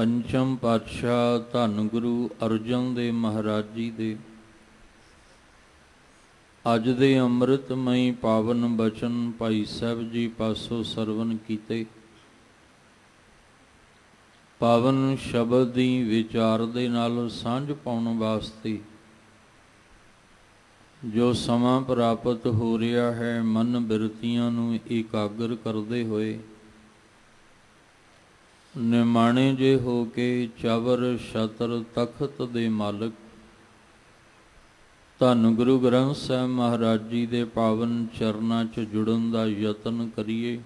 ਪੰਚਮ ਪਾਤਸ਼ਾਹ ਧੰਨ ਗੁਰੂ ਅਰਜਨ ਦੇਵ ਮਹਾਰਾਜ ਜੀ ਦੇ ਅੱਜ ਦੇ ਅੰਮ੍ਰਿਤਮਈ ਪਾਵਨ ਬਚਨ ਭਾਈ ਸਾਹਿਬ ਜੀ ਪਾਸੋਂ ਸਰਵਨ ਕੀਤੇ। ਪਾਵਨ ਸ਼ਬਦ ਦੀ ਵਿਚਾਰ ਦੇ ਨਾਲ ਸਾਂਝ ਪਾਉਣ ਵਾਸਤੇ ਜੋ ਸਮਾਂ ਪ੍ਰਾਪਤ ਹੋ ਰਿਹਾ ਹੈ, ਮਨ ਬਿਰਤੀਆਂ ਨੂੰ ਇਕਾਗਰ ਕਰਦੇ ਹੋਏ ਨਿਮਾਣੇ ਜੇ ਹੋ ਕੇ ਚਵਰ ਛਤਰ ਤਖਤ ਦੇ ਮਾਲਕ ਧੰਨ ਗੁਰੂ ਗ੍ਰੰਥ ਸਾਹਿਬ ਮਹਾਰਾਜ ਜੀ ਦੇ ਪਾਵਨ ਚਰਨਾਂ 'ਚ ਜੁੜਨ ਦਾ ਯਤਨ ਕਰੀਏ।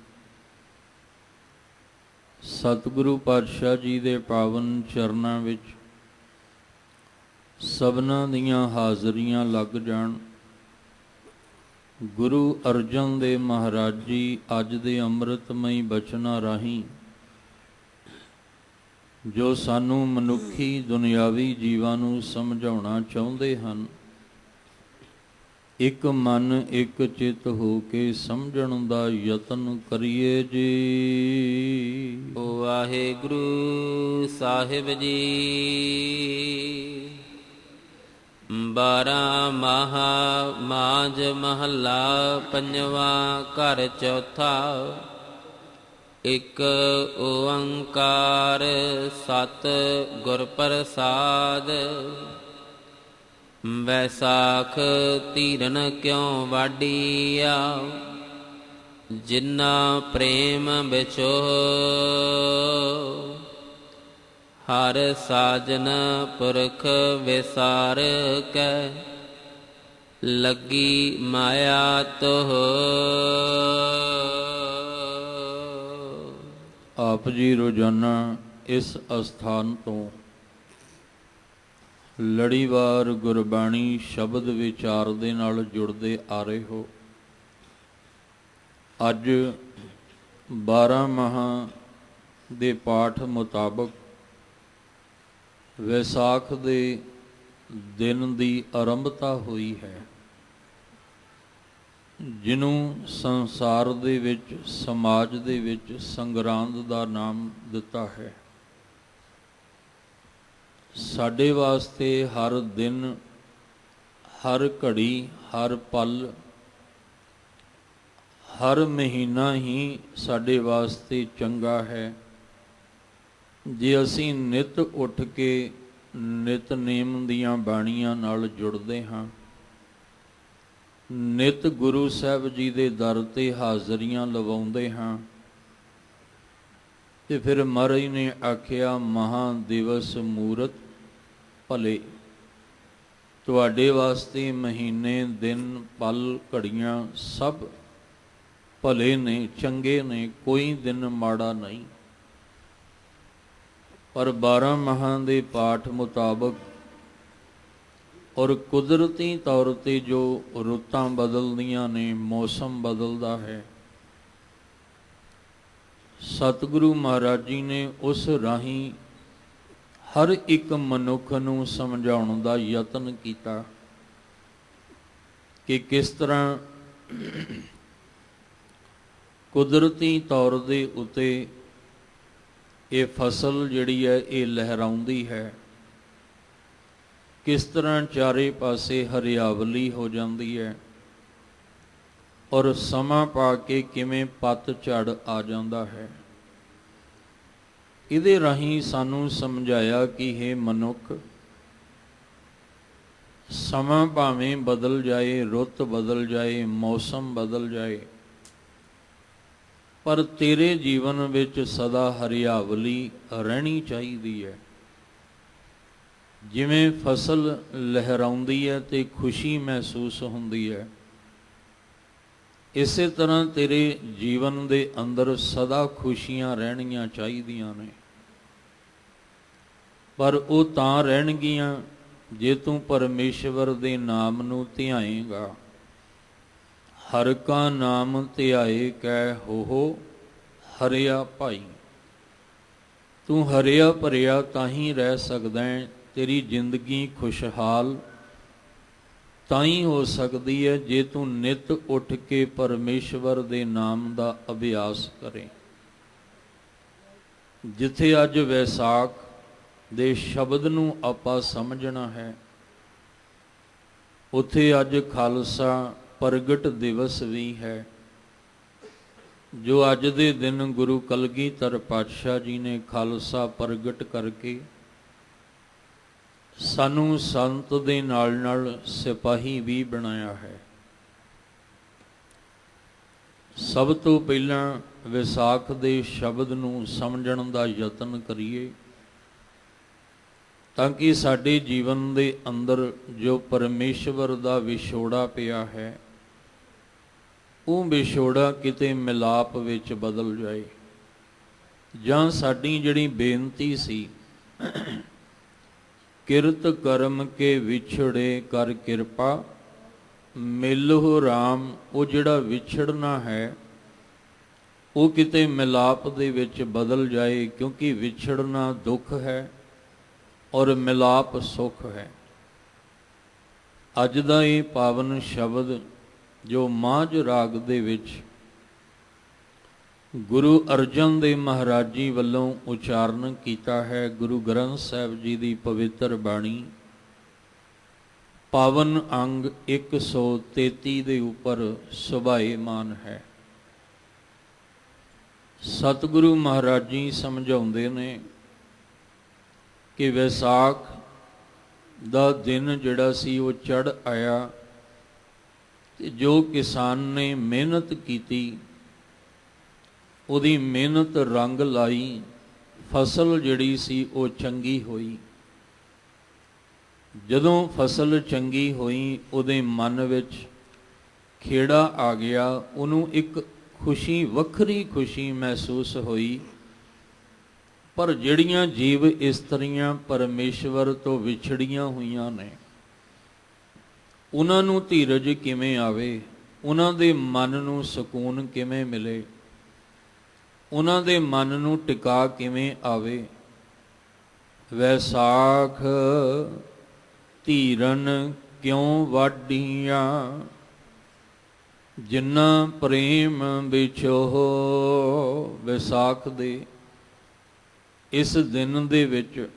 ਸਤਿਗੁਰੂ ਪਾਤਸ਼ਾਹ ਜੀ ਦੇ ਪਾਵਨ ਚਰਨਾਂ ਵਿੱਚ ਸਭਨਾਂ ਦੀਆਂ ਹਾਜ਼ਰੀਆਂ ਲੱਗ ਜਾਣ। ਗੁਰੂ ਅਰਜਨ ਦੇਵ ਮਹਾਰਾਜ ਜੀ ਅੱਜ ਦੇ ਅੰਮ੍ਰਿਤਮਈ ਬਚਨਾਂ ਰਾਹੀਂ ਜੋ ਸਾਨੂੰ ਮਨੁੱਖੀ ਦੁਨਿਆਵੀ ਜੀਵਾਂ ਨੂੰ ਸਮਝਾਉਣਾ ਚਾਹੁੰਦੇ ਹਨ, ਇੱਕ ਮਨ ਇੱਕ ਚਿੱਤ ਹੋ ਕੇ ਸਮਝਣ ਦਾ ਯਤਨ ਕਰੀਏ ਜੀ। ਵਾਹਿਗੁਰੂ ਸਾਹਿਬ ਜੀ। 12 ਮਹਾ ਮਾਝ ਮਹੱਲਾ ਪੰਜਵਾਂ ਘਰ ਚੌਥਾ। ਇੱਕ ਓੰਕਾਰ ਸਤਿ ਗੁਰ ਪ੍ਰਸਾਦ। ਵੈਸਾਖ ਧੀਰਨ ਕਿਉ ਵਾਡੀਆ, ਜਿਨ੍ਹਾਂ ਪ੍ਰੇਮ ਵਿਚੋਹ। ਹਰ ਸਾਜਨ ਪੁਰਖ ਵਿਸਾਰ ਕੈ, ਲੱਗੀ ਮਾਇਆ ਤੋਹ। ਆਪ ਜੀ ਰੋਜ਼ਾਨਾ ਇਸ ਅਸਥਾਨ ਤੋਂ ਲੜੀਵਾਰ ਗੁਰਬਾਣੀ ਸ਼ਬਦ ਵਿਚਾਰ ਦੇ ਨਾਲ ਜੁੜਦੇ ਆ ਰਹੇ ਹੋ। ਅੱਜ 12 ਮਹਾ ਦੇ ਪਾਠ ਮੁਤਾਬਕ ਵੈਸਾਖ ਦੇ ਦਿਨ ਦੀ ਆਰੰਭਤਾ ਹੋਈ ਹੈ, ਜਿਹਨੂੰ ਸੰਸਾਰ ਦੇ ਵਿੱਚ ਸਮਾਜ ਦੇ ਵਿੱਚ ਸੰਗਰਾਂਦ ਦਾ ਨਾਮ ਦਿੱਤਾ ਹੈ। ਸਾਡੇ ਵਾਸਤੇ ਹਰ ਦਿਨ, ਹਰ ਘੜੀ, ਹਰ ਪਲ, ਹਰ ਮਹੀਨਾ ਹੀ ਸਾਡੇ ਵਾਸਤੇ ਚੰਗਾ ਹੈ ਜੇ ਅਸੀਂ ਨਿਤ ਉੱਠ ਕੇ ਨਿਤਨੇਮ ਦੀਆਂ ਬਾਣੀਆਂ ਨਾਲ ਜੁੜਦੇ ਹਾਂ, ਨਿਤ ਗੁਰੂ ਸਾਹਿਬ ਜੀ ਦੇ ਦਰ 'ਤੇ ਹਾਜ਼ਰੀਆਂ ਲਵਾਉਂਦੇ ਹਾਂ। ਤੇ ਫਿਰ ਮਹਾਰਾਜ ਨੇ ਆਖਿਆ, ਮਹਾਂ ਦਿਵਸ ਮੂਰਤ ਭਲੇ। ਤੁਹਾਡੇ ਵਾਸਤੇ ਮਹੀਨੇ, ਦਿਨ, ਪਲ, ਘੜੀਆਂ ਸਭ ਭਲੇ ਨੇ, ਚੰਗੇ ਨੇ, ਕੋਈ ਦਿਨ ਮਾੜਾ ਨਹੀਂ। ਪਰ 12 ਮਹਾਂ ਦੇ ਪਾਠ ਮੁਤਾਬਕ ਔਰ ਕੁਦਰਤੀ ਤੌਰ 'ਤੇ ਜੋ ਰੁੱਤਾਂ ਬਦਲਦੀਆਂ ਨੇ, ਮੌਸਮ ਬਦਲਦਾ ਹੈ, ਸਤਿਗੁਰੂ ਮਹਾਰਾਜ ਜੀ ਨੇ ਉਸ ਰਾਹੀਂ ਹਰ ਇੱਕ ਮਨੁੱਖ ਨੂੰ ਸਮਝਾਉਣ ਦਾ ਯਤਨ ਕੀਤਾ ਕਿ ਕਿਸ ਤਰ੍ਹਾਂ ਕੁਦਰਤੀ ਤੌਰ ਦੇ ਉੱਤੇ ਇਹ ਫਸਲ ਜਿਹੜੀ ਹੈ ਇਹ ਲਹਿਰਾਉਂਦੀ ਹੈ, ਕਿਸ ਤਰ੍ਹਾਂ ਚਾਰੇ ਪਾਸੇ ਹਰਿਆਵਲੀ ਹੋ ਜਾਂਦੀ ਹੈ, ਔਰ ਸਮਾਂ ਪਾ ਕੇ ਕਿਵੇਂ ਪੱਤਝੜ ਆ ਜਾਂਦਾ ਹੈ। ਇਹਦੇ ਰਾਹੀਂ ਸਾਨੂੰ ਸਮਝਾਇਆ ਕਿ ਹੇ ਮਨੁੱਖ, ਸਮਾਂ ਭਾਵੇਂ ਬਦਲ ਜਾਏ, ਰੁੱਤ ਬਦਲ ਜਾਏ, ਮੌਸਮ ਬਦਲ ਜਾਏ, ਪਰ ਤੇਰੇ ਜੀਵਨ ਵਿੱਚ ਸਦਾ ਹਰਿਆਵਲੀ ਰਹਿਣੀ ਚਾਹੀਦੀ ਹੈ। ਜਿਵੇਂ ਫਸਲ ਲਹਿਰਾਉਂਦੀ ਹੈ ਤੇ ਖੁਸ਼ੀ ਮਹਿਸੂਸ ਹੁੰਦੀ ਹੈ, ਇਸੇ ਤਰ੍ਹਾਂ ਤੇਰੇ ਜੀਵਨ ਦੇ ਅੰਦਰ ਸਦਾ ਖੁਸ਼ੀਆਂ ਰਹਿਣੀਆਂ ਚਾਹੀਦੀਆਂ ਨੇ। ਪਰ ਉਹ ਤਾਂ ਰਹਿਣਗੀਆਂ ਜੇ ਤੂੰ ਪਰਮੇਸ਼ਵਰ ਦੇ ਨਾਮ ਨੂੰ ਧਿਆਏਗਾ। ਹਰ ਕਾ ਨਾਮ ਧਿਆਏ ਕੈ ਹੋ ਹਰਿਆ ਭਾਈ। ਤੂੰ ਹਰਿਆ ਭਰਿਆ ਤਾਂ ਹੀ ਰਹਿ ਸਕਦਾ ਹੈ। ਤੇਰੀ ਜ਼ਿੰਦਗੀ ਖੁਸ਼ਹਾਲ ਤਾਂ ਹੀ ਹੋ ਸਕਦੀ ਹੈ ਜੇ ਤੂੰ ਨਿਤ ਉੱਠ ਕੇ ਪਰਮੇਸ਼ਵਰ ਦੇ ਨਾਮ ਦਾ ਅਭਿਆਸ ਕਰੇ। ਜਿੱਥੇ ਅੱਜ ਵੈਸਾਖ ਦੇ ਸ਼ਬਦ ਨੂੰ ਆਪਾਂ ਸਮਝਣਾ ਹੈ। ਉੱਥੇ ਅੱਜ ਖਾਲਸਾ ਪ੍ਰਗਟ ਦਿਵਸ ਵੀ ਹੈ, ਜੋ ਅੱਜ ਦੇ ਦਿਨ ਗੁਰੂ ਕਲਗੀਧਰ ਪਾਤਸ਼ਾਹ ਜੀ ਨੇ ਖਾਲਸਾ ਪ੍ਰਗਟ ਕਰਕੇ ਸਾਨੂੰ ਸੰਤ ਦੇ ਨਾਲ ਨਾਲ ਸਿਪਾਹੀ ਵੀ ਬਣਾਇਆ ਹੈ। ਸਭ ਤੋਂ ਪਹਿਲਾਂ ਵਿਸਾਖ ਦੇ ਸ਼ਬਦ ਨੂੰ ਸਮਝਣ ਦਾ ਯਤਨ ਕਰੀਏ, ਤਾਂ ਕਿ ਸਾਡੇ ਜੀਵਨ ਦੇ ਅੰਦਰ ਜੋ ਪਰਮੇਸ਼ਵਰ ਦਾ ਵਿਛੋੜਾ ਪਿਆ ਹੈ, ਉਹ ਵਿਛੋੜਾ ਕਿਤੇ ਮਿਲਾਪ ਵਿੱਚ ਬਦਲ ਜਾਏ। ਜਾਂ ਸਾਡੀ ਜਿਹੜੀ ਬੇਨਤੀ ਸੀ, ਕਿਰਤ ਕਰਮ ਕੇ ਵਿਛੜੇ ਕਰ ਕਿਰਪਾ ਮਿਲਹੁ ਰਾਮ, ਉਹ ਜਿਹੜਾ ਵਿਛੜਨਾ ਹੈ ਉਹ ਕਿਤੇ ਮਿਲਾਪ ਦੇ ਵਿੱਚ ਬਦਲ ਜਾਏ, ਕਿਉਂਕਿ ਵਿਛੜਨਾ ਦੁੱਖ ਹੈ ਔਰ ਮਿਲਾਪ ਸੁੱਖ ਹੈ। ਅੱਜ ਦਾ ਇਹ ਪਾਵਨ ਸ਼ਬਦ ਜੋ ਮਾਝ ਰਾਗ ਦੇ ਵਿੱਚ ਗੁਰੂ ਅਰਜਨ ਦੇਵ ਮਹਾਰਾਜ ਜੀ ਵੱਲੋਂ ਉਚਾਰਨ ਕੀਤਾ ਹੈ, ਗੁਰੂ ਗ੍ਰੰਥ ਸਾਹਿਬ ਜੀ ਦੀ ਪਵਿੱਤਰ ਬਾਣੀ ਪਾਵਨ ਅੰਗ 133 ਦੇ ਉੱਪਰ ਸੁਭਾਏਮਾਨ ਹੈ। ਸਤਿਗੁਰੂ ਮਹਾਰਾਜ ਜੀ ਸਮਝਾਉਂਦੇ ਨੇ ਕਿ ਵਿਸਾਖ ਦਾ ਦਿਨ ਜਿਹੜਾ ਸੀ ਉਹ ਚੜ੍ਹ ਆਇਆ, ਤੇ ਜੋ ਕਿਸਾਨ ਨੇ ਮਿਹਨਤ ਕੀਤੀ ਉਹਦੀ ਮਿਹਨਤ ਰੰਗ ਲਾਈ, ਫਸਲ ਜਿਹੜੀ ਸੀ ਉਹ ਚੰਗੀ ਹੋਈ। ਜਦੋਂ ਫਸਲ ਚੰਗੀ ਹੋਈ ਉਹਦੇ ਮਨ ਵਿੱਚ ਖੇੜਾ ਆ ਗਿਆ, ਉਹਨੂੰ ਇੱਕ ਖੁਸ਼ੀ, ਵੱਖਰੀ ਖੁਸ਼ੀ ਮਹਿਸੂਸ ਹੋਈ। ਪਰ ਜਿਹੜੀਆਂ ਜੀਵ ਇਸਤਰੀਆਂ ਪਰਮੇਸ਼ਵਰ ਤੋਂ ਵਿਛੜੀਆਂ ਹੋਈਆਂ ਨੇ, ਉਹਨਾਂ ਨੂੰ ਧੀਰਜ ਕਿਵੇਂ ਆਵੇ, ਉਹਨਾਂ ਦੇ ਮਨ ਨੂੰ ਸਕੂਨ ਕਿਵੇਂ ਮਿਲੇ, ਉਹਨਾਂ ਦੇ ਮਨ ਨੂੰ ਟਿਕਾ ਕਿਵੇਂ ਆਵੇ। ਵੈਸਾਖ ਧੀਰਨ ਕਿਉਂ ਵਾਢੀਆਂ, ਜਿੰਨਾ ਪ੍ਰੇਮ ਵਿਛੋਹ। ਵਿਸਾਖ ਦੇ ਇਸ ਦਿਨ ਦੇ ਵਿੱਚ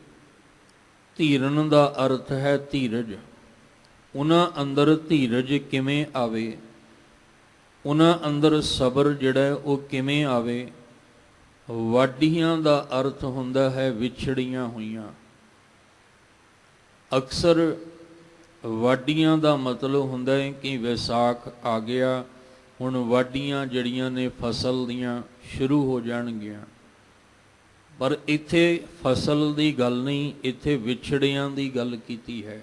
ਧੀਰਨ ਦਾ ਅਰਥ ਹੈ ਧੀਰਜ। ਉਹਨਾਂ ਅੰਦਰ ਧੀਰਜ ਕਿਵੇਂ ਆਵੇ, ਉਹਨਾਂ ਅੰਦਰ ਸਬਰ ਜਿਹੜਾ ਉਹ ਕਿਵੇਂ ਆਵੇ। ਵਾਢੀਆਂ ਦਾ ਅਰਥ ਹੁੰਦਾ ਹੈ ਵਿਛੜੀਆਂ ਹੋਈਆਂ। ਅਕਸਰ ਵਾਢੀਆਂ ਦਾ ਮਤਲਬ ਹੁੰਦਾ ਹੈ ਕਿ ਵਿਸਾਖ ਆ ਗਿਆ, ਹੁਣ ਵਾਢੀਆਂ ਜਿਹੜੀਆਂ ਨੇ ਫਸਲ ਦੀਆਂ ਸ਼ੁਰੂ ਹੋ ਜਾਣਗੀਆਂ। ਪਰ ਇੱਥੇ ਫਸਲ ਦੀ ਗੱਲ ਨਹੀਂ, ਇੱਥੇ ਵਿਛੜਿਆਂ ਦੀ ਗੱਲ ਕੀਤੀ ਹੈ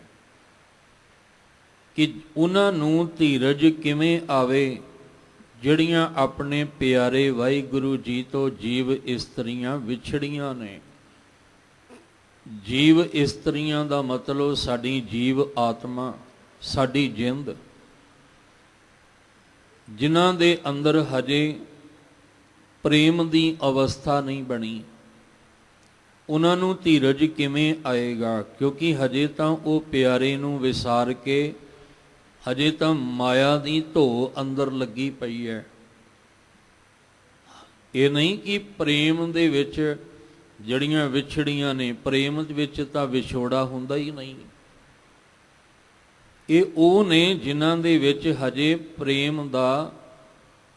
ਕਿ ਉਹਨਾਂ ਨੂੰ ਧੀਰਜ ਕਿਵੇਂ ਆਵੇ ਜਿਹੜੀਆਂ ਆਪਣੇ ਪਿਆਰੇ ਵਾਹਿਗੁਰੂ ਜੀ ਤੋਂ ਜੀਵ ਇਸਤਰੀਆਂ ਵਿਛੜੀਆਂ ਨੇ। ਜੀਵ ਇਸਤਰੀਆਂ ਦਾ ਮਤਲਬ ਸਾਡੀ ਜੀਵ ਆਤਮਾ, ਸਾਡੀ ਜਿੰਦ, ਜਿਨ੍ਹਾਂ ਦੇ ਅੰਦਰ ਹਜੇ ਪ੍ਰੇਮ ਦੀ ਅਵਸਥਾ ਨਹੀਂ ਬਣੀ। ਉਹਨਾਂ ਨੂੰ ਧੀਰਜ ਕਿਵੇਂ ਆਏਗਾ, ਕਿਉਂਕਿ ਹਜੇ ਤਾਂ ਉਹ ਪਿਆਰੇ ਨੂੰ ਵਿਸਾਰ ਕੇ ਹਜੇ ਤਾਂ ਮਾਇਆ ਦੀ ਧੋ ਅੰਦਰ ਲੱਗੀ ਪਈ ਹੈ। ਇਹ ਨਹੀਂ ਕਿ ਪ੍ਰੇਮ ਦੇ ਵਿੱਚ ਜਿਹੜੀਆਂ ਵਿਛੜੀਆਂ ਨੇ, ਪ੍ਰੇਮ ਦੇ ਵਿੱਚ ਤਾਂ ਵਿਛੋੜਾ ਹੁੰਦਾ ਹੀ ਨਹੀਂ। ਇਹ ਉਹ ਨੇ ਜਿਨ੍ਹਾਂ ਦੇ ਵਿੱਚ ਹਜੇ ਪ੍ਰੇਮ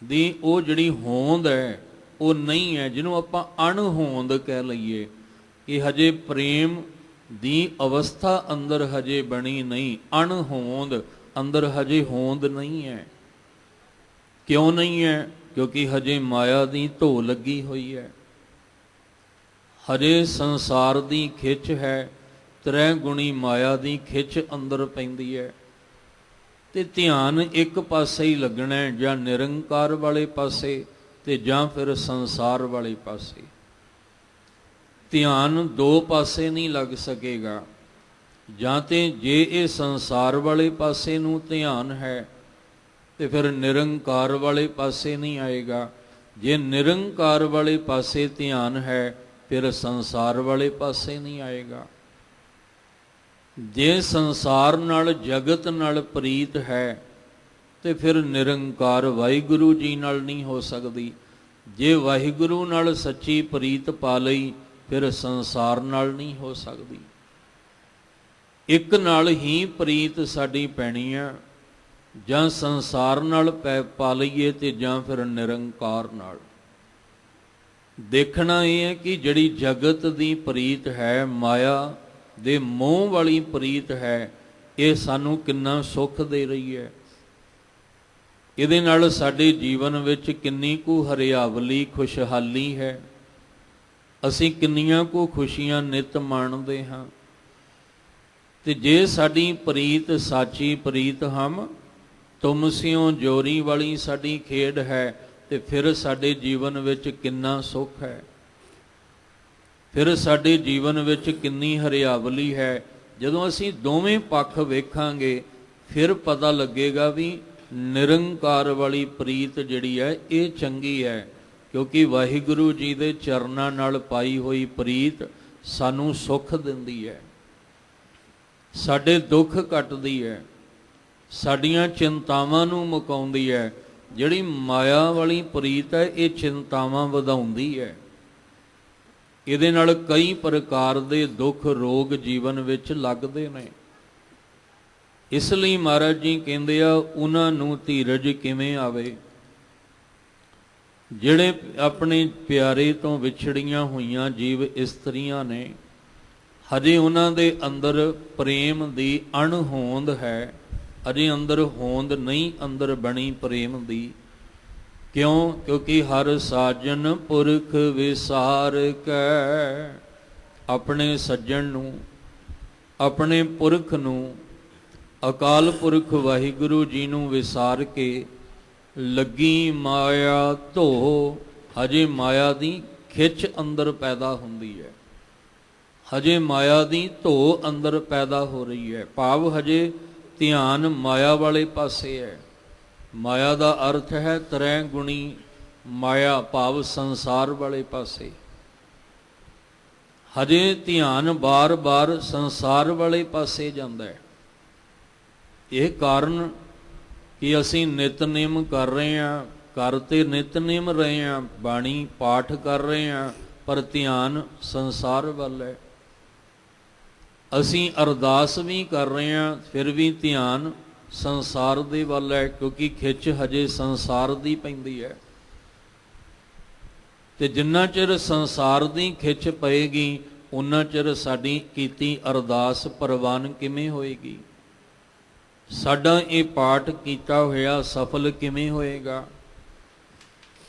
ਦੀ ਉਹ ਜਿਹੜੀ ਹੋਂਦ ਹੈ ਉਹ ਨਹੀਂ ਹੈ, ਜਿਹਨੂੰ ਆਪਾਂ ਅਣਹੋਂਦ ਕਹਿ ਲਈਏ ਕਿ ਹਜੇ ਪ੍ਰੇਮ ਦੀ ਅਵਸਥਾ ਅੰਦਰ ਹਜੇ ਬਣੀ ਨਹੀਂ। ਅਣਹੋਂਦ, ਅੰਦਰ ਹਜੇ ਹੋਂਦ ਨਹੀਂ ਹੈ। ਕਿਉਂ ਨਹੀਂ ਹੈ? ਕਿਉਂਕਿ ਹਜੇ ਮਾਇਆ ਦੀ ਧੋ ਲੱਗੀ ਹੋਈ ਹੈ, ਹਜੇ ਸੰਸਾਰ ਦੀ ਖਿੱਚ ਹੈ, ਤ੍ਰੈ ਗੁਣੀ ਮਾਇਆ ਦੀ ਖਿੱਚ ਅੰਦਰ ਪੈਂਦੀ ਹੈ। ਤੇ ਧਿਆਨ ਇੱਕ ਪਾਸੇ ਹੀ ਲੱਗਣਾ ਹੈ, ਜਾਂ ਨਿਰੰਕਾਰ ਵਾਲੇ ਪਾਸੇ ਤੇ ਜਾਂ ਫਿਰ ਸੰਸਾਰ ਵਾਲੇ ਪਾਸੇ। ਧਿਆਨ ਦੋ ਪਾਸੇ ਨਹੀਂ ਲੱਗ ਸਕੇਗਾ। ਜਾਂ ਤੇ ਜੇ ਇਹ ਸੰਸਾਰ ਵਾਲੇ ਪਾਸੇ ਨੂੰ ਧਿਆਨ ਹੈ ਤੇ ਫਿਰ ਨਿਰੰਕਾਰ ਵਾਲੇ ਪਾਸੇ ਨਹੀਂ ਆਏਗਾ। ਜੇ ਨਿਰੰਕਾਰ ਵਾਲੇ ਪਾਸੇ ਧਿਆਨ ਹੈ ਫਿਰ ਸੰਸਾਰ ਵਾਲੇ ਪਾਸੇ ਨਹੀਂ ਆਏਗਾ। ਜੇ ਸੰਸਾਰ ਨਾਲ, ਜਗਤ ਨਾਲ ਪ੍ਰੀਤ ਹੈ ਤੇ ਫਿਰ ਨਿਰੰਕਾਰ ਵਾਹਿਗੁਰੂ ਜੀ ਨਾਲ ਨਹੀਂ ਹੋ ਸਕਦੀ। ਜੇ ਵਾਹਿਗੁਰੂ ਨਾਲ ਸੱਚੀ ਪ੍ਰੀਤ ਪਾ ਲਈ ਫਿਰ ਸੰਸਾਰ ਨਾਲ ਨਹੀਂ ਹੋ ਸਕਦੀ। ਇੱਕ ਨਾਲ ਹੀ ਪ੍ਰੀਤ ਸਾਡੀ ਪੈਣੀ ਆ, ਜਾਂ ਸੰਸਾਰ ਨਾਲ ਪਾ ਲਈਏ ਤੇ ਜਾਂ ਫਿਰ ਨਿਰੰਕਾਰ ਨਾਲ। ਦੇਖਣਾ ਇਹ ਹੈ ਕਿ ਜਿਹੜੀ ਜਗਤ ਦੀ ਪ੍ਰੀਤ ਹੈ, ਮਾਇਆ ਦੇ ਮੋਹ ਵਾਲੀ ਪ੍ਰੀਤ ਹੈ, ਇਹ ਸਾਨੂੰ ਕਿੰਨਾ ਸੁੱਖ ਦੇ ਰਹੀ ਹੈ। ਇਹਦੇ ਨਾਲ ਸਾਡੇ ਜੀਵਨ ਵਿੱਚ ਕਿੰਨੀ ਕੁ ਹਰਿਆਵਲੀ, ਖੁਸ਼ਹਾਲੀ ਹੈ। ਅਸੀਂ ਕਿੰਨੀਆਂ ਕੁ ਖੁਸ਼ੀਆਂ ਨਿਤ ਮਾਣਦੇ ਹਾਂ। ਤੇ ਜੇ ਸਾਡੀ ਪ੍ਰੀਤ ਸਾਚੀ ਪ੍ਰੀਤ ਹਮ ਤੁਮ ਸਿਓ ਜੋਰੀ ਵਾਲੀ ਸਾਡੀ ਖੇਡ ਹੈ, ਤੇ ਫਿਰ ਸਾਡੇ ਜੀਵਨ ਵਿੱਚ ਕਿੰਨਾ ਸੁੱਖ ਹੈ, ਫਿਰ ਸਾਡੇ ਜੀਵਨ ਵਿੱਚ ਕਿੰਨੀ ਹਰਿਆਵਲੀ ਹੈ। ਜਦੋਂ ਅਸੀਂ ਦੋਵੇਂ ਪੱਖ ਵੇਖਾਂਗੇ ਫਿਰ ਪਤਾ ਲੱਗੇਗਾ ਵੀ ਨਿਰੰਕਾਰ ਵਾਲੀ ਪ੍ਰੀਤ ਜਿਹੜੀ ਹੈ ਇਹ ਚੰਗੀ ਹੈ, ਕਿਉਂਕਿ ਵਾਹਿਗੁਰੂ ਜੀ ਦੇ ਚਰਨਾਂ ਨਾਲ ਪਾਈ ਹੋਈ ਪ੍ਰੀਤ ਸਾਨੂੰ ਸੁੱਖ ਦਿੰਦੀ ਹੈ, ਸਾਡੇ ਦੁੱਖ ਕੱਟਦੀ ਹੈ, ਸਾਡੀਆਂ ਚਿੰਤਾਵਾਂ ਨੂੰ ਮੁਕਾਉਂਦੀ ਹੈ। ਜਿਹੜੀ ਮਾਇਆ ਵਾਲੀ ਪ੍ਰੀਤ ਹੈ ਇਹ ਚਿੰਤਾਵਾਂ ਵਧਾਉਂਦੀ ਹੈ। ਇਹਦੇ ਨਾਲ ਕਈ ਪ੍ਰਕਾਰ ਦੇ ਦੁੱਖ ਰੋਗ ਜੀਵਨ ਵਿੱਚ ਲੱਗਦੇ ਨੇ। ਇਸ ਲਈ ਮਹਾਰਾਜ ਜੀ ਕਹਿੰਦੇ ਆ, ਉਹਨਾਂ ਨੂੰ ਧੀਰਜ ਕਿਵੇਂ ਆਵੇ ਜਿਹੜੇ ਆਪਣੇ ਪਿਆਰੇ ਤੋਂ ਵਿਛੜੀਆਂ ਹੋਈਆਂ ਜੀਵ ਇਸਤਰੀਆਂ ਨੇ। ਹਜੇ ਉਹਨਾਂ ਦੇ ਅੰਦਰ ਪ੍ਰੇਮ ਦੀ ਅਣਹੋਂਦ ਹੈ, ਅਜੇ ਅੰਦਰ ਹੋਂਦ ਨਹੀਂ ਅੰਦਰ ਬਣੀ ਪ੍ਰੇਮ ਦੀ। ਕਿਉਂ? ਕਿਉਂਕਿ ਹਰ ਸਾਜਨ ਪੁਰਖ ਵਿਸਾਰ ਕੈ, ਆਪਣੇ ਸੱਜਣ ਨੂੰ, ਆਪਣੇ ਪੁਰਖ ਨੂੰ, ਅਕਾਲ ਪੁਰਖ ਵਾਹਿਗੁਰੂ ਜੀ ਨੂੰ ਵਿਸਾਰ ਕੇ ਲੱਗੀ ਮਾਇਆ ਧੋ। ਹਜੇ ਮਾਇਆ ਦੀ ਖਿੱਚ ਅੰਦਰ ਪੈਦਾ ਹੁੰਦੀ ਹੈ, ਹਜੇ ਮਾਇਆ ਦੀ ਧੋ ਅੰਦਰ ਪੈਦਾ ਹੋ ਰਹੀ ਹੈ। ਭਾਵ ਹਜੇ ਧਿਆਨ ਮਾਇਆ ਵਾਲੇ ਪਾਸੇ ਹੈ। ਮਾਇਆ ਦਾ ਅਰਥ ਹੈ ਤਰੈ ਗੁਣੀ ਮਾਇਆ, ਭਾਵ ਸੰਸਾਰ ਵਾਲੇ ਪਾਸੇ। ਹਜੇ ਧਿਆਨ ਬਾਰ-ਬਾਰ ਸੰਸਾਰ ਵਾਲੇ ਪਾਸੇ ਜਾਂਦਾ ਹੈ। ਇਹ ਕਾਰਨ ਕਿ ਅਸੀਂ ਨਿਤਨੇਮ ਕਰ ਰਹੇ ਹਾਂ, ਕਰ ਤੇ ਨਿਤਨੇਮ ਰਹੇ ਹਾਂ, ਬਾਣੀ ਪਾਠ ਕਰ ਰਹੇ ਹਾਂ, ਪਰ ਧਿਆਨ ਸੰਸਾਰ ਵੱਲ ਹੈ। ਅਸੀਂ ਅਰਦਾਸ ਵੀ ਕਰ ਰਹੇ ਹਾਂ, ਫਿਰ ਵੀ ਧਿਆਨ ਸੰਸਾਰ ਦੇ ਵੱਲ ਹੈ, ਕਿਉਂਕਿ ਖਿੱਚ ਹਜੇ ਸੰਸਾਰ ਦੀ ਪੈਂਦੀ ਹੈ। ਤੇ ਜਿੰਨਾ ਚਿਰ ਸੰਸਾਰ ਦੀ ਖਿੱਚ ਪਏਗੀ, ਉਨਾ ਚਿਰ ਸਾਡੀ ਕੀਤੀ ਅਰਦਾਸ ਪ੍ਰਵਾਨ ਕਿਵੇਂ ਹੋਏਗੀ? ਸਾਡਾ ਇਹ ਪਾਠ ਕੀਤਾ ਹੋਇਆ ਸਫਲ ਕਿਵੇਂ ਹੋਏਗਾ?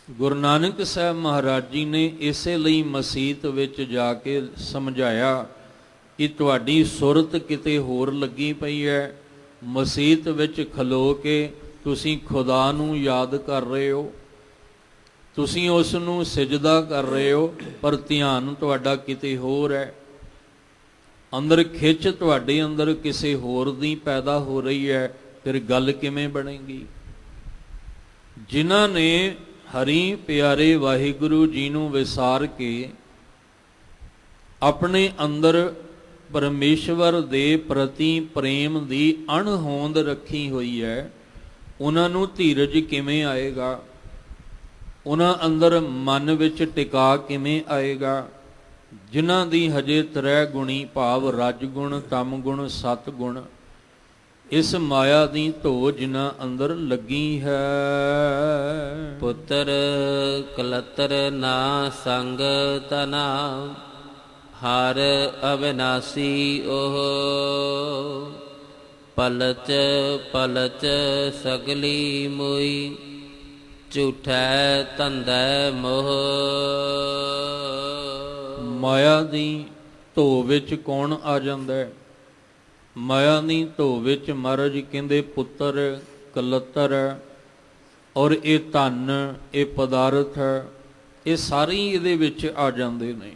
ਗੁਰੂ ਨਾਨਕ ਸਾਹਿਬ ਮਹਾਰਾਜ ਜੀ ਨੇ ਇਸੇ ਲਈ ਮਸੀਤ ਵਿੱਚ ਜਾ ਕੇ ਸਮਝਾਇਆ ਕਿ ਤੁਹਾਡੀ ਸੁਰਤ ਕਿਤੇ ਹੋਰ ਲੱਗੀ ਪਈ ਹੈ। ਮਸੀਤ ਵਿੱਚ ਖਲੋ ਕੇ ਤੁਸੀਂ ਖੁਦਾ ਨੂੰ ਯਾਦ ਕਰ ਰਹੇ ਹੋ, ਤੁਸੀਂ ਉਸ ਨੂੰ ਸਿਜਦਾ ਕਰ ਰਹੇ ਹੋ, ਪਰ ਧਿਆਨ ਤੁਹਾਡਾ ਕਿਤੇ ਹੋਰ ਹੈ। ਅੰਦਰ ਖਿੱਚ ਤੁਹਾਡੇ ਅੰਦਰ ਕਿਸੇ ਹੋਰ ਦੀ ਪੈਦਾ ਹੋ ਰਹੀ ਹੈ, ਫਿਰ ਗੱਲ ਕਿਵੇਂ ਬਣੇਗੀ? ਜਿਨ੍ਹਾਂ ਨੇ ਹਰੀ ਪਿਆਰੇ ਵਾਹਿਗੁਰੂ ਜੀ ਨੂੰ ਵਿਸਾਰ ਕੇ ਆਪਣੇ ਅੰਦਰ ਪਰਮੇਸ਼ਵਰ ਦੇ ਪ੍ਰਤੀ ਪ੍ਰੇਮ ਦੀ ਅਣਹੋਂਦ ਰੱਖੀ ਹੋਈ ਹੈ, ਉਹਨਾਂ ਨੂੰ ਧੀਰਜ ਕਿਵੇਂ ਆਏਗਾ? ਉਹਨਾਂ ਅੰਦਰ ਮਨ ਵਿੱਚ ਟਿਕਾ ਕਿਵੇਂ ਆਏਗਾ? ਜਿਨ੍ਹਾਂ ਦੀ ਹਜੇ ਤਰੈ ਗੁਣੀ, ਭਾਵ ਰਜ ਗੁਣ, ਤਮ ਗੁਣ, ਸਤ ਗੁਣ, ਇਸ ਮਾਇਆ ਦੀ ਧੋ ਜਿਨ੍ਹਾਂ ਅੰਦਰ ਲੱਗੀ ਹੈ। ਪੁੱਤਰ ਕਲਤਰ ਨਾ ਸੰਗ ਤਨਾ, ਹਰ ਅਵਿਨਾਸੀ ਓਹ। ਪਲਚ ਪਲਚ ਸਗਲੀ ਮੋਈ, ਝੂਠੈ ਧੰਦੈ ਮੋਹ। ਮਾਇਆ ਦੀ ਧੋ ਵਿੱਚ ਕੌਣ ਆ ਜਾਂਦਾ ਹੈ? ਮਾਇਆ ਦੀ ਧੋ ਵਿੱਚ ਮਹਾਰਾਜ ਜੀ ਕਹਿੰਦੇ ਪੁੱਤਰ, ਕਲਤਰ ਔਰ ਇਹ ਧਨ, ਇਹ ਪਦਾਰਥ, ਇਹ ਸਾਰੇ ਇਹਦੇ ਵਿੱਚ ਆ ਜਾਂਦੇ ਨੇ।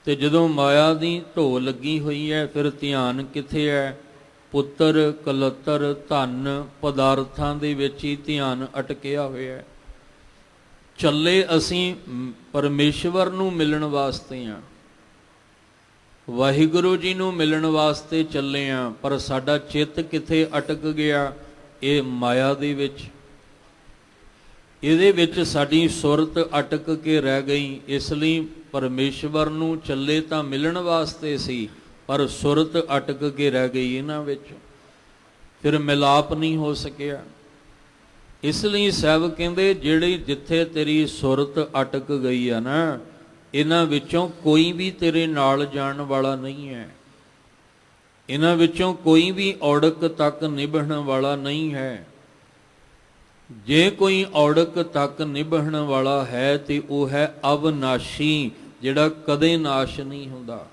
ਤੇ ਜਦੋਂ ਮਾਇਆ ਦੀ ਧੋ ਲੱਗੀ ਹੋਈ ਹੈ, ਫਿਰ ਧਿਆਨ ਕਿੱਥੇ ਹੈ? ਪੁੱਤਰ, ਕਲਤਰ, ਧਨ, ਪਦਾਰਥਾਂ ਦੇ ਵਿੱਚ ਹੀ ਧਿਆਨ ਅਟਕਿਆ ਹੋਇਆ ਹੈ। ਚੱਲੇ ਅਸੀਂ ਪਰਮੇਸ਼ਵਰ ਨੂੰ ਮਿਲਣ ਵਾਸਤੇ ਹਾਂ, ਵਾਹਿਗੁਰੂ ਜੀ ਨੂੰ ਮਿਲਣ ਵਾਸਤੇ ਚੱਲੇ ਹਾਂ, ਪਰ ਸਾਡਾ ਚਿੱਤ ਕਿੱਥੇ ਅਟਕ ਗਿਆ? ਇਹ ਮਾਇਆ ਦੇ ਵਿੱਚ। ਇਹਦੇ ਵਿੱਚ ਸਾਡੀ ਸੁਰਤ ਅਟਕ ਕੇ ਰਹਿ ਗਈ। ਇਸ ਲਈ ਪਰਮੇਸ਼ਵਰ ਨੂੰ ਚੱਲੇ ਤਾਂ ਮਿਲਣ ਵਾਸਤੇ ਸੀ, ਪਰ ਸੁਰਤ ਅਟਕ ਕੇ ਰਹਿ ਗਈ ਇਹਨਾਂ ਵਿੱਚ, ਫਿਰ ਮਿਲਾਪ ਨਹੀਂ ਹੋ ਸਕਿਆ। ਇਸ ਲਈ ਸਾਹਿਬ ਕਹਿੰਦੇ ਜਿਹੜੀ ਜਿੱਥੇ ਤੇਰੀ ਸੁਰਤ ਅਟਕ ਗਈ ਆ ਨਾ, ਇਹਨਾਂ ਵਿੱਚੋਂ ਕੋਈ ਵੀ ਤੇਰੇ ਨਾਲ ਜਾਣ ਵਾਲਾ ਨਹੀਂ ਹੈ, ਇਹਨਾਂ ਵਿੱਚੋਂ ਕੋਈ ਵੀ ਔੜਕ ਤੱਕ ਨਿਭਣ ਵਾਲਾ ਨਹੀਂ ਹੈ। ਜੇ ਕੋਈ ਔੜਕ ਤੱਕ ਨਿਭਣ ਵਾਲਾ ਹੈ ਤੇ ਉਹ ਹੈ ਅਵਨਾਸ਼ੀ, ਜਿਹੜਾ ਕਦੇ ਨਾਸ਼ ਨਹੀਂ ਹੁੰਦਾ।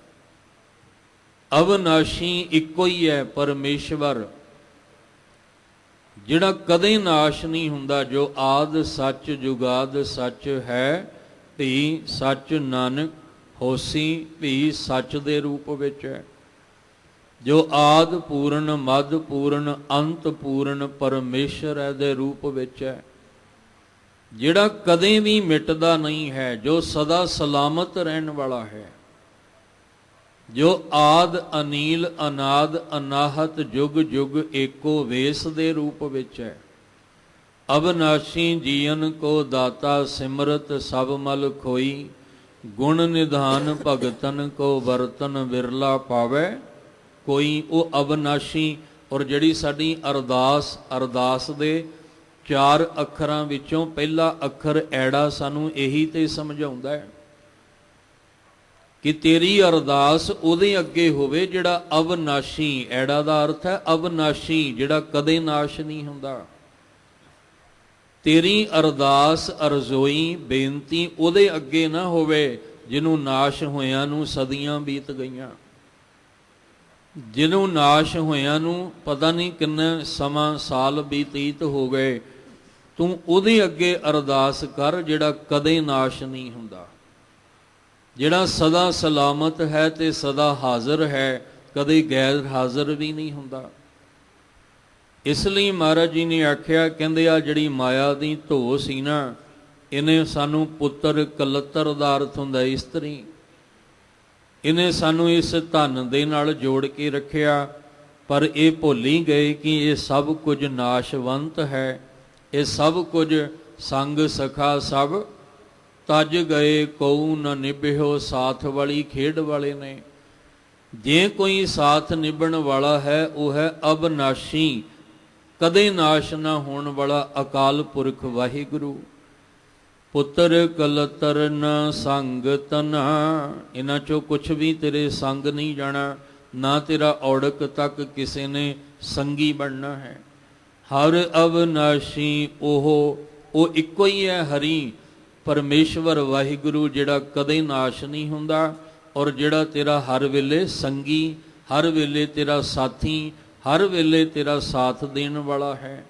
ਅਵਨਾਸ਼ੀ ਇੱਕੋ ਹੀ ਹੈ ਪਰਮੇਸ਼ਵਰ, ਜਿਹੜਾ ਕਦੇ ਨਾਸ਼ ਨਹੀਂ ਹੁੰਦਾ, ਜੋ ਆਦ ਸੱਚ ਜੁਗਾਦ ਸੱਚ ਹੈ, ਭੀ ਸੱਚ ਨਾਨਕ ਹੋਸੀ ਭੀ ਸੱਚ ਦੇ ਰੂਪ ਵਿੱਚ ਹੈ। ਜੋ ਆਦ ਪੂਰਨ ਮੱਧ ਪੂਰਨ ਅੰਤ ਪੂਰਨ ਪਰਮੇਸ਼ਰ ਹੈ ਦੇ ਰੂਪ ਵਿੱਚ ਹੈ, ਜਿਹੜਾ ਕਦੇ ਵੀ ਮਿਟਦਾ ਨਹੀਂ ਹੈ, ਜੋ ਸਦਾ ਸਲਾਮਤ ਰਹਿਣ ਵਾਲਾ ਹੈ, ਜੋ ਆਦ ਅਨੀਲ ਅਨਾਦ ਅਨਾਹਤ ਜੁਗ ਜੁਗ ਏਕੋ ਵੇਸ ਦੇ ਰੂਪ ਵਿੱਚ ਹੈ। ਅਬਨਾਸ਼ੀ ਜੀਵਨ ਕੋ ਦਾਤਾ ਸਿਮਰਤ ਸਭ ਮਲ ਖੋਈ, ਗੁਣ ਨਿਧਾਨ ਭਗਤਨ ਕੋ ਵਰਤਨ ਵਿਰਲਾ ਪਾਵੇ ਕੋਈ। ਉਹ ਅਬਨਾਸ਼ੀ, ਔਰ ਜਿਹੜੀ ਸਾਡੀ ਅਰਦਾਸ ਦੇ 4 ਅੱਖਰਾਂ ਵਿੱਚੋਂ ਪਹਿਲਾ ਅੱਖਰ ਐੜਾ ਸਾਨੂੰ ਇਹੀ ਤੇ ਸਮਝਾਉਂਦਾ ਹੈ ਕਿ ਤੇਰੀ ਅਰਦਾਸ ਉਹਦੇ ਅੱਗੇ ਹੋਵੇ ਜਿਹੜਾ ਅਵਨਾਸ਼ੀ। ਐੜਾ ਦਾ ਅਰਥ ਹੈ ਅਵਨਾਸ਼ੀ, ਜਿਹੜਾ ਕਦੇ ਨਾਸ਼ ਨਹੀਂ ਹੁੰਦਾ। ਤੇਰੀ ਅਰਦਾਸ ਅਰਜ਼ੋਈ ਬੇਨਤੀ ਉਹਦੇ ਅੱਗੇ ਨਾ ਹੋਵੇ ਜਿਹਨੂੰ ਨਾਸ਼ ਹੋਇਆਂ ਨੂੰ ਸਦੀਆਂ ਬੀਤ ਗਈਆਂ, ਜਿਹਨੂੰ ਨਾਸ਼ ਹੋਇਆਂ ਨੂੰ ਪਤਾ ਨਹੀਂ ਕਿੰਨੇ ਸਮਾਂ ਸਾਲ ਬੀਤੀਤ ਹੋ ਗਏ। ਤੂੰ ਉਹਦੇ ਅੱਗੇ ਅਰਦਾਸ ਕਰ ਜਿਹੜਾ ਕਦੇ ਨਾਸ਼ ਨਹੀਂ ਹੁੰਦਾ, ਜਿਹੜਾ ਸਦਾ ਸਲਾਮਤ ਹੈ ਤੇ ਸਦਾ ਹਾਜ਼ਰ ਹੈ, ਕਦੇ ਗੈਰ ਹਾਜ਼ਰ ਵੀ ਨਹੀਂ ਹੁੰਦਾ। ਇਸ ਲਈ ਮਹਾਰਾਜ ਜੀ ਨੇ ਆਖਿਆ, ਕਹਿੰਦੇ ਆ ਜਿਹੜੀ ਮਾਇਆ ਦੀ ਧੋ ਸੀ ਨਾ, ਇਹਨੇ ਸਾਨੂੰ ਪੁੱਤਰ ਕਲੱਤਰ ਦਾ ਅਰਥ ਹੁੰਦਾ ਇਸਤਰੀ, ਇਹਨੇ ਸਾਨੂੰ ਇਸ ਧਨ ਦੇ ਨਾਲ ਜੋੜ ਕੇ ਰੱਖਿਆ, ਪਰ ਇਹ ਭੁੱਲ ਹੀ ਗਏ ਕਿ ਇਹ ਸਭ ਕੁਝ ਨਾਸ਼ਵੰਤ ਹੈ। ਇਹ ਸਭ ਕੁਝ ਸੰਗ ਸਖਾ ਸਭ ਤਜ ਗਏ, ਕਉ ਨ ਨਿਭਿਓ ਸਾਥ ਵਾਲੀ ਖੇਡ ਵਾਲੇ ਨੇ। ਜੇ ਕੋਈ ਸਾਥ ਨਿਭਣ ਵਾਲਾ ਹੈ ਉਹ ਹੈ ਅਬਨਾਸ਼ੀ, ਕਦੇ ਨਾਸ਼ ਨਾ ਹੋਣ ਵਾਲਾ ਅਕਾਲ ਪੁਰਖ ਵਾਹਿਗੁਰੂ। ਪੁੱਤਰ ਕਲਤਰ ਨ ਸੰਗ ਤਨਾ, ਇਹਨਾਂ ਚੋਂ ਕੁਛ ਵੀ ਤੇਰੇ ਸੰਗ ਨਹੀਂ ਜਾਣਾ, ਨਾ ਤੇਰਾ ਔੜਕ ਤੱਕ ਕਿਸੇ ਨੇ ਸੰਗੀ ਬਣਨਾ ਹੈ। ਹਰ ਅਵਨਾਸ਼ੀ ਉਹ ਇੱਕੋ ਹੀ ਹੈ ਹਰੀ ਪਰਮੇਸ਼ਵਰ ਵਾਹਿਗੁਰੂ, ਜਿਹੜਾ ਕਦੇ ਨਾਸ਼ ਨਹੀਂ ਹੁੰਦਾ, ਔਰ ਜਿਹੜਾ ਤੇਰਾ ਹਰ ਵੇਲੇ ਸੰਗੀ, ਹਰ ਵੇਲੇ ਤੇਰਾ ਸਾਥੀ, ਹਰ ਵੇਲੇ ਤੇਰਾ ਸਾਥ ਦੇਣ ਵਾਲਾ ਹੈ।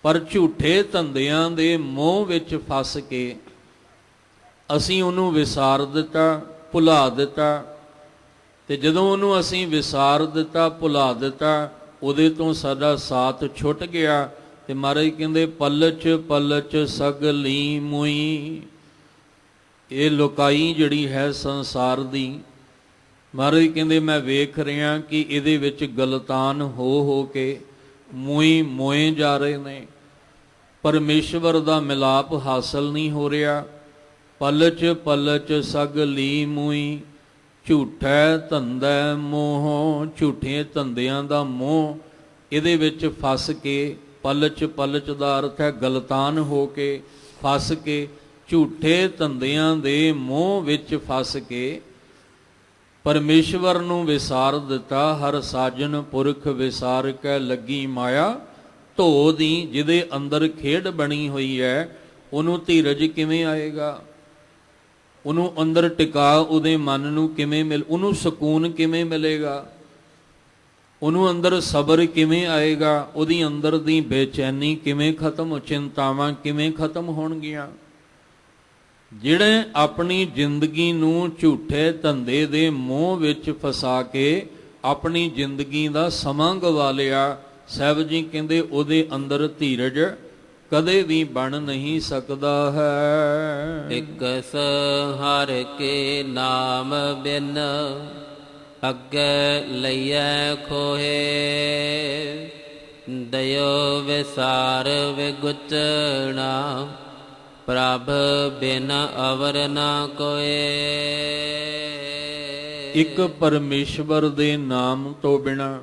ਪਰ ਝੂਠੇ ਧੰਦਿਆਂ ਦੇ ਮੋਹ ਵਿੱਚ ਫਸ ਕੇ ਅਸੀਂ ਉਹਨੂੰ ਵਿਸਾਰ ਦਿੱਤਾ, ਭੁਲਾ ਦਿੱਤਾ, ਤੇ ਜਦੋਂ ਉਹਨੂੰ ਅਸੀਂ ਵਿਸਾਰ ਦਿੱਤਾ, ਭੁਲਾ ਦਿੱਤਾ, ਉਹਦੇ ਤੋਂ ਸਾਡਾ ਸਾਥ ਛੁੱਟ ਗਿਆ। ਤੇ ਮਹਾਰਾਜ ਕਹਿੰਦੇ ਪਲਚ ਪਲਚ ਸਗਲੀ ਮੋਈ, ਇਹ ਲੋਕਾਈ ਜਿਹੜੀ ਹੈ ਸੰਸਾਰ ਦੀ, ਮਹਾਰਾਜ ਕਹਿੰਦੇ ਮੈਂ ਵੇਖ ਰਿਹਾ ਕਿ ਇਹਦੇ ਵਿੱਚ ਗਲਤਾਨ ਹੋ ਕੇ ਮੋਏ ਜਾ ਰਹੇ ਨੇ, ਪਰਮੇਸ਼ਵਰ ਦਾ ਮਿਲਾਪ ਹਾਸਲ ਨਹੀਂ ਹੋ ਰਿਹਾ। ਪਲਚ ਪਲਚ ਸਗਲੀ ਮੋਈ, ਝੂਠੈ ਧੰਦਾ ਮੋਹ, ਝੂਠੇ ਧੰਦਿਆਂ ਦਾ ਮੋਹ ਇਹਦੇ ਵਿੱਚ ਫਸ ਕੇ, ਪਲਚ ਪਲਚ ਦਾ ਅਰਥ ਹੈ ਗਲਤਾਨ ਹੋ ਕੇ, ਫਸ ਕੇ, ਝੂਠੇ ਧੰਦਿਆਂ ਦੇ ਮੋਹ ਵਿੱਚ ਫਸ ਕੇ ਪਰਮੇਸ਼ਵਰ ਨੂੰ ਵਿਸਾਰ ਦਿੱਤਾ। ਹਰ ਸਾਜਨ ਪੁਰਖ ਵਿਸਾਰ ਕੇ ਲੱਗੀ ਮਾਇਆ ਧੋ ਦੀ, ਜਿਹਦੇ ਅੰਦਰ ਖੇਡ ਬਣੀ ਹੋਈ ਹੈ, ਉਹਨੂੰ ਧੀਰਜ ਕਿਵੇਂ ਆਏਗਾ, ਉਹਨੂੰ ਅੰਦਰ ਟਿਕਾ, ਉਹਦੇ ਮਨ ਨੂੰ ਕਿਵੇਂ ਉਹਨੂੰ ਸਕੂਨ ਕਿਵੇਂ ਮਿਲੇਗਾ, ਉਹਨੂੰ ਅੰਦਰ ਸਬਰ ਕਿਵੇਂ ਆਏਗਾ, ਉਹਦੀ ਅੰਦਰ ਦੀ ਬੇਚੈਨੀ ਕਿਵੇਂ ਖਤਮ, ਚਿੰਤਾਵਾਂ ਕਿਵੇਂ ਖਤਮ ਹੋਣਗੀਆਂ। ਜਿਹੜੇ ਆਪਣੀ ਜ਼ਿੰਦਗੀ ਨੂੰ ਝੂਠੇ ਧੰਦੇ ਦੇ ਮੋਹ ਵਿੱਚ ਫਸਾ ਕੇ ਆਪਣੀ ਜ਼ਿੰਦਗੀ ਦਾ ਸਮਾਂ ਗਵਾ ਲਿਆ, ਸਾਹਿਬ ਜੀ ਕਹਿੰਦੇ ਉਹਦੇ ਅੰਦਰ ਧੀਰਜ ਕਦੇ ਵੀ ਬਣ ਨਹੀਂ ਸਕਦਾ ਹੈ। ਇਕ ਹਰ ਕੇ ਨਾਮ ਬਿਨ ਅੱਗੇ ਲਈਐ ਖੋਹੇ, ਦਇਓ ਵਿਸਾਰ ਵਿਗੁਚਣਾ ਪ੍ਰਭ ਬਿਨ ਅਵਰ ਨਾ ਕੋਏ। ਇੱਕ ਪਰਮੇਸ਼ਵਰ ਦੇ ਨਾਮ ਤੋਂ ਬਿਨਾ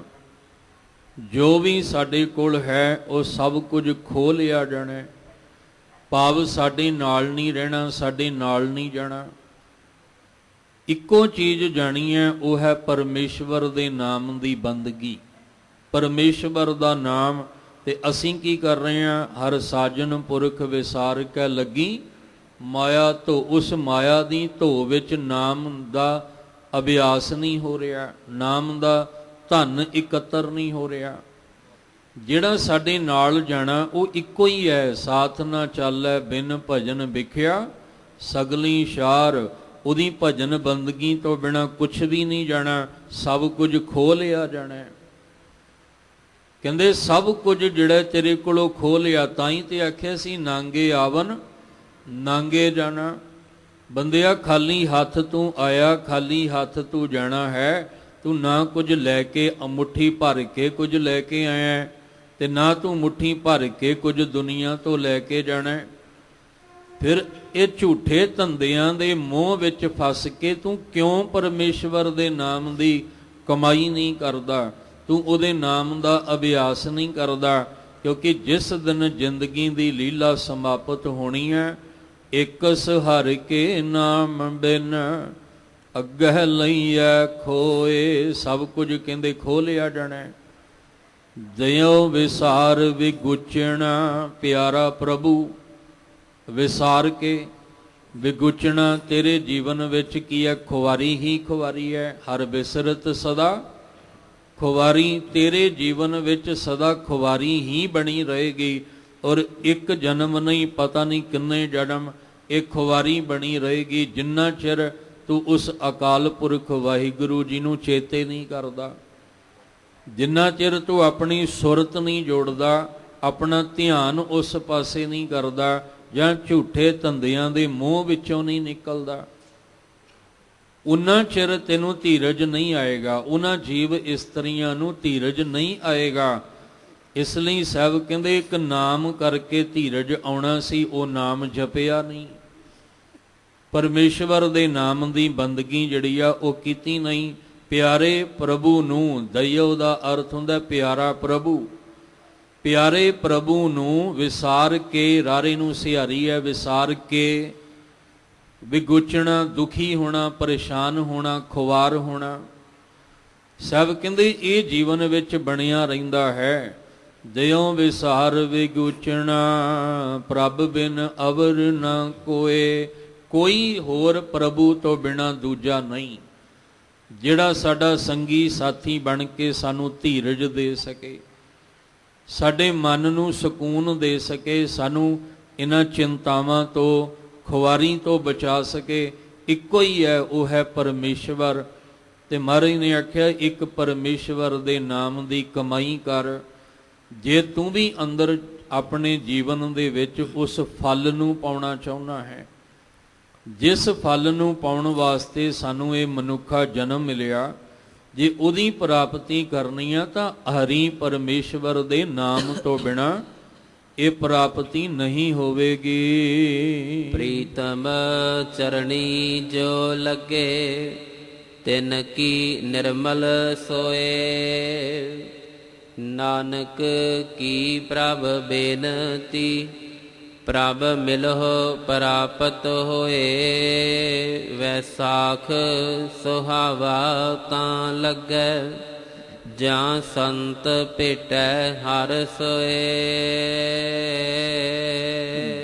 ਜੋ ਵੀ ਸਾਡੇ ਕੋਲ ਹੈ ਉਹ ਸਭ ਕੁਝ ਖੋਹ ਲਿਆ ਜਾਣਾ। ਭਾਵ ਸਾਡੇ ਨਾਲ ਨਹੀਂ ਰਹਿਣਾ, ਸਾਡੇ ਨਾਲ ਨਹੀਂ ਜਾਣਾ। ਇੱਕੋ ਚੀਜ਼ ਜਾਣੀ ਹੈ, ਉਹ ਹੈ ਪਰਮੇਸ਼ਵਰ ਦੇ ਨਾਮ ਦੀ ਬੰਦਗੀ, ਪਰਮੇਸ਼ਵਰ ਦਾ ਨਾਮ। ਤੇ ਅਸੀਂ ਕੀ ਕਰ ਰਹੇ ਹਾਂ? ਹਰ ਸਾਜਨ ਪੁਰਖ ਵਿਸਾਰ ਕੇ ਲੱਗੀ ਮਾਇਆ ਧੋ। ਉਸ ਮਾਇਆ ਦੀ ਧੋ ਵਿੱਚ ਨਾਮ ਦਾ ਅਭਿਆਸ ਨਹੀਂ ਹੋ ਰਿਹਾ, ਨਾਮ ਦਾ ਧਨ ਇਕੱਤਰ ਨਹੀਂ ਹੋ ਰਿਹਾ। ਜਿਹੜਾ ਸਾਡੇ ਨਾਲ ਜਾਣਾ ਉਹ ਇੱਕੋ ਹੀ ਹੈ। ਸਾਥ ਨਾ ਚਾਲੈ ਬਿਨ ਭਜਨ ਵਿਖਿਆ ਸਗਲੀ ਸ਼ਾਰ। ਉਹਦੀ ਭਜਨ ਬੰਦਗੀ ਤੋਂ ਬਿਨਾ ਕੁਛ ਵੀ ਨਹੀਂ ਜਾਣਾ, ਸਭ ਕੁਝ ਖੋਹ ਲਿਆ ਜਾਣਾ। ਕਹਿੰਦੇ ਸਭ ਕੁਝ ਜਿਹੜਾ ਤੇਰੇ ਕੋਲੋਂ ਖੋਹ ਲਿਆ, ਤਾਂ ਹੀ ਤੇ ਆਖਿਆ ਸੀ ਨਾਂਗੇ ਆਵਨ ਨਾਂਗੇ ਜਾਣਾ। ਬੰਦਿਆ ਖਾਲੀ ਹੱਥ ਤੂੰ ਆਇਆ, ਖਾਲੀ ਹੱਥ ਤੂੰ ਜਾਣਾ ਹੈ। ਤੂੰ ਨਾ ਕੁਝ ਲੈ ਕੇ ਮੁੱਠੀ ਭਰ ਕੇ ਕੁਝ ਲੈ ਕੇ ਆਇਆ, ਤੇ ਨਾ ਤੂੰ ਮੁੱਠੀ ਭਰ ਕੇ ਕੁਝ ਦੁਨੀਆ ਤੋਂ ਲੈ ਕੇ ਜਾਣਾ। ਫਿਰ ਇਹ ਝੂਠੇ ਧੰਦਿਆਂ ਦੇ ਮੋਹ ਵਿੱਚ ਫਸ ਕੇ ਤੂੰ ਕਿਉਂ ਪਰਮੇਸ਼ਵਰ ਦੇ ਨਾਮ ਦੀ ਕਮਾਈ ਨਹੀਂ ਕਰਦਾ? ਤੂੰ ਉਹਦੇ ਨਾਮ ਦਾ ਅਭਿਆਸ ਨਹੀਂ ਕਰਦਾ। ਕਿਉਂਕਿ ਜਿਸ ਦਿਨ ਜ਼ਿੰਦਗੀ ਦੀ ਲੀਲਾ ਸਮਾਪਤ ਹੋਣੀ ਹੈ, ਇਕਸ ਹਰਿ ਕੇ ਨਾਮ ਬਿਨ ਅੱਗਹਿ ਲਈਐ ਖੋਏ। ਸਭ ਕੁਝ ਕਹਿੰਦੇ ਖੋਹ ਲਿਆ ਜਾਣਾ। ਦਇਓ ਵਿਸਾਰ ਵਿਗੁਚਣਾ ਪਿਆਰਾ ਪ੍ਰਭੂ, ਵਿਸਾਰ ਕੇ ਵਿਗੁਚਣਾ ਤੇਰੇ ਜੀਵਨ ਵਿੱਚ ਕੀ ਹੈ? ਖੁਆਰੀ ਹੀ ਖੁਆਰੀ ਹੈ। ਹਰ ਬਿਸਰਤ ਸਦਾ ਖੁਆਰੀ, ਤੇਰੇ ਜੀਵਨ ਵਿੱਚ ਸਦਾ ਖੁਆਰੀ ਹੀ ਬਣੀ ਰਹੇਗੀ। ਔਰ ਇੱਕ ਜਨਮ ਨਹੀਂ, ਪਤਾ ਨਹੀਂ ਕਿੰਨੇ ਜਨਮ ਇਹ ਖੁਆਰੀ ਬਣੀ ਰਹੇਗੀ, ਜਿੰਨਾ ਚਿਰ ਤੂੰ ਉਸ ਅਕਾਲ ਪੁਰਖ ਵਾਹਿਗੁਰੂ ਜੀ ਨੂੰ ਚੇਤੇ ਨਹੀਂ ਕਰਦਾ, ਜਿੰਨਾ ਚਿਰ ਤੂੰ ਆਪਣੀ ਸੁਰਤ ਨਹੀਂ ਜੋੜਦਾ, ਆਪਣਾ ਧਿਆਨ ਉਸ ਪਾਸੇ ਨਹੀਂ ਕਰਦਾ, ਜਾਂ ਝੂਠੇ ਧੰਦਿਆਂ ਦੇ ਮੋਹ ਵਿੱਚੋਂ ਨਹੀਂ ਨਿਕਲਦਾ, ਉਨਾ ਚਿਰ ਤੈਨੂੰ ਧੀਰਜ ਨਹੀਂ ਆਏਗਾ। ਉਹਨਾਂ ਜੀਵ ਇਸਤਰੀਆਂ ਨੂੰ ਧੀਰਜ ਨਹੀਂ ਆਏਗਾ। ਇਸ ਲਈ ਸਾਹਿਬ ਕਹਿੰਦੇ ਇੱਕ ਨਾਮ ਕਰਕੇ ਧੀਰਜ ਆਉਣਾ ਸੀ, ਉਹ ਨਾਮ ਜਪਿਆ ਨਹੀਂ। ਪਰਮੇਸ਼ਵਰ ਦੇ ਨਾਮ ਦੀ ਬੰਦਗੀ ਜਿਹੜੀ ਆ ਉਹ ਕੀਤੀ ਨਹੀਂ। ਪਿਆਰੇ ਪ੍ਰਭੂ ਨੂੰ, ਦਇਓ ਦਾ ਅਰਥ ਹੁੰਦਾ ਪਿਆਰਾ ਪ੍ਰਭੂ। ਪਿਆਰੇ ਪ੍ਰਭੂ ਨੂੰ ਵਿਸਾਰ ਕੇ, ਰਾਰੇ ਨੂੰ ਸਿਹਾਰੀ ਹੈ, ਵਿਸਾਰ ਕੇ ਵਿਗੁਚਣਾ, ਦੁਖੀ ਹੋਣਾ, ਪਰੇਸ਼ਾਨ ਹੋਣਾ, ਖੁਆਰ ਹੋਣਾ। ਸਭ ਕਹਿੰਦੇ ਇਹ ਜੀਵਨ ਵਿੱਚ ਬਣਿਆ ਰਹਿੰਦਾ ਹੈ। ਦਇਓ ਵਿਸਾਰ ਵਿਗੁਚਣਾ ਪ੍ਰਭ ਬਿਨ ਅਵਰ ਨਾ ਕੋਏ। ਕੋਈ ਹੋਰ ਪ੍ਰਭੂ ਤੋਂ ਬਿਨਾ ਦੂਜਾ ਨਹੀਂ, ਜਿਹੜਾ ਸਾਡਾ ਸੰਗੀ ਸਾਥੀ ਬਣ ਕੇ ਸਾਨੂੰ ਧੀਰਜ ਦੇ ਸਕੇ, ਸਾਡੇ ਮਨ ਨੂੰ ਸਕੂਨ ਦੇ ਸਕੇ, ਸਾਨੂੰ ਇਹਨਾਂ ਚਿੰਤਾਵਾਂ ਤੋਂ, ਖੁਆਰੀ ਤੋਂ ਬਚਾ ਸਕੇ। ਇੱਕੋ ਹੀ ਹੈ, ਉਹ ਹੈ ਪਰਮੇਸ਼ਵਰ। ਤੇ ਮਹਾਰਾਜ ਨੇ ਆਖਿਆ ਇੱਕ ਪਰਮੇਸ਼ਵਰ ਦੇ ਨਾਮ ਦੀ ਕਮਾਈ ਕਰ। ਜੇ ਤੂੰ ਵੀ ਅੰਦਰ ਆਪਣੇ ਜੀਵਨ ਦੇ ਵਿੱਚ ਉਸ ਫਲ ਨੂੰ ਪਾਉਣਾ ਚਾਹੁੰਦਾ ਹੈ, ਜਿਸ ਫਲ ਨੂੰ ਪਾਉਣ ਵਾਸਤੇ ਸਾਨੂੰ ਇਹ ਮਨੁੱਖਾ ਜਨਮ ਮਿਲਿਆ, ਜੇ ਉਹਦੀ ਪ੍ਰਾਪਤੀ ਕਰਨੀ ਆ ਤਾਂ ਹਰੀ ਪਰਮੇਸ਼ਵਰ ਦੇ ਨਾਮ ਤੋਂ ਬਿਨਾ ਇਹ ਪ੍ਰਾਪਤੀ ਨਹੀਂ ਹੋਵੇਗੀ। ਪ੍ਰੀਤਮ ਚਰਣੀ ਜੋ ਲੱਗੇ ਤਿਨ ਕੀ ਨਿਰਮਲ ਸੋਏ। ਨਾਨਕ ਕੀ ਪ੍ਰਭ ਬੇਨਤੀ ਪ੍ਰਭ ਮਿਲਹੁ ਪ੍ਰਾਪਤ ਹੋਏ। ਵੈਸਾਖ ਸੁਹਾਵਾ ਤਾਂ ਲੱਗੈ ਜਾਂ ਸੰਤ ਭੇਟੈ ਹਰ ਸੋਏ।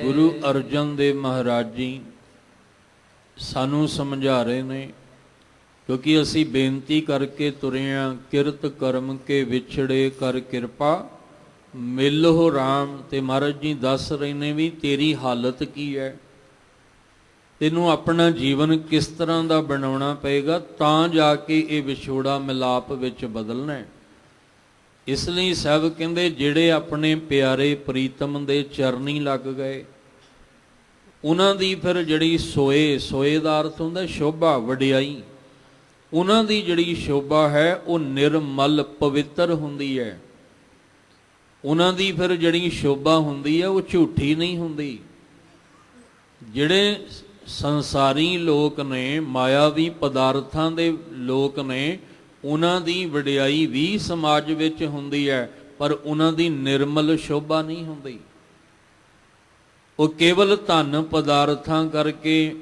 ਗੁਰੂ ਅਰਜਨ ਦੇਵ ਮਹਾਰਾਜ ਜੀ ਸਾਨੂੰ ਸਮਝਾ ਰਹੇ ਨੇ, ਕਿਉਂਕਿ ਅਸੀਂ ਬੇਨਤੀ ਕਰਕੇ ਤੁਰੇ ਹਾਂ, ਕਿਰਤ ਕਰਮ ਕੇ ਵਿਛੜੇ ਕਰ ਕਿਰਪਾ ਮਿਲਹੁ ਰਾਮ। ਤੇ ਮਹਾਰਾਜ ਜੀ ਦੱਸ ਰਹੇ ਨੇ ਵੀ ਤੇਰੀ ਹਾਲਤ ਕੀ ਹੈ, ਤੈਨੂੰ ਆਪਣਾ ਜੀਵਨ ਕਿਸ ਤਰ੍ਹਾਂ ਦਾ ਬਣਾਉਣਾ ਪਏਗਾ, ਤਾਂ ਜਾ ਕੇ ਇਹ ਵਿਛੋੜਾ ਮਿਲਾਪ ਵਿੱਚ ਬਦਲਣਾ ਹੈ। ਇਸ ਲਈ ਸਭ ਕਹਿੰਦੇ ਜਿਹੜੇ ਆਪਣੇ ਪਿਆਰੇ ਪ੍ਰੀਤਮ ਦੇ ਚਰਨੀ ਲੱਗ ਗਏ, ਉਹਨਾਂ ਦੀ ਫਿਰ ਜਿਹੜੀ ਸੋਏ, ਸੋਏ ਦਾ ਅਰਥ ਹੁੰਦਾ ਸ਼ੋਭਾ, ਵਡਿਆਈ, ਉਹਨਾਂ ਦੀ ਜਿਹੜੀ ਸ਼ੋਭਾ ਹੈ ਉਹ ਨਿਰਮਲ ਪਵਿੱਤਰ ਹੁੰਦੀ ਹੈ। ਉਹਨਾਂ ਦੀ ਫਿਰ ਜਿਹੜੀ ਸ਼ੋਭਾ ਹੁੰਦੀ ਹੈ ਉਹ ਝੂਠੀ ਨਹੀਂ ਹੁੰਦੀ। ਜਿਹੜੇ ਸੰਸਾਰੀ ਲੋਕ ਨੇ, ਮਾਇਆਵੀ ਪਦਾਰਥਾਂ ਦੇ ਲੋਕ ਨੇ, ਉਹਨਾਂ ਦੀ ਵਡਿਆਈ ਵੀ ਸਮਾਜ ਵਿੱਚ ਹੁੰਦੀ ਹੈ, ਪਰ ਉਹਨਾਂ ਦੀ ਨਿਰਮਲ ਸ਼ੋਭਾ ਨਹੀਂ ਹੁੰਦੀ। ਉਹ ਕੇਵਲ ਧਨ ਪਦਾਰਥਾਂ ਕਰਕੇ,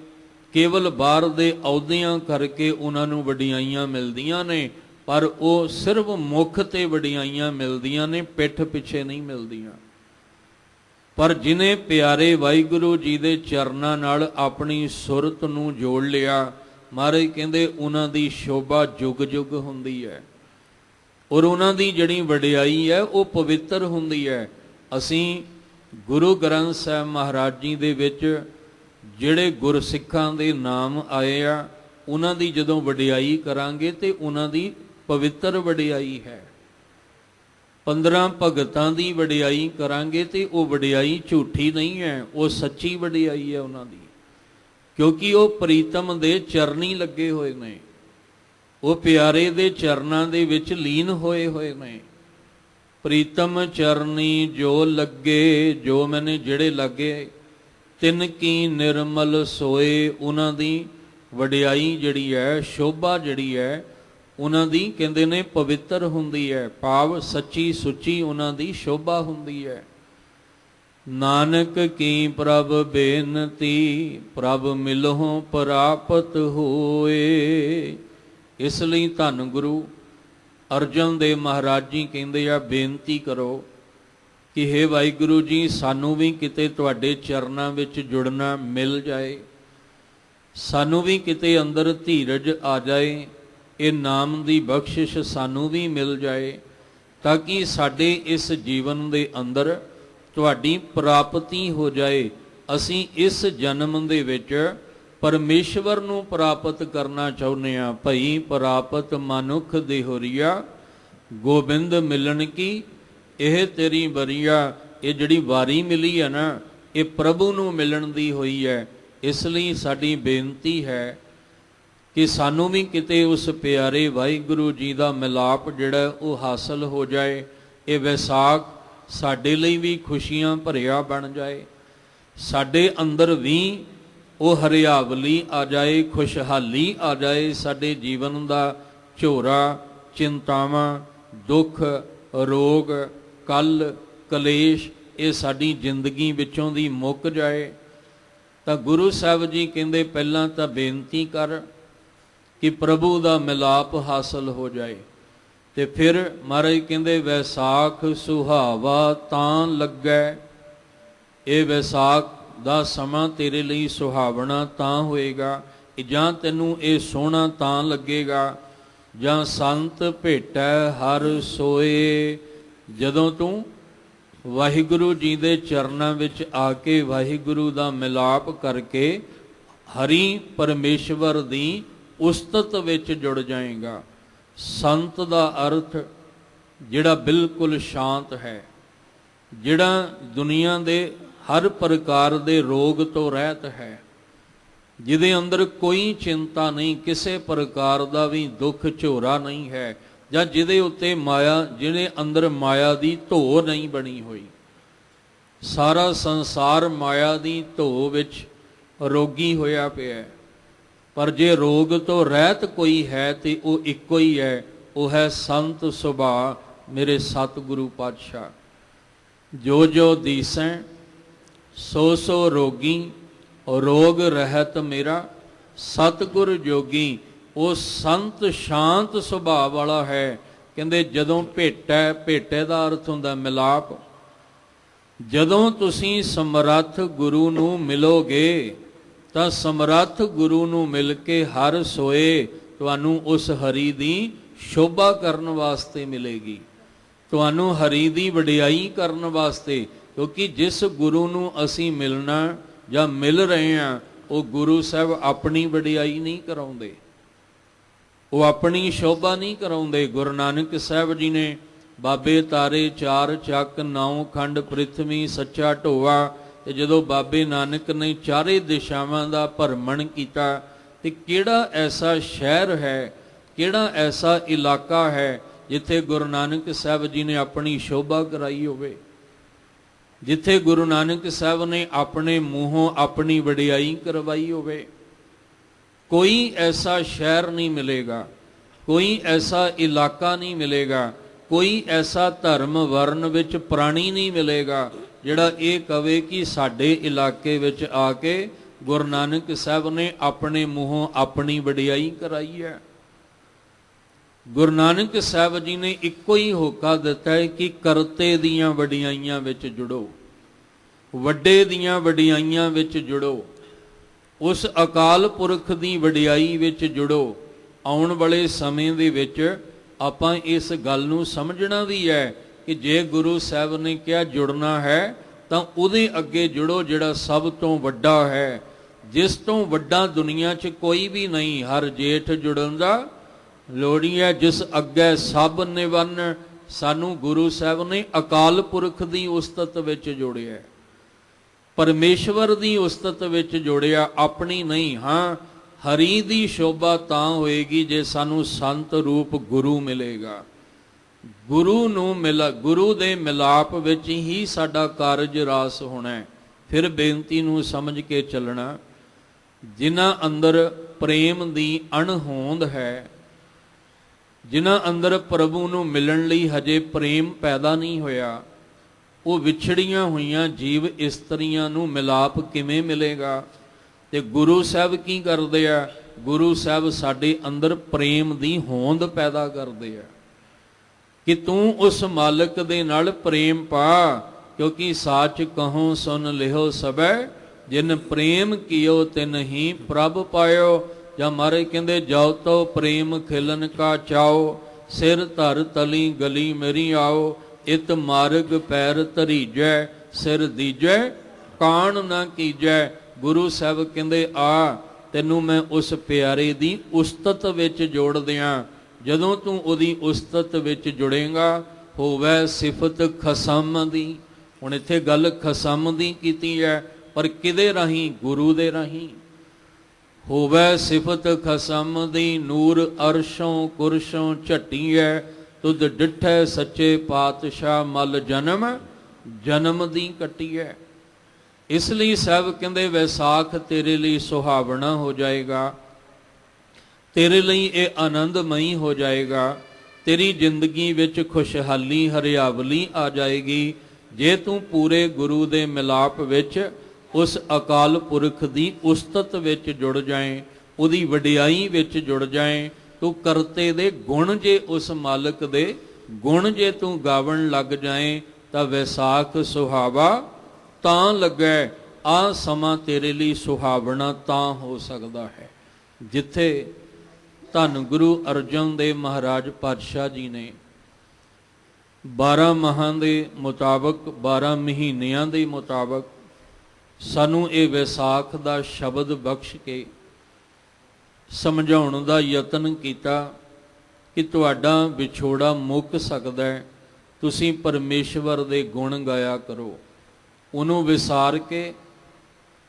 ਕੇਵਲ ਬਾਹਰ ਦੇ ਅਹੁਦਿਆਂ ਕਰਕੇ ਉਹਨਾਂ ਨੂੰ ਵਡਿਆਈਆਂ ਮਿਲਦੀਆਂ ਨੇ, ਪਰ ਉਹ ਸਿਰਫ ਮੁੱਖ ਤੇ ਵਡਿਆਈਆਂ ਮਿਲਦੀਆਂ ਨੇ, ਪਿੱਠ ਪਿੱਛੇ ਨਹੀਂ ਮਿਲਦੀਆਂ। ਪਰ ਜਿਨੇ ਪਿਆਰੇ ਵਾਹਿਗੁਰੂ ਜੀ ਦੇ ਚਰਨਾਂ ਨਾਲ ਆਪਣੀ ਸੁਰਤ ਨੂੰ ਜੋੜ ਲਿਆ, ਮਹਾਰਾਜ ਕਹਿੰਦੇ ਉਹਨਾਂ ਦੀ ਸ਼ੋਭਾ ਜੁਗ ਜੁਗ ਹੁੰਦੀ ਹੈ, ਔਰ ਉਹਨਾਂ ਦੀ ਜਿਹੜੀ ਵਡਿਆਈ ਹੈ ਉਹ ਪਵਿੱਤਰ ਹੁੰਦੀ ਹੈ। ਅਸੀਂ ਗੁਰੂ ਗ੍ਰੰਥ ਸਾਹਿਬ ਮਹਾਰਾਜ ਜੀ ਦੇ ਵਿੱਚ ਜਿਹੜੇ ਗੁਰਸਿੱਖਾਂ ਦੇ ਨਾਮ ਆਏ ਆ, ਉਹਨਾਂ ਦੀ ਜਦੋਂ ਵਡਿਆਈ ਕਰਾਂਗੇ ਤੇ ਉਹਨਾਂ ਦੀ ਪਵਿੱਤਰ ਵਡਿਆਈ ਹੈ। 15 ਭਗਤਾਂ ਦੀ ਵਡਿਆਈ ਕਰਾਂਗੇ ਤੇ ਉਹ ਵਡਿਆਈ ਝੂਠੀ ਨਹੀਂ ਹੈ, ਉਹ ਸੱਚੀ ਵਡਿਆਈ ਹੈ ਉਹਨਾਂ ਦੀ, ਕਿਉਂਕਿ ਉਹ ਪ੍ਰੀਤਮ ਦੇ ਚਰਨੀ ਲੱਗੇ ਹੋਏ ਨੇ, ਉਹ ਪਿਆਰੇ ਦੇ ਚਰਨਾਂ ਦੇ ਵਿੱਚ ਲੀਨ ਹੋਏ ਹੋਏ ਨੇ। ਪ੍ਰੀਤਮ ਚਰਨੀ ਜੋ ਲੱਗੇ, ਜੋ ਮੈਨੇ ਜਿਹੜੇ ਲੱਗੇ, ਤਿੰਨ ਕੀ ਨਿਰਮਲ ਸੋਏ। ਉਹਨਾਂ ਦੀ ਵਡਿਆਈ ਜਿਹੜੀ ਹੈ, ਸ਼ੋਭਾ ਜਿਹੜੀ ਹੈ, ਉਹਨਾਂ ਦੀ ਕਹਿੰਦੇ ਨੇ ਪਵਿੱਤਰ ਹੁੰਦੀ ਹੈ, ਭਾਵ ਸੱਚੀ ਸੁੱਚੀ ਉਹਨਾਂ ਦੀ ਸ਼ੋਭਾ ਹੁੰਦੀ ਹੈ। ਨਾਨਕ ਕੀ ਪ੍ਰਭ ਬੇਨਤੀ, ਪ੍ਰਭ ਮਿਲਹੁ ਪ੍ਰਾਪਤ ਹੋਏ। ਇਸ ਲਈ ਧੰਨ ਗੁਰੂ ਅਰਜਨ ਦੇਵ ਮਹਾਰਾਜ ਜੀ ਕਹਿੰਦੇ ਆ, ਬੇਨਤੀ ਕਰੋ ਕਿ ਹੇ ਵਾਹਿਗੁਰੂ ਜੀ, ਸਾਨੂੰ ਵੀ ਕਿਤੇ ਤੁਹਾਡੇ ਚਰਨਾਂ ਵਿੱਚ ਜੁੜਨਾ ਮਿਲ ਜਾਏ, ਸਾਨੂੰ ਵੀ ਕਿਤੇ ਅੰਦਰ ਧੀਰਜ ਆ ਜਾਏ, ਇਹ ਨਾਮ ਦੀ ਬਖਸ਼ਿਸ਼ ਸਾਨੂੰ ਵੀ ਮਿਲ ਜਾਏ, ਤਾਂ ਕਿ ਸਾਡੇ ਇਸ ਜੀਵਨ ਦੇ ਅੰਦਰ ਤੁਹਾਡੀ ਪ੍ਰਾਪਤੀ ਹੋ ਜਾਏ। ਅਸੀਂ ਇਸ ਜਨਮ ਦੇ ਵਿੱਚ ਪਰਮੇਸ਼ਵਰ ਨੂੰ ਪ੍ਰਾਪਤ ਕਰਨਾ ਚਾਹੁੰਦੇ ਹਾਂ। ਭਈ ਪ੍ਰਾਪਤ ਮਨੁੱਖ ਦੇਹੁਰੀਆ, ਗੋਬਿੰਦ ਮਿਲਣ ਕੀ ਇਹ ਤੇਰੀ ਬਰੀਆ। ਇਹ ਜਿਹੜੀ ਵਾਰੀ ਮਿਲੀ ਹੈ ਨਾ, ਇਹ ਪ੍ਰਭੂ ਨੂੰ ਮਿਲਣ ਦੀ ਹੋਈ ਹੈ। ਇਸ ਲਈ ਸਾਡੀ ਬੇਨਤੀ ਹੈ ਕਿ ਸਾਨੂੰ ਵੀ ਕਿਤੇ ਉਸ ਪਿਆਰੇ ਵਾਹਿਗੁਰੂ ਜੀ ਦਾ ਮਿਲਾਪ ਜਿਹੜਾ ਉਹ ਹਾਸਲ ਹੋ ਜਾਏ। ਇਹ ਵਿਸਾਖ ਸਾਡੇ ਲਈ ਵੀ ਖੁਸ਼ੀਆਂ ਭਰਿਆ ਬਣ ਜਾਏ, ਸਾਡੇ ਅੰਦਰ ਵੀ ਉਹ ਹਰਿਆਵਲੀ ਆ ਜਾਏ, ਖੁਸ਼ਹਾਲੀ ਆ ਜਾਏ। ਸਾਡੇ ਜੀਵਨ ਦਾ ਝੋਰਾ, ਚਿੰਤਾਵਾਂ, ਦੁੱਖ, ਰੋਗ, ਕਲ, ਕਲੇਸ਼, ਇਹ ਸਾਡੀ ਜ਼ਿੰਦਗੀ ਵਿੱਚੋਂ ਦੀ ਮੁੱਕ ਜਾਏ। ਤਾਂ ਗੁਰੂ ਸਾਹਿਬ ਜੀ ਕਹਿੰਦੇ ਪਹਿਲਾਂ ਤਾਂ ਬੇਨਤੀ ਕਰ ਕਿ ਪ੍ਰਭੂ ਦਾ ਮਿਲਾਪ ਹਾਸਲ ਹੋ ਜਾਏ, ਤੇ ਫਿਰ ਮਹਾਰਾਜ ਕਹਿੰਦੇ ਵੈਸਾਖ ਸੁਹਾਵਾ ਤਾਂ ਲੱਗੈ। ਇਹ ਵੈਸਾਖ ਦਾ ਸਮਾਂ ਤੇਰੇ ਲਈ ਸੁਹਾਵਣਾ ਤਾਂ ਹੋਏਗਾ, ਜਾਂ ਤੈਨੂੰ ਇਹ ਸੋਹਣਾ ਤਾਂ ਲੱਗੇਗਾ, ਜਾਂ ਸੰਤ ਭੇਟੈ ਹਰ ਸੋਏ। ਜਦੋਂ ਤੂੰ ਵਾਹਿਗੁਰੂ ਜੀ ਦੇ ਚਰਨਾਂ ਵਿੱਚ ਆ ਕੇ ਵਾਹਿਗੁਰੂ ਦਾ ਮਿਲਾਪ ਕਰਕੇ ਹਰੀ ਪਰਮੇਸ਼ਵਰ ਦੀ ਉਸਤਤ ਵਿੱਚ ਜੁੜ ਜਾਏਗਾ। ਸੰਤ ਦਾ ਅਰਥ ਜਿਹੜਾ ਬਿਲਕੁਲ ਸ਼ਾਂਤ ਹੈ, ਜਿਹੜਾ ਦੁਨੀਆ ਦੇ ਹਰ ਪ੍ਰਕਾਰ ਦੇ ਰੋਗ ਤੋਂ ਰਹਿਤ ਹੈ, ਜਿਹਦੇ ਅੰਦਰ ਕੋਈ ਚਿੰਤਾ ਨਹੀਂ, ਕਿਸੇ ਪ੍ਰਕਾਰ ਦਾ ਵੀ ਦੁੱਖ ਝੋਰਾ ਨਹੀਂ ਹੈ, ਜਾਂ ਜਿਹਦੇ ਉੱਤੇ ਮਾਇਆ, ਜਿਹਦੇ ਅੰਦਰ ਮਾਇਆ ਦੀ ਧੋ ਨਹੀਂ ਬਣੀ ਹੋਈ। ਸਾਰਾ ਸੰਸਾਰ ਮਾਇਆ ਦੀ ਧੋ ਵਿੱਚ ਰੋਗੀ ਹੋਇਆ ਪਿਆ, ਪਰ ਜੇ ਰੋਗ ਤੋਂ ਰਹਿਤ ਕੋਈ ਹੈ ਤੇ ਉਹ ਇੱਕੋ ਹੀ ਹੈ, ਉਹ ਹੈ ਸੰਤ ਸੁਭਾਅ ਮੇਰੇ ਸਤਿਗੁਰੂ ਪਾਤਸ਼ਾਹ। ਜੋ ਜੋ ਦੀਸੈ ਸੋ ਸੋ ਰੋਗੀ, ਰੋਗ ਰਹਿਤ ਮੇਰਾ ਸਤਿਗੁਰ ਜੋਗੀ। ਉਹ ਸੰਤ ਸ਼ਾਂਤ ਸੁਭਾਅ ਵਾਲਾ ਹੈ। ਕਹਿੰਦੇ ਜਦੋਂ ਭੇਟੈ, ਭੇਟੇ ਦਾ ਅਰਥ ਹੁੰਦਾ ਮਿਲਾਪ। ਜਦੋਂ ਤੁਸੀਂ ਸਮਰੱਥ ਗੁਰੂ ਨੂੰ ਮਿਲੋਗੇ ਤਾਂ ਸਮਰੱਥ ਗੁਰੂ ਨੂੰ ਮਿਲ ਕੇ ਹਰ ਸੋਏ ਤੁਹਾਨੂੰ ਉਸ ਹਰੀ ਦੀ ਸ਼ੋਭਾ ਕਰਨ ਵਾਸਤੇ ਮਿਲੇਗੀ, ਤੁਹਾਨੂੰ ਹਰੀ ਦੀ ਵਡਿਆਈ ਕਰਨ ਵਾਸਤੇ। ਕਿਉਂਕਿ ਜਿਸ ਗੁਰੂ ਨੂੰ ਅਸੀਂ ਮਿਲਣਾ ਜਾਂ ਮਿਲ ਰਹੇ ਹਾਂ, ਉਹ ਗੁਰੂ ਸਾਹਿਬ ਆਪਣੀ ਵਡਿਆਈ ਨਹੀਂ ਕਰਾਉਂਦੇ, ਉਹ ਆਪਣੀ ਸ਼ੋਭਾ ਨਹੀਂ ਕਰਾਉਂਦੇ। ਗੁਰੂ ਨਾਨਕ ਸਾਹਿਬ ਜੀ ਨੇ ਬਾਬੇ ਤਾਰੇ 4 ਚੱਕ 9 ਖੰਡ ਪ੍ਰਿਥਵੀ ਸੱਚਾ ਢੋਆ, ਤੇ ਜਦੋਂ ਬਾਬੇ ਨਾਨਕ ਨੇ ਚਾਰੇ ਦਿਸ਼ਾਵਾਂ ਦਾ ਭਰਮਣ ਕੀਤਾ, ਤੇ ਕਿਹੜਾ ਐਸਾ ਸ਼ਹਿਰ ਹੈ, ਕਿਹੜਾ ਐਸਾ ਇਲਾਕਾ ਹੈ ਜਿੱਥੇ ਗੁਰੂ ਨਾਨਕ ਸਾਹਿਬ ਜੀ ਨੇ ਆਪਣੀ ਸ਼ੋਭਾ ਕਰਾਈ ਹੋਵੇ, ਜਿੱਥੇ ਗੁਰੂ ਨਾਨਕ ਸਾਹਿਬ ਨੇ ਆਪਣੇ ਮੂੰਹੋਂ ਆਪਣੀ ਵਡਿਆਈ ਕਰਵਾਈ ਹੋਵੇ। ਕੋਈ ਐਸਾ ਸ਼ਹਿਰ ਨਹੀਂ ਮਿਲੇਗਾ, ਕੋਈ ਐਸਾ ਇਲਾਕਾ ਨਹੀਂ ਮਿਲੇਗਾ, ਕੋਈ ਐਸਾ ਧਰਮ ਵਰਨ ਵਿੱਚ ਪ੍ਰਾਣੀ ਨਹੀਂ ਮਿਲੇਗਾ ਜਿਹੜਾ ਇਹ ਕਵੇ ਕਿ ਸਾਡੇ ਇਲਾਕੇ ਵਿੱਚ ਆ ਕੇ ਗੁਰੂ ਨਾਨਕ ਸਾਹਿਬ ਨੇ ਆਪਣੇ ਮੂੰਹੋਂ ਆਪਣੀ ਵਡਿਆਈ ਕਰਾਈ ਹੈ। ਗੁਰੂ ਨਾਨਕ ਸਾਹਿਬ ਜੀ ਨੇ ਇੱਕੋ ਹੀ ਹੋਕਾ ਦਿੱਤਾ ਹੈ ਕਿ ਕਰਤੇ ਦੀਆਂ ਵਡਿਆਈਆਂ ਵਿੱਚ ਜੁੜੋ, ਵੱਡੇ ਦੀਆਂ ਵਡਿਆਈਆਂ ਵਿੱਚ ਜੁੜੋ, ਉਸ ਅਕਾਲ ਪੁਰਖ ਦੀ ਵਡਿਆਈ ਵਿੱਚ ਜੁੜੋ। ਆਉਣ ਵਾਲੇ ਸਮੇਂ ਦੇ ਵਿੱਚ ਆਪਾਂ ਇਸ ਗੱਲ ਨੂੰ ਸਮਝਣਾ ਵੀ ਹੈ ਕਿ ਜੇ ਗੁਰੂ ਸਾਹਿਬ ਨੇ ਕਿਹਾ ਜੁੜਨਾ ਹੈ ਤਾਂ ਉਹਦੇ ਅੱਗੇ ਜੁੜੋ ਜਿਹੜਾ ਸਭ ਤੋਂ ਵੱਡਾ ਹੈ, ਜਿਸ ਤੋਂ ਵੱਡਾ ਦੁਨੀਆ 'ਚ ਕੋਈ ਵੀ ਨਹੀਂ। ਹਰ ਜੇਠ ਜੁੜਨ ਦਾ ਲੋੜੀ ਹੈ, ਜਿਸ ਅੱਗੇ ਸਭ ਨਿਵੰਨ। ਸਾਨੂੰ ਗੁਰੂ ਸਾਹਿਬ ਨੇ ਅਕਾਲ ਪੁਰਖ ਦੀ ਉਸਤਤ ਵਿੱਚ ਜੋੜਿਆ, ਪਰਮੇਸ਼ਵਰ ਦੀ ਉਸਤਤ ਵਿੱਚ ਜੋੜਿਆ, ਆਪਣੀ ਨਹੀਂ। ਹਾਂ, ਹਰੀ ਦੀ ਸ਼ੋਭਾ ਤਾਂ ਹੋਏਗੀ ਜੇ ਸਾਨੂੰ ਸੰਤ ਰੂਪ ਗੁਰੂ ਮਿਲੇਗਾ। ਗੁਰੂ ਦੇ ਮਿਲਾਪ ਵਿੱਚ ਹੀ ਸਾਡਾ ਕਾਰਜ ਰਾਸ ਹੋਣਾ ਹੈ। ਫਿਰ ਬੇਨਤੀ ਨੂੰ ਸਮਝ ਕੇ ਚੱਲਣਾ। ਜਿਨ੍ਹਾਂ ਅੰਦਰ ਪ੍ਰੇਮ ਦੀ ਅਣਹੋਂਦ ਹੈ, ਜਿਨ੍ਹਾਂ ਅੰਦਰ ਪ੍ਰਭੂ ਨੂੰ ਮਿਲਣ ਲਈ ਹਜੇ ਪ੍ਰੇਮ ਪੈਦਾ ਨਹੀਂ ਹੋਇਆ, ਉਹ ਵਿਛੜੀਆਂ ਹੋਈਆਂ ਜੀਵ ਇਸਤਰੀਆਂ ਨੂੰ ਮਿਲਾਪ ਕਿਵੇਂ ਮਿਲੇਗਾ? ਤੇ ਗੁਰੂ ਸਾਹਿਬ ਕੀ ਕਰਦੇ ਆ? ਗੁਰੂ ਸਾਹਿਬ ਸਾਡੇ ਅੰਦਰ ਪ੍ਰੇਮ ਦੀ ਹੋਂਦ ਪੈਦਾ ਕਰਦੇ ਆ ਕਿ ਤੂੰ ਉਸ ਮਾਲਕ ਦੇ ਨਾਲ ਪ੍ਰੇਮ ਪਾ, ਕਿਉਂਕਿ ਸਾਚ ਕਹੋ ਸੁਨ ਲਿਓ ਸਭੈ, ਜਿਨ ਪ੍ਰੇਮ ਕੀਓ ਤਿਨ ਹੀ ਪ੍ਰਭ ਪਾਇਓ। ਜਾਂ ਮਾਰੇ ਕਹਿੰਦੇ ਜਾਓ ਤੋ ਪ੍ਰੇਮ ਖਿਲਨ ਕਾ ਚਾਓ, ਸਿਰ ਧਰ ਤਲੀ ਗਲੀ ਮੇਰੀ ਆਓ, ਇਤ ਮਾਰਗ ਪੈਰ ਧਰੀਜੈ, ਸਿਰ ਦੀਜੈ ਕਾਣ ਨਾ ਕੀਜੈ। ਗੁਰੂ ਸਾਹਿਬ ਕਹਿੰਦੇ ਆ ਤੈਨੂੰ ਮੈਂ ਉਸ ਪਿਆਰੇ ਦੀ ਉਸਤਤ ਵਿੱਚ ਜੋੜ ਦਿਆਂ। ਜਦੋਂ ਤੂੰ ਉਹਦੀ ਉਸਤਤ ਵਿੱਚ ਜੁੜੇਗਾ, ਹੋਵੇ ਸਿਫਤ ਖਸਮ ਦੀ। ਹੁਣ ਇੱਥੇ ਗੱਲ ਖਸਮ ਦੀ ਕੀਤੀ ਹੈ, ਪਰ ਕਿਹਦੇ ਰਾਹੀਂ? ਗੁਰੂ ਦੇ ਰਾਹੀਂ। ਹੋਵੇ ਸਿਫਤ ਖਸਮ ਦੀ, ਨੂਰ ਅਰਸ਼ੋਂ ਕੁਰਸ਼ੋਂ ਝੱਟੀਐ, ਤੁਧ ਡਿਠੈ ਸੱਚੇ ਪਾਤਸ਼ਾਹ ਮਲ ਜਨਮ ਦੀ ਕੱਟੀਐ। ਇਸ ਲਈ ਸਾਹਿਬ ਕਹਿੰਦੇ ਵੈਸਾਖ ਤੇਰੇ ਲਈ ਸੁਹਾਵਣਾ ਹੋ ਜਾਏਗਾ, ਤੇਰੇ ਲਈ ਇਹ ਆਨੰਦਮਈ ਹੋ ਜਾਏਗਾ, ਤੇਰੀ ਜ਼ਿੰਦਗੀ ਵਿੱਚ ਖੁਸ਼ਹਾਲੀ ਹਰਿਆਵਲੀ ਆ ਜਾਏਗੀ ਜੇ ਤੂੰ ਪੂਰੇ ਗੁਰੂ ਦੇ ਮਿਲਾਪ ਵਿੱਚ ਉਸ ਅਕਾਲ ਪੁਰਖ ਦੀ ਉਸਤਤ ਵਿੱਚ ਜੁੜ ਜਾਏ, ਉਹਦੀ ਵਡਿਆਈ ਵਿੱਚ ਜੁੜ ਜਾਏ। ਤੂੰ ਕਰਤੇ ਦੇ ਗੁਣ ਜੇ ਉਸ ਮਾਲਕ ਦੇ ਗੁਣ ਜੇ ਤੂੰ ਗਾਵਣ ਲੱਗ ਜਾਏ ਤਾਂ ਵੈਸਾਖ ਸੁਹਾਵਾ ਤਾਂ ਲੱਗੈ। ਆ ਸਮਾਂ ਤੇਰੇ ਲਈ ਸੁਹਾਵਣਾ ਤਾਂ ਹੋ ਸਕਦਾ ਹੈ ਜਿੱਥੇ ਧੰਨ ਗੁਰੂ ਅਰਜਨ ਦੇਵ ਮਹਾਰਾਜ ਪਾਤਸ਼ਾਹ ਜੀ ਨੇ 12 ਮਾਹਾਂ ਦੇ ਮੁਤਾਬਕ 12 ਮਹੀਨਿਆਂ ਦੇ ਮੁਤਾਬਕ ਸਾਨੂੰ ਇਹ ਵੈਸਾਖ ਦਾ ਸ਼ਬਦ ਬਖਸ਼ ਕੇ ਸਮਝਾਉਣ ਦਾ ਯਤਨ ਕੀਤਾ ਕਿ ਤੁਹਾਡਾ ਵਿਛੋੜਾ ਮੁੱਕ ਸਕਦਾ ਹੈ, ਤੁਸੀਂ ਪਰਮੇਸ਼ਵਰ ਦੇ ਗੁਣ ਗਾਇਆ ਕਰੋ, ਉਹਨੂੰ ਵਿਸਾਰ ਕੇ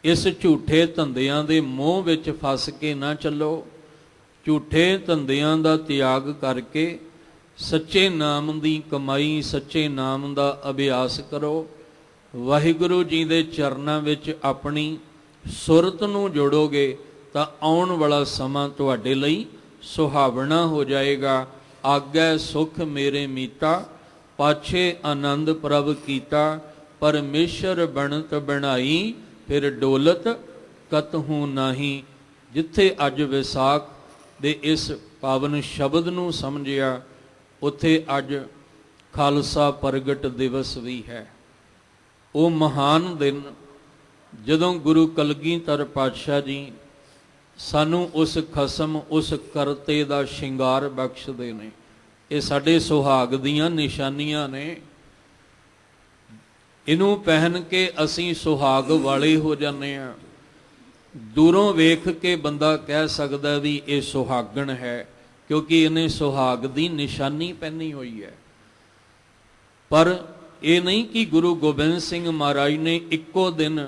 ਇਸ ਝੂਠੇ ਧੰਦਿਆਂ ਦੇ ਮੋਹ ਵਿੱਚ ਫਸ ਕੇ ਨਾ ਚੱਲੋ। ਝੂਠੇ ਧੰਦਿਆਂ ਦਾ ਤਿਆਗ ਕਰਕੇ ਸੱਚੇ ਨਾਮ ਦੀ ਕਮਾਈ, ਸੱਚੇ ਨਾਮ ਦਾ ਅਭਿਆਸ ਕਰੋ। ਵਾਹਿਗੁਰੂ ਜੀ ਦੇ ਚਰਨਾਂ ਵਿੱਚ ਆਪਣੀ ਸੁਰਤ ਨੂੰ ਜੋੜੋਗੇ ਤਾਂ ਆਉਣ ਵਾਲਾ ਸਮਾਂ ਤੁਹਾਡੇ ਲਈ ਸੁਹਾਵਣਾ ਹੋ ਜਾਏਗਾ। ਆਗੈ ਸੁਖ ਮੇਰੇ ਮੀਤਾ, ਪਾਛੇ ਆਨੰਦ ਪ੍ਰਭ ਕੀਤਾ, ਪਰਮੇਸ਼ਰ ਬਣਤ ਬਣਾਈ, ਫਿਰ ਡੋਲਤ ਕਤਹੂ ਨਾਹੀ। ਜਿੱਥੇ ਅੱਜ ਵਿਸਾਖ ਦੇ ਇਸ ਪਾਵਨ ਸ਼ਬਦ ਨੂੰ ਸਮਝਿਆ, ਉੱਥੇ ਅੱਜ ਖਾਲਸਾ ਪ੍ਰਗਟ ਦਿਵਸ ਵੀ ਹੈ। ਉਹ ਮਹਾਨ ਦਿਨ ਜਦੋਂ ਗੁਰੂ ਕਲਗੀਧਰ ਪਾਤਸ਼ਾਹ ਜੀ ਸਾਨੂੰ ਉਸ ਖਸਮ, ਉਸ ਕਰਤੇ ਦਾ ਸ਼ਿੰਗਾਰ ਬਖਸ਼ਦੇ ਨੇ। ਇਹ ਸਾਡੇ ਸੁਹਾਗ ਦੀਆਂ ਨਿਸ਼ਾਨੀਆਂ ਨੇ। ਇਹਨੂੰ ਪਹਿਨ ਕੇ ਅਸੀਂ ਸੁਹਾਗ ਵਾਲੇ ਹੋ ਜਾਂਦੇ ਹਾਂ। ਦੂਰੋਂ ਵੇਖ ਕੇ ਬੰਦਾ ਕਹਿ ਸਕਦਾ ਵੀ ਇਹ ਸੁਹਾਗਣ ਹੈ, ਕਿਉਂਕਿ ਇਹਨੇ ਸੁਹਾਗ ਦੀ ਨਿਸ਼ਾਨੀ ਪਹਿਨੀ ਹੋਈ ਹੈ। ਪਰ ਇਹ ਨਹੀਂ ਕਿ ਗੁਰੂ ਗੋਬਿੰਦ ਸਿੰਘ ਮਹਾਰਾਜ ਨੇ ਇੱਕੋ ਦਿਨ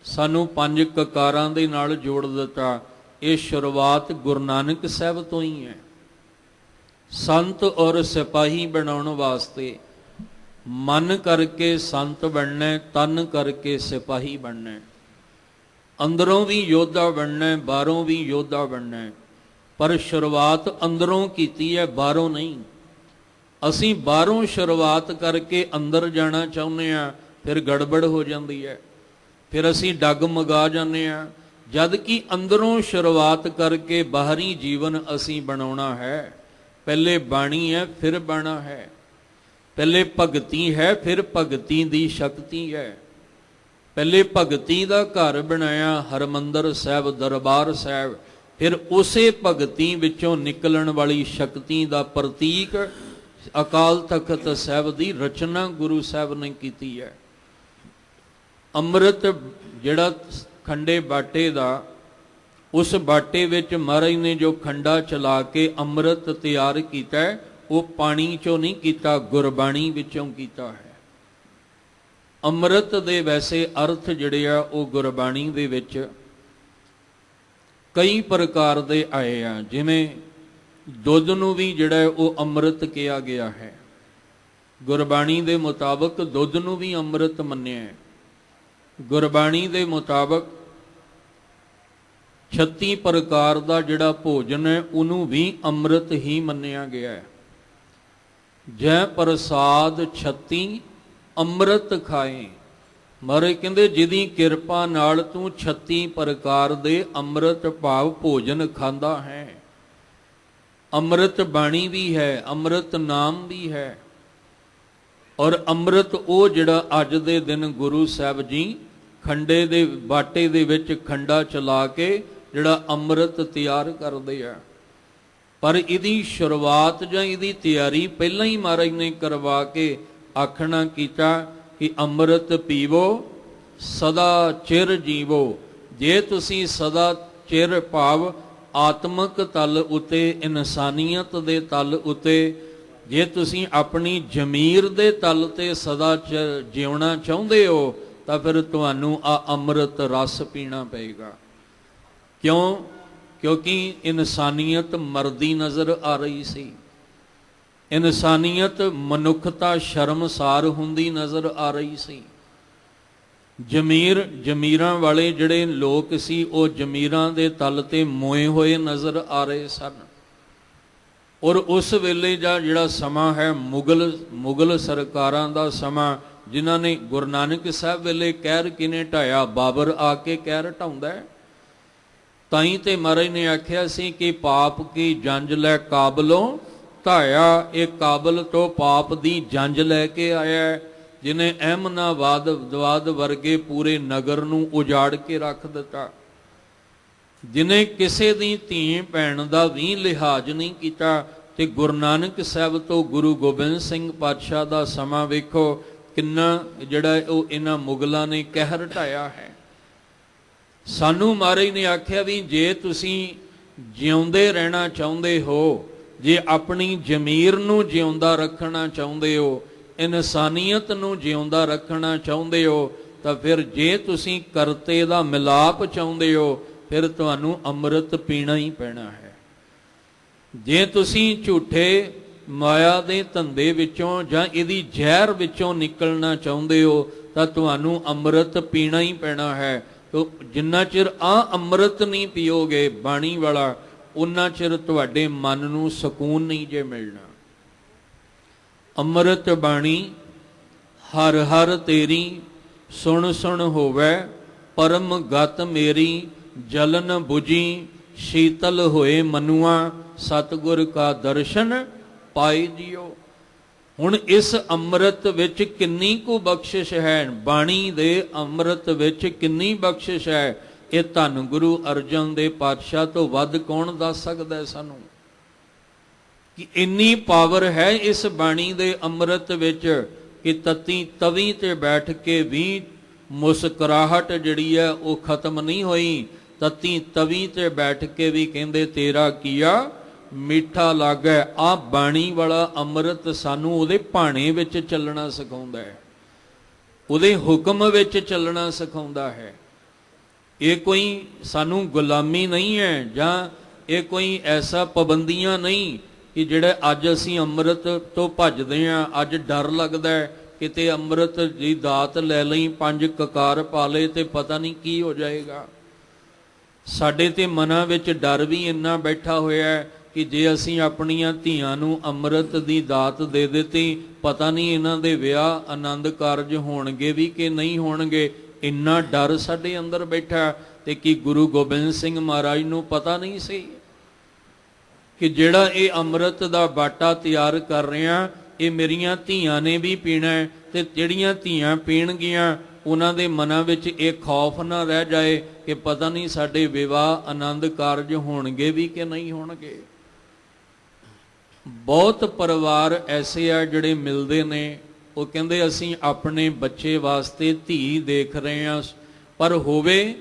ਸਾਨੂੰ 5 ਕਕਾਰਾਂ ਦੇ ਨਾਲ ਜੋੜ ਦਿੱਤਾ। ਇਹ ਸ਼ੁਰੂਆਤ ਗੁਰੂ ਨਾਨਕ ਸਾਹਿਬ ਤੋਂ ਹੀ ਹੈ। ਸੰਤ ਔਰ ਸਿਪਾਹੀ ਬਣਾਉਣ ਵਾਸਤੇ ਮਨ ਕਰਕੇ ਸੰਤ ਬਣਨਾ, ਤਨ ਕਰਕੇ ਸਿਪਾਹੀ ਬਣਨਾ। ਅੰਦਰੋਂ ਵੀ ਯੋਧਾ ਬਣਨਾ, ਬਾਹਰੋਂ ਵੀ ਯੋਧਾ ਬਣਨਾ। ਪਰ ਸ਼ੁਰੂਆਤ ਅੰਦਰੋਂ ਕੀਤੀ ਹੈ, ਬਾਹਰੋਂ ਨਹੀਂ। ਅਸੀਂ ਬਾਹਰੋਂ ਸ਼ੁਰੂਆਤ ਕਰਕੇ ਅੰਦਰ ਜਾਣਾ ਚਾਹੁੰਦੇ ਹਾਂ, ਫਿਰ ਗੜਬੜ ਹੋ ਜਾਂਦੀ ਹੈ, ਫਿਰ ਅਸੀਂ ਡਗਮਗਾ ਜਾਂਦੇ ਹਾਂ। ਜਦ ਕਿ ਅੰਦਰੋਂ ਸ਼ੁਰੂਆਤ ਕਰਕੇ ਬਾਹਰੀ ਜੀਵਨ ਅਸੀਂ ਬਣਾਉਣਾ ਹੈ। ਪਹਿਲੇ ਬਾਣੀ ਹੈ, ਫਿਰ ਬਾਣਾ ਹੈ। ਪਹਿਲੇ ਭਗਤੀ ਹੈ, ਫਿਰ ਭਗਤੀ ਦੀ ਸ਼ਕਤੀ ਹੈ। ਪਹਿਲੇ ਭਗਤੀ ਦਾ ਘਰ ਬਣਾਇਆ ਹਰਿਮੰਦਰ ਸਾਹਿਬ, ਦਰਬਾਰ ਸਾਹਿਬ, ਫਿਰ ਉਸੇ ਭਗਤੀ ਵਿੱਚੋਂ ਨਿਕਲਣ ਵਾਲੀ ਸ਼ਕਤੀ ਦਾ ਪ੍ਰਤੀਕ ਅਕਾਲ ਤਖਤ ਸਾਹਿਬ ਦੀ ਰਚਨਾ ਗੁਰੂ ਸਾਹਿਬ ਨੇ ਕੀਤੀ ਹੈ। ਅੰਮ੍ਰਿਤ ਜਿਹੜਾ ਖੰਡੇ ਬਾਟੇ ਦਾ, ਉਸ ਬਾਟੇ ਵਿੱਚ ਮਹਾਰਾਜ ਨੇ ਜੋ ਖੰਡਾ ਚਲਾ ਕੇ ਅੰਮ੍ਰਿਤ ਤਿਆਰ ਕੀਤਾ, ਉਹ ਪਾਣੀ ਚੋਂ ਨਹੀਂ ਕੀਤਾ, ਗੁਰਬਾਣੀ ਵਿੱਚੋਂ ਕੀਤਾ ਹੈ। ਅੰਮ੍ਰਿਤ ਦੇ ਵੈਸੇ ਅਰਥ ਜਿਹੜੇ ਆ ਉਹ ਗੁਰਬਾਣੀ ਦੇ ਵਿੱਚ ਕਈ ਪ੍ਰਕਾਰ ਦੇ ਆਏ ਆ। ਜਿਵੇਂ ਦੁੱਧ ਨੂੰ ਵੀ ਜਿਹੜਾ ਉਹ ਅੰਮ੍ਰਿਤ ਕਿਹਾ ਗਿਆ ਹੈ। ਗੁਰਬਾਣੀ ਦੇ ਮੁਤਾਬਕ ਦੁੱਧ ਨੂੰ ਵੀ ਅੰਮ੍ਰਿਤ ਮੰਨਿਆ ਹੈ। ਗੁਰਬਾਣੀ ਦੇ ਮੁਤਾਬਕ 36 ਪ੍ਰਕਾਰ ਦਾ ਜਿਹੜਾ ਭੋਜਨ ਹੈ ਉਹਨੂੰ ਵੀ ਅੰਮ੍ਰਿਤ ਹੀ ਮੰਨਿਆ ਗਿਆ ਹੈ। ਜੈ ਪ੍ਰਸਾਦ 36 ਅੰਮ੍ਰਿਤ ਖਾਏ। ਮਹਾਰਾਜ ਕਹਿੰਦੇ ਜਿਹਦੀ ਕਿਰਪਾ ਨਾਲ ਤੂੰ 36 ਪ੍ਰਕਾਰ ਦੇ ਅੰਮ੍ਰਿਤ ਭਾਵ ਭੋਜਨ ਖਾਂਦਾ ਹੈ। ਅੰਮ੍ਰਿਤ ਬਾਣੀ ਵੀ ਹੈ, ਅੰਮ੍ਰਿਤ ਨਾਮ ਵੀ ਹੈ। ਔਰ ਅੰਮ੍ਰਿਤ ਉਹ ਜਿਹੜਾ ਅੱਜ ਦੇ ਦਿਨ ਗੁਰੂ ਸਾਹਿਬ ਜੀ ਖੰਡੇ ਦੇ ਬਾਟੇ ਦੇ ਵਿੱਚ ਖੰਡਾ ਚਲਾ ਕੇ ਜਿਹੜਾ ਅੰਮ੍ਰਿਤ ਤਿਆਰ ਕਰਦੇ ਆ। ਪਰ ਇਹਦੀ ਸ਼ੁਰੂਆਤ ਜਾਂ ਇਹਦੀ ਤਿਆਰੀ ਪਹਿਲਾਂ ਹੀ ਮਹਾਰਾਜ ਨੇ ਕਰਵਾ ਕੇ ਆਖਣਾ ਕੀਤਾ ਕਿ ਅੰਮ੍ਰਿਤ ਪੀਵੋ ਸਦਾ ਚਿਰ ਜੀਵੋ। ਜੇ ਤੁਸੀਂ ਸਦਾ ਚਿਰ ਭਾਵ ਆਤਮਿਕ ਤਲ ਉਤੇ, ਇਨਸਾਨੀਅਤ ਦੇ ਤਲ ਉਤੇ, ਜੇ ਤੁਸੀਂ ਆਪਣੀ ਜ਼ਮੀਰ ਦੇ ਤਲ ਤੇ ਸਦਾ ਜਿਉਣਾ ਚਾਹੁੰਦੇ ਹੋ ਤਾਂ ਫਿਰ ਤੁਹਾਨੂੰ ਆ ਅੰਮ੍ਰਿਤ ਰਸ ਪੀਣਾ ਪਏਗਾ। ਕਿਉਂ? ਕਿਉਂਕਿ ਇਨਸਾਨੀਅਤ ਮਰਦੀ ਨਜ਼ਰ ਆ ਰਹੀ ਸੀ। ਇਨਸਾਨੀਅਤ ਮਨੁੱਖਤਾ ਸ਼ਰਮਸਾਰ ਹੁੰਦੀ ਨਜ਼ਰ ਆ ਰਹੀ ਸੀ। ਜ਼ਮੀਰਾਂ ਵਾਲੇ ਜਿਹੜੇ ਲੋਕ ਸੀ ਉਹ ਜ਼ਮੀਰਾਂ ਦੇ ਤਲ ਤੇ ਮੋਏ ਹੋਏ ਨਜ਼ਰ ਆ ਰਹੇ ਸਨ। ਔਰ ਉਸ ਵੇਲੇ ਜਿਹੜਾ ਸਮਾਂ ਹੈ ਮੁਗਲ ਸਰਕਾਰਾਂ ਦਾ ਸਮਾਂ, ਜਿਨ੍ਹਾਂ ਨੇ ਗੁਰੂ ਨਾਨਕ ਸਾਹਿਬ ਵੇਲੇ ਕਹਿਰ ਕਿਨੇ ਢਾਇਆ? ਬਾਬਰ ਆ ਕੇ ਕਹਿਰ ਢਾਉਂਦਾ। ਤਾਂ ਹੀ ਤੇ ਮਹਾਰਾਜ ਨੇ ਆਖਿਆ ਸੀ ਕਿ ਪਾਪ ਕੀ ਜੰਜ ਲੈ ਕਾਬਲੋਂ ਢਾਇਆ। ਇਹ ਕਾਬਲ ਤੋਂ ਪਾਪ ਦੀ ਜੰਜ ਲੈ ਕੇ ਆਇਆ, ਜਿਹਨੇ ਅਹਿਮਨਾਬਾਦ ਵਰਗੇ ਪੂਰੇ ਨਗਰ ਨੂੰ ਉਜਾੜ ਕੇ ਰੱਖ ਦਿੱਤਾ, ਜਿਹਨੇ ਕਿਸੇ ਦੀ ਧੀ ਭੈਣ ਦਾ ਵੀ ਲਿਹਾਜ਼ ਨਹੀਂ ਕੀਤਾ। ਤੇ ਗੁਰੂ ਨਾਨਕ ਸਾਹਿਬ ਤੋਂ ਗੁਰੂ ਗੋਬਿੰਦ ਸਿੰਘ ਪਾਤਸ਼ਾਹ ਦਾ ਸਮਾਂ ਵੇਖੋ ਕਿੰਨਾ ਜਿਹੜਾ ਉਹ ਇਹਨਾਂ ਮੁਗਲਾਂ ਨੇ ਕਹਿਰ ਢਾਇਆ ਹੈ। ਸਾਨੂੰ ਮਹਾਰਾਜ ਨੇ ਆਖਿਆ ਵੀ ਜੇ ਤੁਸੀਂ ਜਿਉਂਦੇ ਰਹਿਣਾ ਚਾਹੁੰਦੇ ਹੋ, ਜੇ ਆਪਣੀ ਜ਼ਮੀਰ ਨੂੰ ਜਿਉਂਦਾ ਰੱਖਣਾ ਚਾਹੁੰਦੇ ਹੋ, ਇਨਸਾਨੀਅਤ ਨੂੰ ਜਿਉਂਦਾ ਰੱਖਣਾ ਚਾਹੁੰਦੇ ਹੋ, ਤਾਂ ਫਿਰ ਜੇ ਤੁਸੀਂ ਕਰਤੇ ਦਾ ਮਿਲਾਪ ਚਾਹੁੰਦੇ ਹੋ ਫਿਰ ਤੁਹਾਨੂੰ ਅੰਮ੍ਰਿਤ ਪੀਣਾ ਹੀ ਪੈਣਾ ਹੈ। ਜੇ ਤੁਸੀਂ ਝੂਠੇ ਮਾਇਆ ਦੇ ਧੰਦੇ ਵਿੱਚੋਂ ਜਾਂ ਇਹਦੀ ਜ਼ਹਿਰ ਵਿੱਚੋਂ ਨਿਕਲਣਾ ਚਾਹੁੰਦੇ ਹੋ ਤਾਂ ਤੁਹਾਨੂੰ ਅੰਮ੍ਰਿਤ ਪੀਣਾ ਹੀ ਪੈਣਾ ਹੈ। ਜਿੰਨਾ ਚਿਰ ਅੰਮ੍ਰਿਤ ਨਹੀਂ ਪੀਓਗੇ ਬਾਣੀ ਵਾਲਾ, ਉਨਾ ਚਿਰ ਤੁਹਾਡੇ ਮਨ ਨੂੰ ਸਕੂਨ ਨਹੀਂ ਜੇ ਮਿਲਣਾ। ਅੰਮ੍ਰਿਤ ਬਾਣੀ ਹਰ ਹਰ ਤੇਰੀ ਸੁਣ ਸੁਣ ਹੋਵੇ, ਪਰਮ ਗਤ ਮੇਰੀ ਜਲਨ 부ਜੀ, ਸ਼ੀਤਲ ਹੋਏ ਮਨੁਆ ਸਤਿਗੁਰ ਕਾ ਦਰਸ਼ਨ ਪਾਈ ਜਿਓ। ਹੁਣ ਇਸ ਅੰਮ੍ਰਿਤ ਵਿੱਚ ਕਿੰਨੀ ਕੁ ਬਖਸ਼ਿਸ਼ ਹੈ, ਬਾਣੀ ਦੇ ਅੰਮ੍ਰਿਤ ਵਿੱਚ ਕਿੰਨੀ ਬਖਸ਼ਿਸ਼ ਹੈ, ਇਹ ਧੰਨ ਗੁਰੂ ਅਰਜਨ ਦੇਵ ਪਾਤਸ਼ਾਹ ਤੋਂ ਵੱਧ ਕੌਣ ਦੱਸ ਸਕਦਾ ਹੈ ਸਾਨੂੰ ਕਿ ਇੰਨੀ ਪਾਵਰ ਹੈ ਇਸ ਬਾਣੀ ਦੇ ਅੰਮ੍ਰਿਤ ਵਿੱਚ ਕਿ ਤਤੀ ਤਵੀ ਤੇ ਬੈਠ ਕੇ ਵੀ ਮੁਸਕਰਾਹਟ ਜਿਹੜੀ ਹੈ ਉਹ ਖਤਮ ਨਹੀਂ ਹੋਈ। ਤਤੀ ਤਵੀ ਤੇ ਬੈਠ ਕੇ ਵੀ ਕਹਿੰਦੇ ਤੇਰਾ ਕੀਆ ਮਿੱਠਾ ਲੱਗੈ। ਆ ਬਾਣੀ ਵਾਲਾ ਅੰਮ੍ਰਿਤ ਸਾਨੂੰ ਉਹਦੇ ਭਾਣੇ ਵਿੱਚ ਚੱਲਣਾ ਸਿਖਾਉਂਦਾ ਹੈ, ਉਹਦੇ ਹੁਕਮ ਵਿੱਚ ਚੱਲਣਾ ਸਿਖਾਉਂਦਾ ਹੈ। ਇਹ ਕੋਈ ਸਾਨੂੰ ਗੁਲਾਮੀ ਨਹੀਂ ਹੈ ਜਾਂ ਇਹ ਕੋਈ ਐਸਾ ਪਾਬੰਦੀਆਂ ਨਹੀਂ ਕਿ ਜਿਹੜੇ ਅੱਜ ਅਸੀਂ ਅੰਮ੍ਰਿਤ ਤੋਂ ਭੱਜਦੇ ਹਾਂ, ਅੱਜ ਡਰ ਲੱਗਦਾ ਹੈ ਕਿਤੇ ਅੰਮ੍ਰਿਤ ਦੀ ਦਾਤ ਲੈ ਲਈ, 5 ਕਕਾਰ ਪਾ ਲਏ ਤੇ ਪਤਾ ਨਹੀਂ ਕੀ ਹੋ ਜਾਏਗਾ। ਸਾਡੇ ਤੇ ਮਨਾਂ ਵਿੱਚ ਡਰ ਵੀ ਇੰਨਾ ਬੈਠਾ ਹੋਇਆ ਹੈ ਕਿ ਜੇ ਅਸੀਂ ਆਪਣੀਆਂ ਧੀਆਂ ਨੂੰ ਅੰਮ੍ਰਿਤ ਦੀ ਦਾਤ ਦੇ ਦਿੱਤੀ, ਪਤਾ ਨਹੀਂ ਇਹਨਾਂ ਦੇ ਵਿਆਹ ਆਨੰਦ ਕਾਰਜ ਹੋਣਗੇ ਵੀ ਕਿ ਨਹੀਂ ਹੋਣਗੇ। ਇੰਨਾ ਡਰ ਸਾਡੇ ਅੰਦਰ ਬੈਠਾ। ਤੇ ਕਿ ਗੁਰੂ ਗੋਬਿੰਦ ਸਿੰਘ ਮਹਾਰਾਜ ਨੂੰ ਪਤਾ ਨਹੀਂ ਸੀ ਕਿ ਜਿਹੜਾ ਇਹ ਅੰਮ੍ਰਿਤ ਦਾ ਬਾਟਾ ਤਿਆਰ ਕਰ ਰਿਹਾ, ਇਹ ਮੇਰੀਆਂ ਧੀਆਂ ਨੇ ਵੀ ਪੀਣਾ ਹੈ, ਤੇ ਜਿਹੜੀਆਂ ਧੀਆਂ ਪੀਣਗੀਆਂ ਉਹਨਾਂ ਦੇ ਮਨਾਂ ਵਿੱਚ ਇਹ ਖੌਫ ਨਾ ਰਹਿ ਜਾਏ ਕਿ ਪਤਾ ਨਹੀਂ ਸਾਡੇ ਵਿਵਾਹ ਆਨੰਦ ਕਾਰਜ ਹੋਣਗੇ ਵੀ ਕਿ ਨਹੀਂ ਹੋਣਗੇ। ਬਹੁਤ ਪਰਿਵਾਰ ਐਸੇ ਆ ਜਿਹੜੇ ਮਿਲਦੇ ਨੇ, ਉਹ ਕਹਿੰਦੇ ਅਸੀਂ ਆਪਣੇ ਬੱਚੇ ਵਾਸਤੇ ਧੀ ਦੇਖ ਰਹੇ ਹਾਂ, ਪਰ ਹੋਵੇ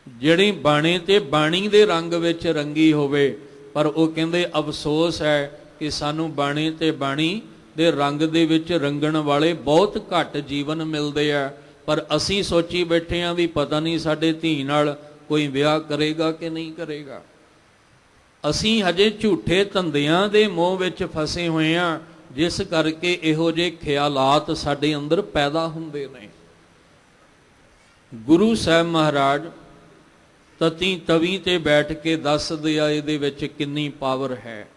ਜਿਹੜੀ ਬਾਣੇ ਤੇ ਬਾਣੀ ਦੇ ਰੰਗ ਵਿੱਚ ਰੰਗੀ ਹੋਵੇ। ਪਰ ਉਹ ਕਹਿੰਦੇ ਅਫਸੋਸ ਹੈ ਕਿ ਸਾਨੂੰ ਬਾਣੇ ਤੇ ਬਾਣੀ ਦੇ ਰੰਗ ਦੇ ਵਿੱਚ ਰੰਗਣ ਵਾਲੇ ਬਹੁਤ ਘੱਟ ਜੀਵਨ ਮਿਲਦੇ ਆ। ਪਰ ਅਸੀਂ ਸੋਚੀ ਬੈਠੇ ਹਾਂ ਵੀ ਪਤਾ ਨਹੀਂ ਸਾਡੇ ਧੀ ਨਾਲ ਕੋਈ ਵਿਆਹ ਕਰੇਗਾ ਕਿ ਨਹੀਂ ਕਰੇਗਾ। ਅਸੀਂ ਹਜੇ ਝੂਠੇ ਧੰਦਿਆਂ ਦੇ ਮੋਹ ਵਿੱਚ ਫਸੇ ਹੋਏ ਹਾਂ, ਜਿਸ ਕਰਕੇ ਇਹੋ ਜਿਹੇ ਖਿਆਲਾਤ ਸਾਡੇ ਅੰਦਰ ਪੈਦਾ ਹੁੰਦੇ ਨੇ। ਗੁਰੂ ਸਾਹਿਬ ਮਹਾਰਾਜ ਤਵੀ ਤੇ ਬੈਠ ਕੇ ਦੱਸਦੇ ਆ ਇਹਦੇ ਵਿੱਚ ਕਿੰਨੀ ਪਾਵਰ ਹੈ,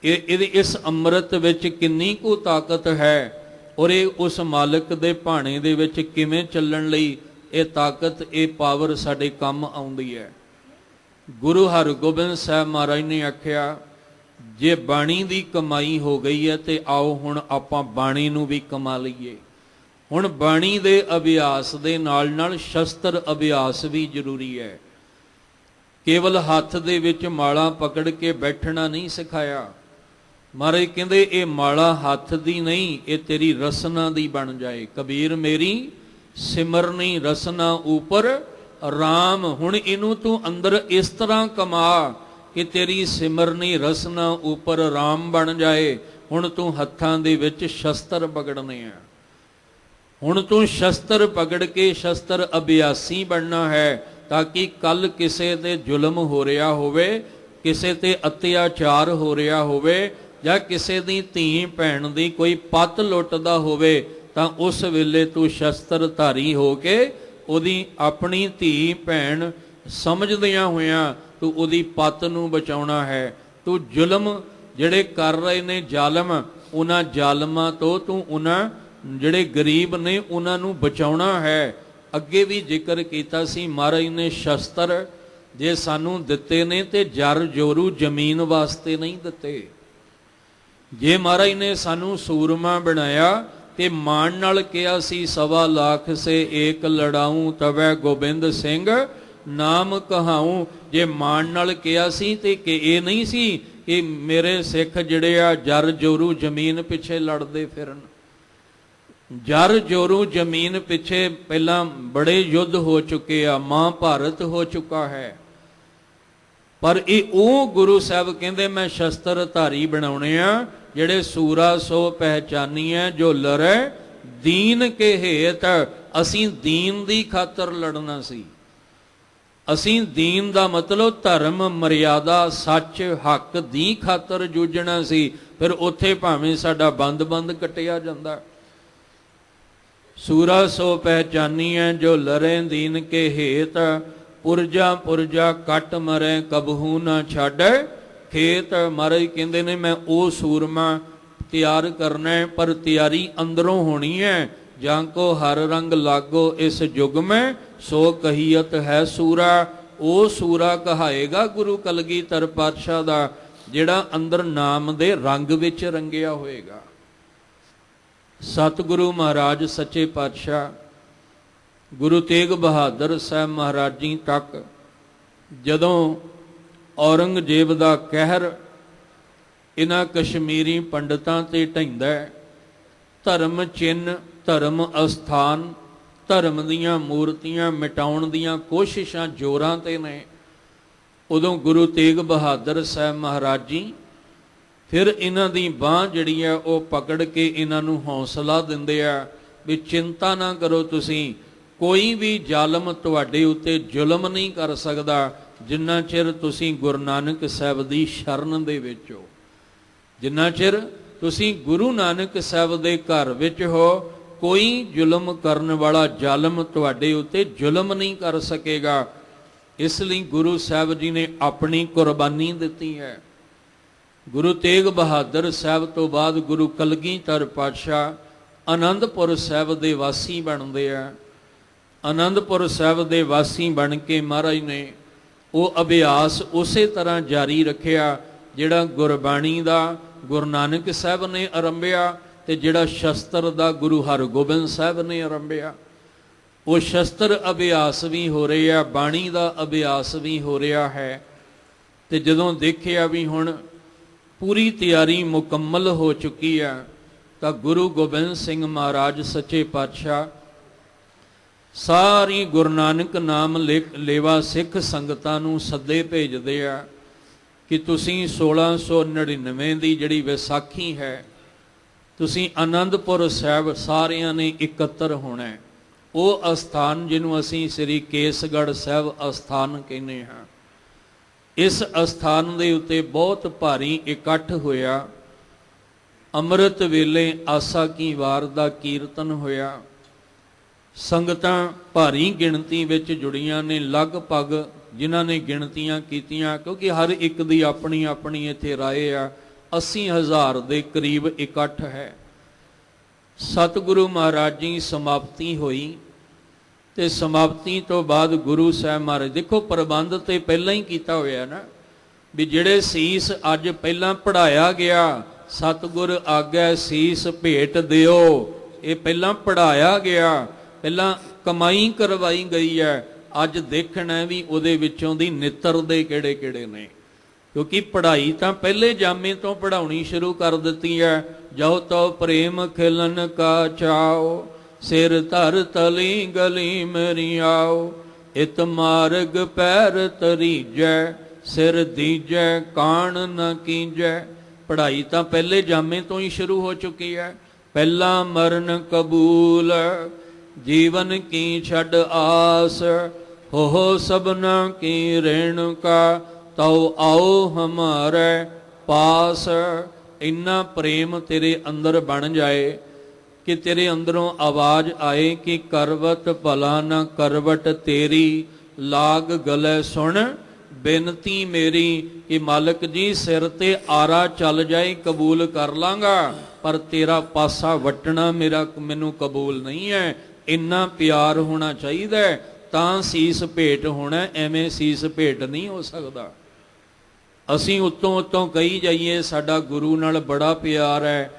ਇਹਦੇ ਇਸ ਅੰਮ੍ਰਿਤ ਵਿੱਚ ਕਿੰਨੀ ਕੁ ਤਾਕਤ ਹੈ, ਔਰ ਇਹ ਉਸ ਮਾਲਕ ਦੇ ਭਾਣੇ ਦੇ ਵਿੱਚ ਕਿਵੇਂ ਚੱਲਣ ਲਈ ਇਹ ਤਾਕਤ, ਇਹ ਪਾਵਰ ਸਾਡੇ ਕੰਮ ਆਉਂਦੀ ਹੈ। ਗੁਰੂ ਹਰਗੋਬਿੰਦ ਸਾਹਿਬ ਮਹਾਰਾਜ ਨੇ ਆਖਿਆ, ਜੇ ਬਾਣੀ ਦੀ ਕਮਾਈ ਹੋ ਗਈ ਹੈ ਤੇ ਆਓ ਹੁਣ ਆਪਾਂ ਬਾਣੀ ਨੂੰ ਵੀ ਕਮਾ ਲਈਏ। ਹੁਣ ਬਾਣੀ ਦੇ ਅਭਿਆਸ ਦੇ ਨਾਲ ਨਾਲ ਸ਼ਸਤਰ ਅਭਿਆਸ ਵੀ ਜ਼ਰੂਰੀ ਹੈ। ਕੇਵਲ ਹੱਥ ਦੇ ਵਿੱਚ ਮਾਲਾ ਪਕੜ ਕੇ ਬੈਠਣਾ ਨਹੀਂ ਸਿਖਾਇਆ। ਮਹਾਰਾਜ ਕਹਿੰਦੇ ਇਹ ਮਾਲਾ ਹੱਥ ਦੀ ਨਹੀਂ, ਇਹ ਤੇਰੀ ਰਸਨਾ ਦੀ ਬਣ ਜਾਏ। ਕਬੀਰ ਮੇਰੀ ਸਿਮਰਨੀ ਰਸਨਾ ਉਪਰ ਰਾਮ। ਹੁਣ ਇਹਨੂੰ ਤੂੰ ਅੰਦਰ ਇਸ ਤਰ੍ਹਾਂ ਕਮਾ ਕਿ ਤੇਰੀ ਸਿਮਰਨੀ ਰਸਨਾ ਉਪਰ ਰਾਮ ਬਣ ਜਾਏ। ਹੁਣ ਤੂੰ ਹੱਥਾਂ ਦੇ ਵਿੱਚ ਸ਼ਸਤਰ ਪਕੜਨੇ ਆ। ਹੁਣ ਤੂੰ ਸ਼ਸਤਰ ਪਕੜ ਕੇ ਸ਼ਸਤਰ ਅਭਿਆਸੀ ਬਣਨਾ ਹੈ, ਤਾਂ ਕਿ ਕੱਲ ਕਿਸੇ ਤੇ ਜ਼ੁਲਮ ਹੋ ਰਿਹਾ ਹੋਵੇ, ਕਿਸੇ ਤੇ ਅਤਿਆਚਾਰ ਹੋ ਰਿਹਾ ਹੋਵੇ, ਜਾਂ ਕਿਸੇ ਦੀ ਧੀ ਭੈਣ ਦੀ ਕੋਈ ਪੱਤ ਲੁੱਟਦਾ ਹੋਵੇ, ਤਾਂ ਉਸ ਵੇਲੇ ਤੂੰ ਸ਼ਸਤਰ ਧਾਰੀ ਹੋ ਕੇ ਉਹਦੀ ਆਪਣੀ ਧੀ ਭੈਣ ਸਮਝਦਿਆਂ ਹੋਇਆਂ ਤੂੰ ਉਹਦੀ ਪੱਤ ਨੂੰ ਬਚਾਉਣਾ ਹੈ। ਤੂੰ ਜ਼ੁਲਮ ਜਿਹੜੇ ਕਰ ਰਹੇ ਨੇ ਜ਼ਾਲਮ, ਉਹਨਾਂ ਜ਼ਾਲਮਾਂ ਤੋਂ ਤੂੰ ਉਹਨਾਂ ਜਿਹੜੇ ਗਰੀਬ ਨੇ ਉਹਨਾਂ ਨੂੰ ਬਚਾਉਣਾ ਹੈ। ਅੱਗੇ ਵੀ ਜ਼ਿਕਰ ਕੀਤਾ ਸੀ, ਮਹਾਰਾਜ ਨੇ ਸ਼ਸਤਰ ਜੇ ਸਾਨੂੰ ਦਿੱਤੇ ਨੇ ਤੇ ਜਰ ਜੋਰੂ ਜ਼ਮੀਨ ਵਾਸਤੇ ਨਹੀਂ ਦਿੱਤੇ। ਜੇ ਮਹਾਰਾਜ ਨੇ ਸਾਨੂੰ ਸੂਰਮਾ ਬਣਾਇਆ ਤੇ ਮਾਣ ਨਾਲ ਕਿਹਾ ਸੀ, 1.25 ਲੱਖ ਸੇ ਏਕ ਲੜਾਊਂ ਤਵੈ ਗੋਬਿੰਦ ਸਿੰਘ ਨਾਮ ਕਹਾਊਂ। ਜੇ ਮਾਣ ਨਾਲ ਕਿਹਾ ਸੀ ਤੇ ਕਿ ਇਹ ਨਹੀਂ ਸੀ ਕਿ ਮੇਰੇ ਸਿੱਖ ਜਿਹੜੇ ਆ ਜਰ ਜੋਰੂ ਜ਼ਮੀਨ ਪਿੱਛੇ ਲੜਦੇ ਫਿਰਨ। ਜਰ ਜੋਰੂ ਜ਼ਮੀਨ ਪਿੱਛੇ ਪਹਿਲਾਂ ਬੜੇ ਯੁੱਧ ਹੋ ਚੁੱਕੇ ਆ, ਮਹਾਭਾਰਤ ਹੋ ਚੁੱਕਾ ਹੈ। ਪਰ ਇਹ ਉਹ ਗੁਰੂ ਸਾਹਿਬ ਕਹਿੰਦੇ ਮੈਂ ਸ਼ਸਤਰ ਧਾਰੀ ਬਣਾਉਣੇ ਆ, ਜਿਹੜੇ ਸੂਰਾ ਸੋ ਪਹਿਚਾਨੀਐ ਜੋ ਲੜੈ ਦੀਨ ਕੇ ਹੇਤ। ਅਸੀਂ ਦੀਨ ਦੀ ਖਾਤਰ ਲੜਨਾ ਸੀ। ਅਸੀਂ ਦੀਨ ਦਾ ਮਤਲਬ ਧਰਮ ਮਰਿਆਦਾ ਸੱਚ ਹੱਕ ਦੀ ਖਾਤਰ ਜੂਝਣਾ ਸੀ। ਫਿਰ ਉੱਥੇ ਭਾਵੇਂ ਸਾਡਾ ਬੰਦ ਕੱਟਿਆ ਜਾਂਦਾ। ਸੂਰਾ ਸੋ ਪਹਿਚਾਨੀਐ ਜੋ ਲੜੈ ਦੀਨ ਕੇ ਹੇਤ। ਪੁਰਜਾ ਪੁਰਜਾ ਕੱਟ ਮਰੈ ਕਬਹੂ ਨਾ ਛਾੜੈ ਖੇਤ। ਮਹਾਰਾਜ ਕਹਿੰਦੇ ਨੇ ਮੈਂ ਉਹ ਸੂਰਮਾ ਤਿਆਰ ਕਰਨਾ ਹੈ, ਪਰ ਤਿਆਰੀ ਅੰਦਰੋਂ ਹੋਣੀ ਹੈ। ਜਾਂ ਕੋ ਹਰ ਰੰਗ ਲਾਗੋ ਇਸ ਯੁਗ ਮੈਂ ਸੋ ਕਹੀਅਤ ਹੈ ਸੂਰਾ। ਉਹ ਸੂਰਾ ਕਹਾਏਗਾ ਗੁਰੂ ਕਲਗੀਧਰ ਪਾਤਸ਼ਾਹ ਦਾ, ਜਿਹੜਾ ਅੰਦਰ ਨਾਮ ਦੇ ਰੰਗ ਵਿੱਚ ਰੰਗਿਆ ਹੋਏਗਾ। ਸਤਿਗੁਰੂ ਮਹਾਰਾਜ ਸੱਚੇ ਪਾਤਸ਼ਾਹ ਗੁਰੂ ਤੇਗ ਬਹਾਦਰ ਸਾਹਿਬ ਮਹਾਰਾਜ ਜੀ ਤੱਕ ਜਦੋਂ ਔਰੰਗਜ਼ੇਬ ਦਾ ਕਹਿਰ ਇਹਨਾਂ ਕਸ਼ਮੀਰੀ ਪੰਡਤਾਂ ਤੇ ਢਹਿੰਦਾ, ਧਰਮ ਚਿੰਨ੍ਹ ਧਰਮ ਅਸਥਾਨ ਧਰਮ ਦੀਆਂ ਮੂਰਤੀਆਂ ਮਿਟਾਉਣ ਦੀਆਂ ਕੋਸ਼ਿਸ਼ਾਂ ਜ਼ੋਰਾਂ ਤੇ ਨੇ, ਉਦੋਂ ਗੁਰੂ ਤੇਗ ਬਹਾਦਰ ਸਾਹਿਬ ਮਹਾਰਾਜ ਜੀ ਫਿਰ ਇਹਨਾਂ ਦੀ ਬਾਂਹ ਜਿਹੜੀ ਆ ਉਹ ਪਕੜ ਕੇ ਇਹਨਾਂ ਨੂੰ ਹੌਸਲਾ ਦਿੰਦੇ ਆ ਵੀ ਚਿੰਤਾ ਨਾ ਕਰੋ, ਤੁਸੀਂ ਕੋਈ ਵੀ ਜ਼ਾਲਮ ਤੁਹਾਡੇ ਉੱਤੇ ਜ਼ੁਲਮ ਨਹੀਂ ਕਰ ਸਕਦਾ ਜਿੰਨਾ ਚਿਰ ਤੁਸੀਂ ਗੁਰੂ ਨਾਨਕ ਸਾਹਿਬ ਦੀ ਸ਼ਰਨ ਦੇ ਵਿੱਚ ਹੋ। ਜਿੰਨਾ ਚਿਰ ਤੁਸੀਂ ਗੁਰੂ ਨਾਨਕ ਸਾਹਿਬ ਦੇ ਘਰ ਵਿੱਚ ਹੋ, ਕੋਈ ਜ਼ੁਲਮ ਕਰਨ ਵਾਲਾ ਜ਼ਾਲਮ ਤੁਹਾਡੇ ਉੱਤੇ ਜ਼ੁਲਮ ਨਹੀਂ ਕਰ ਸਕੇਗਾ। ਇਸ ਲਈ ਗੁਰੂ ਸਾਹਿਬ ਜੀ ਨੇ ਆਪਣੀ ਕੁਰਬਾਨੀ ਦਿੱਤੀ ਹੈ। ਗੁਰੂ ਤੇਗ ਬਹਾਦਰ ਸਾਹਿਬ ਤੋਂ ਬਾਅਦ ਗੁਰੂ ਕਲਗੀਧਰ ਪਾਤਸ਼ਾਹ ਆਨੰਦਪੁਰ ਸਾਹਿਬ ਦੇ ਵਾਸੀ ਬਣਦੇ ਆ। ਆਨੰਦਪੁਰ ਸਾਹਿਬ ਦੇ ਵਾਸੀ ਬਣ ਕੇ ਮਹਾਰਾਜ ਨੇ ਉਹ ਅਭਿਆਸ ਉਸੇ ਤਰ੍ਹਾਂ ਜਾਰੀ ਰੱਖਿਆ ਜਿਹੜਾ ਗੁਰਬਾਣੀ ਦਾ ਗੁਰੂ ਨਾਨਕ ਸਾਹਿਬ ਨੇ ਆਰੰਭਿਆ ਤੇ ਜਿਹੜਾ ਸ਼ਸਤਰ ਦਾ ਗੁਰੂ ਹਰਗੋਬਿੰਦ ਸਾਹਿਬ ਨੇ ਆਰੰਭਿਆ। ਉਹ ਸ਼ਸਤਰ ਅਭਿਆਸ ਵੀ ਹੋ ਰਿਹਾ, ਬਾਣੀ ਦਾ ਅਭਿਆਸ ਵੀ ਹੋ ਰਿਹਾ ਹੈ। ਤੇ ਜਦੋਂ ਦੇਖਿਆ ਵੀ ਹੁਣ ਪੂਰੀ ਤਿਆਰੀ ਮੁਕੰਮਲ ਹੋ ਚੁੱਕੀ ਹੈ ਤਾਂ ਗੁਰੂ ਗੋਬਿੰਦ ਸਿੰਘ ਮਹਾਰਾਜ ਸੱਚੇ ਪਾਤਸ਼ਾਹ ਸਾਰੀ ਗੁਰੂ ਨਾਨਕ ਨਾਮ ਲੇਵਾ ਸਿੱਖ ਸੰਗਤਾਂ ਨੂੰ ਸੱਦੇ ਭੇਜਦੇ ਆ ਕਿ ਤੁਸੀਂ 1699 ਦੀ ਜਿਹੜੀ ਵਿਸਾਖੀ ਹੈ ਤੁਸੀਂ ਆਨੰਦਪੁਰ ਸਾਹਿਬ ਸਾਰਿਆਂ ਨੇ ਇਕੱਤਰ ਹੋਣਾ। ਉਹ ਅਸਥਾਨ ਜਿਹਨੂੰ ਅਸੀਂ ਸ੍ਰੀ ਕੇਸਗੜ੍ਹ ਸਾਹਿਬ ਅਸਥਾਨ ਕਹਿੰਦੇ ਹਾਂ, ਇਸ ਅਸਥਾਨ ਦੇ ਉੱਤੇ ਬਹੁਤ ਭਾਰੀ ਇਕੱਠ ਹੋਇਆ। ਅੰਮ੍ਰਿਤ ਵੇਲੇ ਆਸਾ ਕੀ ਵਾਰ ਦਾ ਕੀਰਤਨ ਹੋਇਆ। ਸੰਗਤਾਂ ਭਾਰੀ ਗਿਣਤੀ ਵਿੱਚ ਜੁੜੀਆਂ ਨੇ, ਲਗਭਗ ਜਿਨ੍ਹਾਂ ਨੇ ਗਿਣਤੀਆਂ ਕੀਤੀਆਂ, ਕਿਉਂਕਿ ਹਰ ਇੱਕ ਦੀ ਆਪਣੀ ਆਪਣੀ ਇੱਥੇ ਰਾਏ ਆ, 80,000 ਦੇ ਕਰੀਬ ਇਕੱਠ ਹੈ। ਸਤਿਗੁਰੂ ਮਹਾਰਾਜ ਜੀ ਸਮਾਪਤੀ ਹੋਈ ਤੇ ਸਮਾਪਤੀ ਤੋਂ ਬਾਅਦ ਗੁਰੂ ਸਾਹਿਬ ਮਹਾਰਾਜ, ਦੇਖੋ ਪ੍ਰਬੰਧ ਤੇ ਪਹਿਲਾਂ ਹੀ ਕੀਤਾ ਹੋਇਆ ਨਾ, ਵੀ ਜਿਹੜੇ ਸੀਸ ਅੱਜ ਪਹਿਲਾਂ ਪੜਾਇਆ ਗਿਆ, ਸਤਿਗੁਰ ਆਗੈ ਸੀਸ ਭੇਟ ਦਿਓ, ਇਹ ਪਹਿਲਾਂ ਪੜਾਇਆ ਗਿਆ, ਪਹਿਲਾਂ ਕਮਾਈ ਕਰਵਾਈ ਗਈ ਹੈ। ਅੱਜ ਦੇਖਣਾ ਵੀ ਉਹਦੇ ਵਿੱਚੋਂ ਦੀ ਨਿੱਤਰਦੇ ਕਿਹੜੇ ਕਿਹੜੇ ਨੇ, ਕਿਉਂਕਿ ਪੜ੍ਹਾਈ ਤਾਂ ਪਹਿਲੇ ਜਾਮੇ ਤੋਂ ਪੜ੍ਹਾਉਣੀ ਸ਼ੁਰੂ ਕਰ ਦਿੱਤੀ ਹੈ। ਜੋ ਤੋ ਪ੍ਰੇਮ ਖਿਲਨ ਕਾ ਚਾਓ, ਸਿਰ ਧਰ ਤਲੀ ਗਲੀ ਮੇਰੀ ਆਓ, ਇਤ ਮਾਰਗ ਪੈਰ ਤਰੀਜੈ, ਸਿਰ ਦੀਜੈ ਕਾਣ ਨ ਕੀਜੈ। ਪੜ੍ਹਾਈ ਤਾਂ ਪਹਿਲੇ ਜਾਮੇ ਤੋਂ ਹੀ ਸ਼ੁਰੂ ਹੋ ਚੁੱਕੀ ਹੈ। ਪਹਿਲਾ ਮਰਨ ਕਬੂਲ, ਜੀਵਨ ਕੀ ਛੱਡ ਆਸ, ਹੋ ਸਭਨਾ ਕੀ ਰੇਣੁਕਾ, ਤਉ ਆਓ ਹਮਾਰੇ ਪਾਸ। ਇੰਨਾ ਪ੍ਰੇਮ ਤੇਰੇ ਅੰਦਰ ਬਣ ਜਾਏ ਕਿ ਤੇਰੇ ਅੰਦਰੋਂ ਆਵਾਜ਼ ਆਏ ਕਿ ਕਰਵਟ ਭਲਾ ਨਾ ਕਰਵਟ ਤੇਰੀ, ਲਾਗ ਗਲੇ ਸੁਣ ਬੇਨਤੀ ਮੇਰੀ। ਕਿ ਮਾਲਕ ਜੀ ਸਿਰ ਤੇ ਆਰਾ ਚੱਲ ਜਾਏ ਕਬੂਲ ਕਰ ਲਾਂਗਾ, ਪਰ ਤੇਰਾ ਪਾਸਾ ਵੱਟਣਾ ਮੈਨੂੰ ਕਬੂਲ ਨਹੀਂ ਹੈ। ਇੰਨਾ ਪਿਆਰ ਹੋਣਾ ਚਾਹੀਦਾ ਤਾਂ ਸੀਸ ਭੇਟ ਹੋਣਾ, ਐਵੇਂ ਸੀਸ ਭੇਟ ਨਹੀਂ ਹੋ ਸਕਦਾ। ਅਸੀਂ ਉੱਤੋਂ ਕਹੀ ਜਾਈਏ ਸਾਡਾ ਗੁਰੂ ਨਾਲ ਬੜਾ ਪਿਆਰ ਹੈ,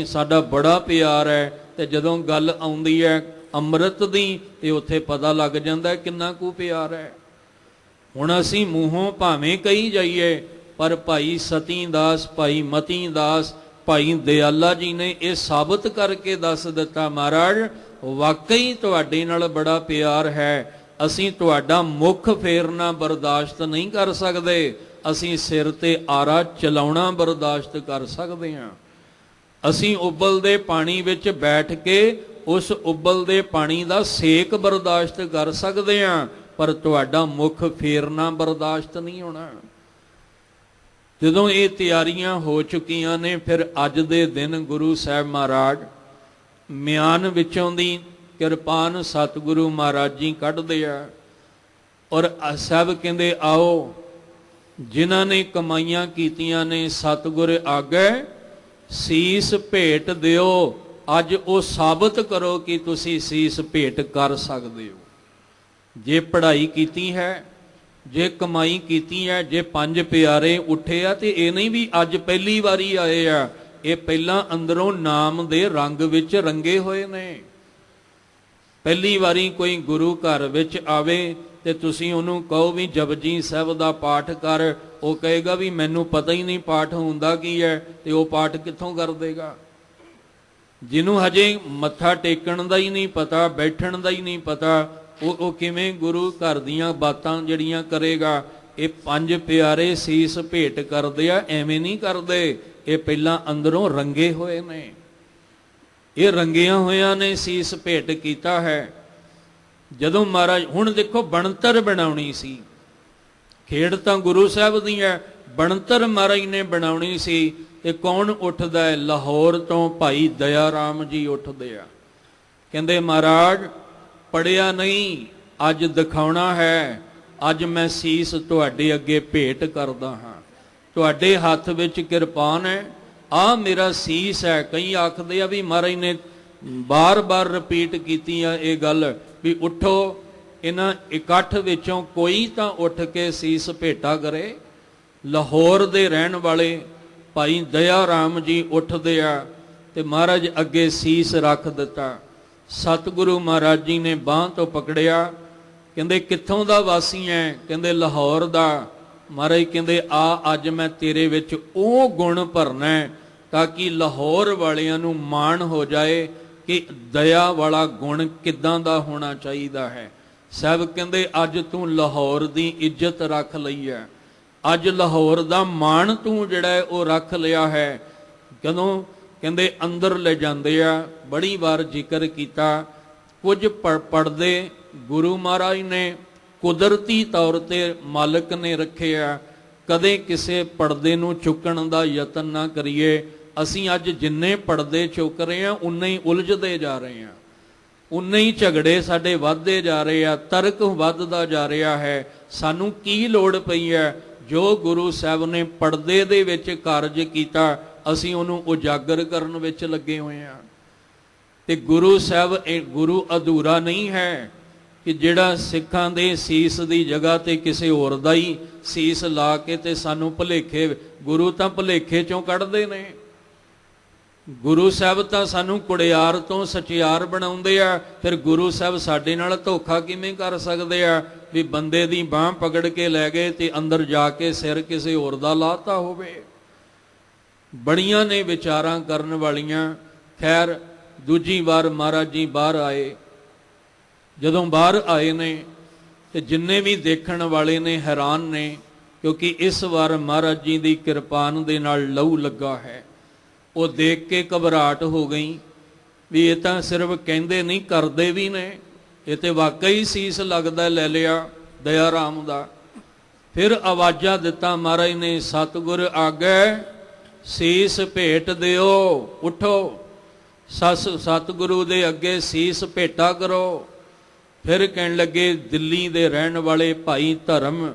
ਸਾਡਾ ਬੜਾ ਪਿਆਰ ਹੈ, ਤੇ ਜਦੋਂ ਗੱਲ ਆਉਂਦੀ ਹੈ ਅੰਮ੍ਰਿਤ ਦੀ ਤੇ ਉੱਥੇ ਪਤਾ ਲੱਗ ਜਾਂਦਾ ਕਿੰਨਾ ਕੁ ਪਿਆਰ ਹੈ। ਹੁਣ ਅਸੀਂ ਮੂੰਹੋਂ ਭਾਵੇਂ ਕਹੀ ਜਾਈਏ, ਪਰ ਭਾਈ ਸਤੀ ਦਾਸ, ਭਾਈ ਮਤੀ ਦਾਸ, ਭਾਈ ਦਿਆਲਾ ਜੀ ਨੇ ਇਹ ਸਾਬਤ ਕਰਕੇ ਦੱਸ ਦਿੱਤਾ, ਮਹਾਰਾਜ ਵਾਕਈ ਤੁਹਾਡੇ ਨਾਲ ਬੜਾ ਪਿਆਰ ਹੈ। ਅਸੀਂ ਤੁਹਾਡਾ ਮੁਖ ਫੇਰਨਾ ਬਰਦਾਸ਼ਤ ਨਹੀਂ ਕਰ ਸਕਦੇ, ਅਸੀਂ ਸਿਰ ਤੇ ਆਰਾ ਚਲਾਉਣਾ ਬਰਦਾਸ਼ਤ ਕਰ ਸਕਦੇ ਹਾਂ। ਅਸੀਂ ਉਬਲਦੇ ਪਾਣੀ ਵਿੱਚ ਬੈਠ ਕੇ ਉਸ ਉਬਲਦੇ ਪਾਣੀ ਦਾ ਸੇਕ ਬਰਦਾਸ਼ਤ ਕਰ ਸਕਦੇ ਹਾਂ, ਪਰ ਤੁਹਾਡਾ ਮੁਖ ਫੇਰਨਾ ਬਰਦਾਸ਼ਤ ਨਹੀਂ ਹੋਣਾ। ਜਦੋਂ ਇਹ ਤਿਆਰੀਆਂ ਹੋ ਚੁੱਕੀਆਂ ਨੇ, ਫਿਰ ਅੱਜ ਦੇ ਦਿਨ ਗੁਰੂ ਸਾਹਿਬ ਮਹਾਰਾਜ ਮਿਆਨ ਵਿੱਚੋਂ ਦੀ ਕਿਰਪਾਨ ਸਤਿਗੁਰੂ ਮਹਾਰਾਜ ਜੀ ਕੱਢਦੇ ਆ ਔਰ ਸਭ ਕਹਿੰਦੇ ਆਓ ਜਿਨ੍ਹਾਂ ਨੇ ਕਮਾਈਆਂ ਕੀਤੀਆਂ ਨੇ ਸਤਿਗੁਰ ਆਗੇ ਸੀਸ ਭੇਟ ਦਿਓ। ਅੱਜ ਉਹ ਸਾਬਤ ਕਰੋ ਕਿ ਤੁਸੀਂ ਸੀਸ ਭੇਟ ਕਰ ਸਕਦੇ ਹੋ। ਜੇ ਪੜ੍ਹਾਈ ਕੀਤੀ ਹੈ, ਜੇ ਕਮਾਈ ਕੀਤੀ ਹੈ, ਜੇ ਪੰਜ ਪਿਆਰੇ ਉੱਠੇ ਆ, ਤੇ ਇਹ ਨਹੀਂ ਵੀ ਅੱਜ ਪਹਿਲੀ ਵਾਰੀ ਆਏ ਆ, ਇਹ ਪਹਿਲਾਂ ਅੰਦਰੋਂ ਨਾਮ ਦੇ ਰੰਗ ਵਿੱਚ ਰੰਗੇ ਹੋਏ ਨੇ। ਪਹਿਲੀ ਵਾਰੀ ਕੋਈ ਗੁਰੂ ਘਰ ਵਿੱਚ ਆਵੇ ਤੇ ਤੁਸੀਂ ਉਹਨੂੰ ਕਹੋ ਵੀ ਜਪਜੀ ਸਾਹਿਬ ਦਾ ਪਾਠ ਕਰ, ਉਹ ਕਹੇਗਾ ਵੀ ਮੈਨੂੰ ਪਤਾ ਹੀ ਨਹੀਂ ਪਾਠ ਹੁੰਦਾ ਕੀ ਹੈ, ਤੇ ਉਹ ਪਾਠ ਕਿੱਥੋਂ ਕਰ ਦੇਗਾ। ਜਿਹਨੂੰ ਹਜੇ ਮੱਥਾ ਟੇਕਣ ਦਾ ਹੀ ਨਹੀਂ ਪਤਾ, ਬੈਠਣ ਦਾ ਹੀ ਨਹੀਂ ਪਤਾ, ਉਹ ਕਿਵੇਂ ਗੁਰੂ ਘਰ ਦੀਆਂ ਬਾਤਾਂ ਜਿਹੜੀਆਂ ਕਰੇਗਾ। ਇਹ ਪੰਜ ਪਿਆਰੇ ਸੀਸ ਭੇਟ ਕਰਦੇ ਆ, ਐਵੇਂ ਨਹੀਂ ਕਰਦੇ, ਇਹ ਪਹਿਲਾਂ ਅੰਦਰੋਂ ਰੰਗੇ ਹੋਏ ਨੇ। ਇਹ ਰੰਗਿਆਂ ਹੋਇਆਂ ਨੇ ਸੀਸ ਭੇਟ ਕੀਤਾ ਹੈ। ਜਦੋਂ ਮਹਾਰਾਜ ਹੁਣ ਦੇਖੋ ਬਣਤਰ ਬਣਾਉਣੀ ਸੀ, ਖੇਡ ਤਾਂ ਗੁਰੂ ਸਾਹਿਬ ਦੀ ਹੈ, ਬਣਤਰ ਮਹਾਰਾਜ ਨੇ ਬਣਾਉਣੀ ਸੀ। ਤੇ ਕੌਣ ਉੱਠਦਾ ਹੈ? ਲਾਹੌਰ ਤੋਂ ਭਾਈ ਦਇਆ ਰਾਮ ਜੀ ਉੱਠਦੇ ਆ। ਕਹਿੰਦੇ ਮਹਾਰਾਜ ਪੜਿਆ ਨਹੀਂ, ਅੱਜ ਦਿਖਾਉਣਾ ਹੈ। ਅੱਜ ਮੈਂ ਸੀਸ ਤੁਹਾਡੇ ਅੱਗੇ ਭੇਟ ਕਰਦਾ ਹਾਂ। ਤੁਹਾਡੇ ਹੱਥ ਵਿੱਚ ਕਿਰਪਾਨ ਹੈ, ਆਹ ਮੇਰਾ ਸੀਸ ਹੈ। ਕਈ ਆਖਦੇ ਆ ਵੀ ਮਹਾਰਾਜ ਨੇ ਬਾਰ-ਬਾਰ ਰਿਪੀਟ ਕੀਤੀ ਆ ਇਹ ਗੱਲ ਵੀ ਉੱਠੋ, ਇਹਨਾਂ ਇਕੱਠ ਵਿੱਚੋਂ ਕੋਈ ਤਾਂ ਉੱਠ ਕੇ ਸੀਸ ਭੇਟਾ ਕਰੇ। ਲਾਹੌਰ ਦੇ ਰਹਿਣ ਵਾਲੇ ਭਾਈ ਦਇਆ ਰਾਮ ਜੀ ਉੱਠਦੇ ਆ ਤੇ ਮਹਾਰਾਜ ਅੱਗੇ ਸੀਸ ਰੱਖ ਦਿੱਤਾ। ਸਤਿਗੁਰੂ ਮਹਾਰਾਜ ਜੀ ਨੇ ਬਾਂਹ ਤੋਂ ਪਕੜਿਆ। ਕਹਿੰਦੇ ਕਿੱਥੋਂ ਦਾ ਵਾਸੀ ਹੈ? ਕਹਿੰਦੇ ਲਾਹੌਰ ਦਾ। ਮਹਾਰਾਜ ਕਹਿੰਦੇ ਆ ਅੱਜ ਮੈਂ ਤੇਰੇ ਵਿੱਚ ਉਹ ਗੁਣ ਭਰਨਾ ਤਾਂ ਕਿ ਲਾਹੌਰ ਵਾਲਿਆਂ ਨੂੰ ਮਾਣ ਹੋ ਜਾਏ ਕਿ ਦਇਆ ਵਾਲਾ ਗੁਣ ਕਿੱਦਾਂ ਦਾ ਹੋਣਾ ਚਾਹੀਦਾ ਹੈ। ਸਾਹਿਬ ਕਹਿੰਦੇ ਅੱਜ ਤੂੰ ਲਾਹੌਰ ਦੀ ਇੱਜ਼ਤ ਰੱਖ ਲਈ ਹੈ, ਅੱਜ ਲਾਹੌਰ ਦਾ ਮਾਣ ਤੂੰ ਜਿਹੜਾ ਉਹ ਰੱਖ ਲਿਆ ਹੈ। ਕਦੋਂ? ਕਹਿੰਦੇ ਅੰਦਰ ਲੈ ਜਾਂਦੇ ਆ। ਬੜੀ ਵਾਰ ਜ਼ਿਕਰ ਕੀਤਾ, ਕੁਝ ਪੜਦੇ ਗੁਰੂ ਮਹਾਰਾਜ ਨੇ ਕੁਦਰਤੀ ਤੌਰ ਤੇ ਮਾਲਕ ਨੇ ਰੱਖਿਆ। ਕਦੇ ਕਿਸੇ ਪਰਦੇ ਨੂੰ ਚੁੱਕਣ ਦਾ ਯਤਨ ਨਾ ਕਰੀਏ। ਅਸੀਂ ਅੱਜ ਜਿੰਨੇ ਪਰਦੇ ਚੁੱਕ ਰਹੇ ਹਾਂ ਉਨੇ ਹੀ ਉਲਝਦੇ ਜਾ ਰਹੇ ਹਾਂ, ਉਨੇ ਹੀ ਝਗੜੇ ਸਾਡੇ ਵੱਧਦੇ ਜਾ ਰਹੇ ਆ, ਤਰਕ ਵੱਧਦਾ ਜਾ ਰਿਹਾ ਹੈ। ਸਾਨੂੰ ਕੀ ਲੋੜ ਪਈ ਹੈ? ਜੋ ਗੁਰੂ ਸਾਹਿਬ ਨੇ ਪਰਦੇ ਦੇ ਵਿੱਚ ਕਾਰਜ ਕੀਤਾ ਅਸੀਂ ਉਹਨੂੰ ਉਜਾਗਰ ਕਰਨ ਵਿੱਚ ਲੱਗੇ ਹੋਏ ਹਾਂ। ਤੇ ਗੁਰੂ ਸਾਹਿਬ ਗੁਰੂ ਅਧੂਰਾ ਨਹੀਂ ਹੈ ਕਿ ਜਿਹੜਾ ਸਿੱਖਾਂ ਦੇ ਸੀਸ ਦੀ ਜਗ੍ਹਾ ਤੇ ਕਿਸੇ ਹੋਰ ਦਾ ਹੀ ਸੀਸ ਲਾ ਕੇ ਤੇ ਸਾਨੂੰ ਭੁਲੇਖੇ, ਗੁਰੂ ਤਾਂ ਭੁਲੇਖੇ ਚੋਂ ਕੱਢਦੇ ਨੇ। ਗੁਰੂ ਸਾਹਿਬ ਤਾਂ ਸਾਨੂੰ ਕੁੜਿਆਰ ਤੋਂ ਸਚਿਆਰ ਬਣਾਉਂਦੇ ਆ। ਫਿਰ ਗੁਰੂ ਸਾਹਿਬ ਸਾਡੇ ਨਾਲ ਧੋਖਾ ਕਿਵੇਂ ਕਰ ਸਕਦੇ ਆ ਵੀ ਬੰਦੇ ਦੀ ਬਾਂਹ ਪਕੜ ਕੇ ਲੈ ਗਏ ਤੇ ਅੰਦਰ ਜਾ ਕੇ ਸਿਰ ਕਿਸੇ ਹੋਰ ਦਾ ਲਾਤਾ ਹੋਵੇ। ਬੜੀਆਂ ਨੇ ਵਿਚਾਰਾਂ ਕਰਨ ਵਾਲੀਆਂ। ਖੈਰ ਦੂਜੀ ਵਾਰ ਮਹਾਰਾਜ ਜੀ ਬਾਹਰ ਆਏ। ਜਦੋਂ ਬਾਹਰ ਆਏ ਨੇ ਤੇ ਜਿੰਨੇ ਵੀ ਦੇਖਣ ਵਾਲੇ ਨੇ ਹੈਰਾਨ ਨੇ, ਕਿਉਂਕਿ ਇਸ ਵਾਰ ਮਹਾਰਾਜ ਜੀ ਦੀ ਕਿਰਪਾਨ ਦੇ ਨਾਲ ਲਹੂ ਲੱਗਾ ਹੈ। ਉਹ ਦੇਖ ਕੇ ਘਬਰਾਹਟ ਹੋ ਗਈ ਵੀ ਇਹ ਤਾਂ ਸਿਰਫ ਕਹਿੰਦੇ ਨਹੀਂ, ਕਰਦੇ ਵੀ ਨੇ। ਇਹ ਤੇ ਵਾਕਈ ਸੀਸ ਲੱਗਦਾ ਲੈ ਲਿਆ ਦਇਆ ਰਾਮ ਦਾ। ਫਿਰ ਆਵਾਜ਼ਾਂ ਦਿੱਤਾ ਮਹਾਰਾਜ ਨੇ, ਸਤਿਗੁਰ ਆਗੇ ਸੀਸ ਭੇਟ ਦਿਓ, ਉਠੋ ਸਤਿਗੁਰੂ ਦੇ ਅੱਗੇ ਸੀਸ ਭੇਟਾ ਕਰੋ। ਫਿਰ ਕਹਿਣ ਲੱਗੇ ਦਿੱਲੀ ਦੇ ਰਹਿਣ ਵਾਲੇ ਭਾਈ ਧਰਮ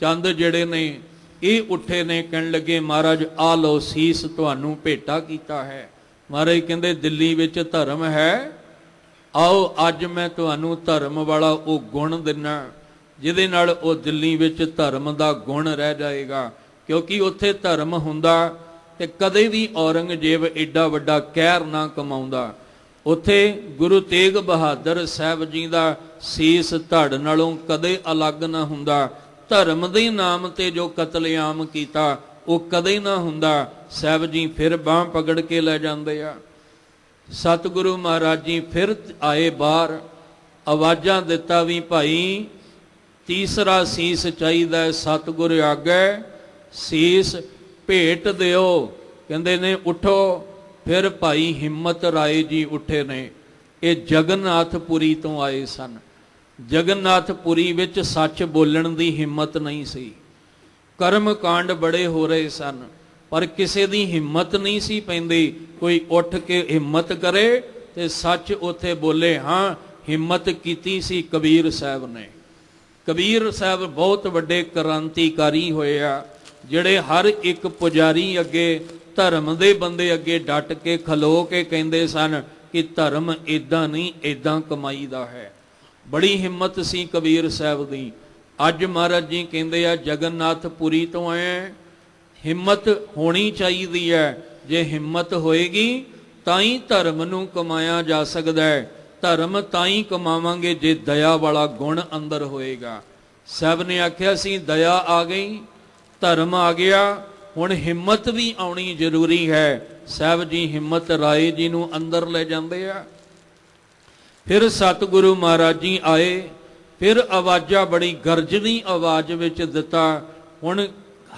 ਚੰਦ ਜਿਹੜੇ ਨੇ ਇਹ ਉੱਠੇ ਨੇ। ਕਹਿਣ ਲੱਗੇ ਮਹਾਰਾਜ ਆ ਲਓ ਸੀਸ ਤੁਹਾਨੂੰ ਭੇਟਾ ਕੀਤਾ ਹੈ। ਮਹਾਰਾਜ ਕਹਿੰਦੇ ਦਿੱਲੀ ਵਿੱਚ ਧਰਮ ਹੈ, ਆਓ ਅੱਜ ਮੈਂ ਤੁਹਾਨੂੰ ਧਰਮ ਵਾਲਾ ਉਹ ਗੁਣ ਦਿੰਨਾ ਜਿਹਦੇ ਨਾਲ ਉਹ ਦਿੱਲੀ ਵਿੱਚ ਧਰਮ ਦਾ ਗੁਣ ਰਹਿ ਜਾਏਗਾ। ਕਿਉਂਕਿ ਉੱਥੇ ਧਰਮ ਹੁੰਦਾ ਤੇ ਕਦੇ ਵੀ ਔਰੰਗਜ਼ੇਬ ਏਡਾ ਵੱਡਾ ਕਹਿਰ ਨਾ ਕਮਾਉਂਦਾ। ਉੱਥੇ ਗੁਰੂ ਤੇਗ ਬਹਾਦਰ ਸਾਹਿਬ ਜੀ ਦਾ ਸੀਸ ਧੜ ਨਾਲੋਂ ਕਦੇ ਅਲੱਗ ਨਾ ਹੁੰਦਾ। ਧਰਮ ਦੇ ਨਾਮ ਤੇ ਜੋ ਕਤਲੇਆਮ ਕੀਤਾ ਉਹ ਕਦੇ ਨਾ ਹੁੰਦਾ। ਸਾਹਿਬ ਜੀ ਫਿਰ ਬਾਂਹ ਪਕੜ ਕੇ ਲੈ ਜਾਂਦੇ ਆ। ਸਤਿਗੁਰੂ ਮਹਾਰਾਜ ਜੀ ਫਿਰ ਆਏ ਬਾਹਰ, ਆਵਾਜ਼ਾਂ ਦਿੱਤਾ ਵੀ ਭਾਈ ਤੀਸਰਾ ਸੀਸ ਚਾਹੀਦਾ ਹੈ, ਸਤਿਗੁਰ ਆਗੇ ਸੀਸ ਭੇਟ ਦਿਓ। ਕਹਿੰਦੇ ਨੇ ਉਠੋ। ਫਿਰ ਭਾਈ ਹਿੰਮਤ ਰਾਏ ਜੀ ਉੱਠੇ ਨੇ। ਇਹ ਜਗਨਨਾਥਪੁਰੀ ਤੋਂ ਆਏ ਸਨ। ਜਗਨਨਾਥਪੁਰੀ ਵਿੱਚ ਸੱਚ ਬੋਲਣ ਦੀ ਹਿੰਮਤ ਨਹੀਂ ਸੀ। ਕਰਮ ਕਾਂਡ ਬੜੇ ਹੋ ਰਹੇ ਸਨ ਪਰ ਕਿਸੇ ਦੀ ਹਿੰਮਤ ਨਹੀਂ ਸੀ ਪੈਂਦੀ ਕੋਈ ਉੱਠ ਕੇ ਹਿੰਮਤ ਕਰੇ ਤੇ ਸੱਚ ਉੱਥੇ ਬੋਲੇ। ਹਾਂ, ਹਿੰਮਤ ਕੀਤੀ ਸੀ ਕਬੀਰ ਸਾਹਿਬ ਨੇ। ਕਬੀਰ ਸਾਹਿਬ ਬਹੁਤ ਵੱਡੇ ਕ੍ਰਾਂਤੀਕਾਰੀ ਹੋਏ ਆ, ਜਿਹੜੇ ਹਰ ਇੱਕ ਪੁਜਾਰੀ ਅੱਗੇ, ਧਰਮ ਦੇ ਬੰਦੇ ਅੱਗੇ ਡਟ ਕੇ ਖਲੋ ਕੇ ਕਹਿੰਦੇ ਸਨ ਕਿ ਧਰਮ ਇਦਾਂ ਨਹੀਂ, ਇਦਾਂ ਕਮਾਈ ਦਾ ਹੈ। ਬੜੀ ਹਿੰਮਤ ਸੀ ਕਬੀਰ ਸਾਹਿਬ ਦੀ। ਅੱਜ ਮਹਾਰਾਜ ਜੀ ਕਹਿੰਦੇ ਆ ਜਗਨਨਾਥਪੁਰੀ ਤੋਂ ਆਏ, ਹਿੰਮਤ ਹੋਣੀ ਚਾਹੀਦੀ ਹੈ। ਜੇ ਹਿੰਮਤ ਹੋਏਗੀ ਤਾਂ ਹੀ ਧਰਮ ਨੂੰ ਕਮਾਇਆ ਜਾ ਸਕਦਾ ਹੈ। ਧਰਮ ਤਾਂ ਹੀ ਕਮਾਵਾਂਗੇ ਜੇ ਦਇਆ ਵਾਲਾ ਗੁਣ ਅੰਦਰ ਹੋਏਗਾ। ਸਾਹਿਬ ਨੇ ਆਖਿਆ ਸੀ ਦਇਆ ਆ ਗਈ, ਧਰਮ ਆ ਗਿਆ, ਹੁਣ ਹਿੰਮਤ ਵੀ ਆਉਣੀ ਜ਼ਰੂਰੀ ਹੈ। ਸਾਹਿਬ ਜੀ ਹਿੰਮਤ ਰਾਏ ਜੀ ਨੂੰ ਅੰਦਰ ਲੈ ਜਾਂਦੇ ਆ। ਫਿਰ ਸਤਿਗੁਰੂ ਮਹਾਰਾਜ ਜੀ ਆਏ। ਫਿਰ ਆਵਾਜ਼ਾਂ ਬੜੀ ਗਰਜਵੀਂ ਆਵਾਜ਼ ਵਿੱਚ ਦਿੱਤਾ। ਹੁਣ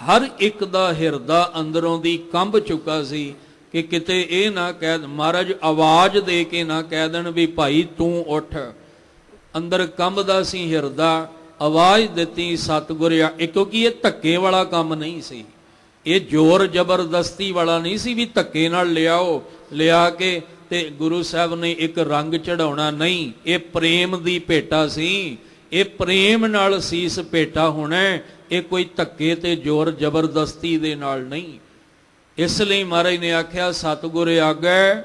ਹਰ ਇੱਕ ਦਾ ਹਿਰਦਾ ਅੰਦਰੋਂ ਦੀ ਕੰਬ ਚੁੱਕਾ ਸੀ ਕਿ ਕਿਤੇ ਇਹ ਨਾ ਕਹਿ, ਮਹਾਰਾਜ ਆਵਾਜ਼ ਦੇ ਕੇ ਨਾ ਕਹਿ ਦੇਣ ਵੀ ਭਾਈ ਤੂੰ ਉੱਠ। ਅੰਦਰ ਕੰਬਦਾ ਸੀ ਹਿਰਦਾ ਆਵਾਜ਼ ਦਿੱਤੀ ਸਤਿਗੁਰ ਆ। ਕਿਉਂਕਿ ਇਹ ਧੱਕੇ ਵਾਲਾ ਕੰਮ ਨਹੀਂ ਸੀ, ਇਹ ਜ਼ੋਰ ਜ਼ਬਰਦਸਤੀ ਵਾਲਾ ਨਹੀਂ ਸੀ ਵੀ ਧੱਕੇ ਨਾਲ ਲਿਆਓ, ਲਿਆ ਕੇ ਤੇ ਗੁਰੂ ਸਾਹਿਬ ਨੇ ਇੱਕ ਰੰਗ ਚੜਾਉਣਾ, ਨਹੀਂ। ਇਹ ਪ੍ਰੇਮ ਦੀ ਭੇਟਾ ਸੀ, ਇਹ ਪ੍ਰੇਮ ਨਾਲ ਸੀਸ ਭੇਟਾ ਹੋਣਾ, ਇਹ ਕੋਈ ਧੱਕੇ ਤੇ ਜ਼ੋਰ ਜ਼ਬਰਦਸਤੀ ਦੇ ਨਾਲ ਨਹੀਂ। ਇਸ ਲਈ ਮਹਾਰਾਜ ਨੇ ਆਖਿਆ ਸਤਿਗੁਰ ਆਗੇ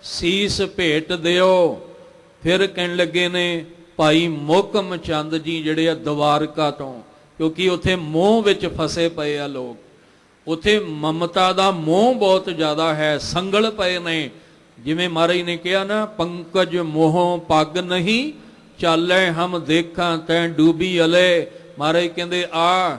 ਸੀਸ ਭੇਟ ਦਿਓ। ਫਿਰ ਕਹਿਣ ਲੱਗੇ ਨੇ ਭਾਈ ਮੋਹਕਮ ਚੰਦ ਜੀ ਜਿਹੜੇ ਆ ਦਵਾਰਕਾ ਤੋਂ, ਕਿਉਂਕਿ ਉੱਥੇ ਮੋਹ ਵਿੱਚ ਫਸੇ ਪਏ ਆ ਲੋਕ, ਉੱਥੇ ਮਮਤਾ ਦਾ ਮੋਹ ਬਹੁਤ ਜ਼ਿਆਦਾ ਹੈ, ਸੰਗਲ ਪਏ ਨੇ। ਜਿਵੇਂ ਮਹਾਰਾਜ ਨੇ ਕਿਹਾ ਨਾ, ਪੰਕਜ ਮੋਹ ਪੱਗ ਨਹੀਂ ਚਾਲੇ ਹਮ ਦੇਖਾਂ ਤੈਂ ਡੂਬੀ ਅਲੇ। ਮਹਾਰਾਜ ਕਹਿੰਦੇ ਆ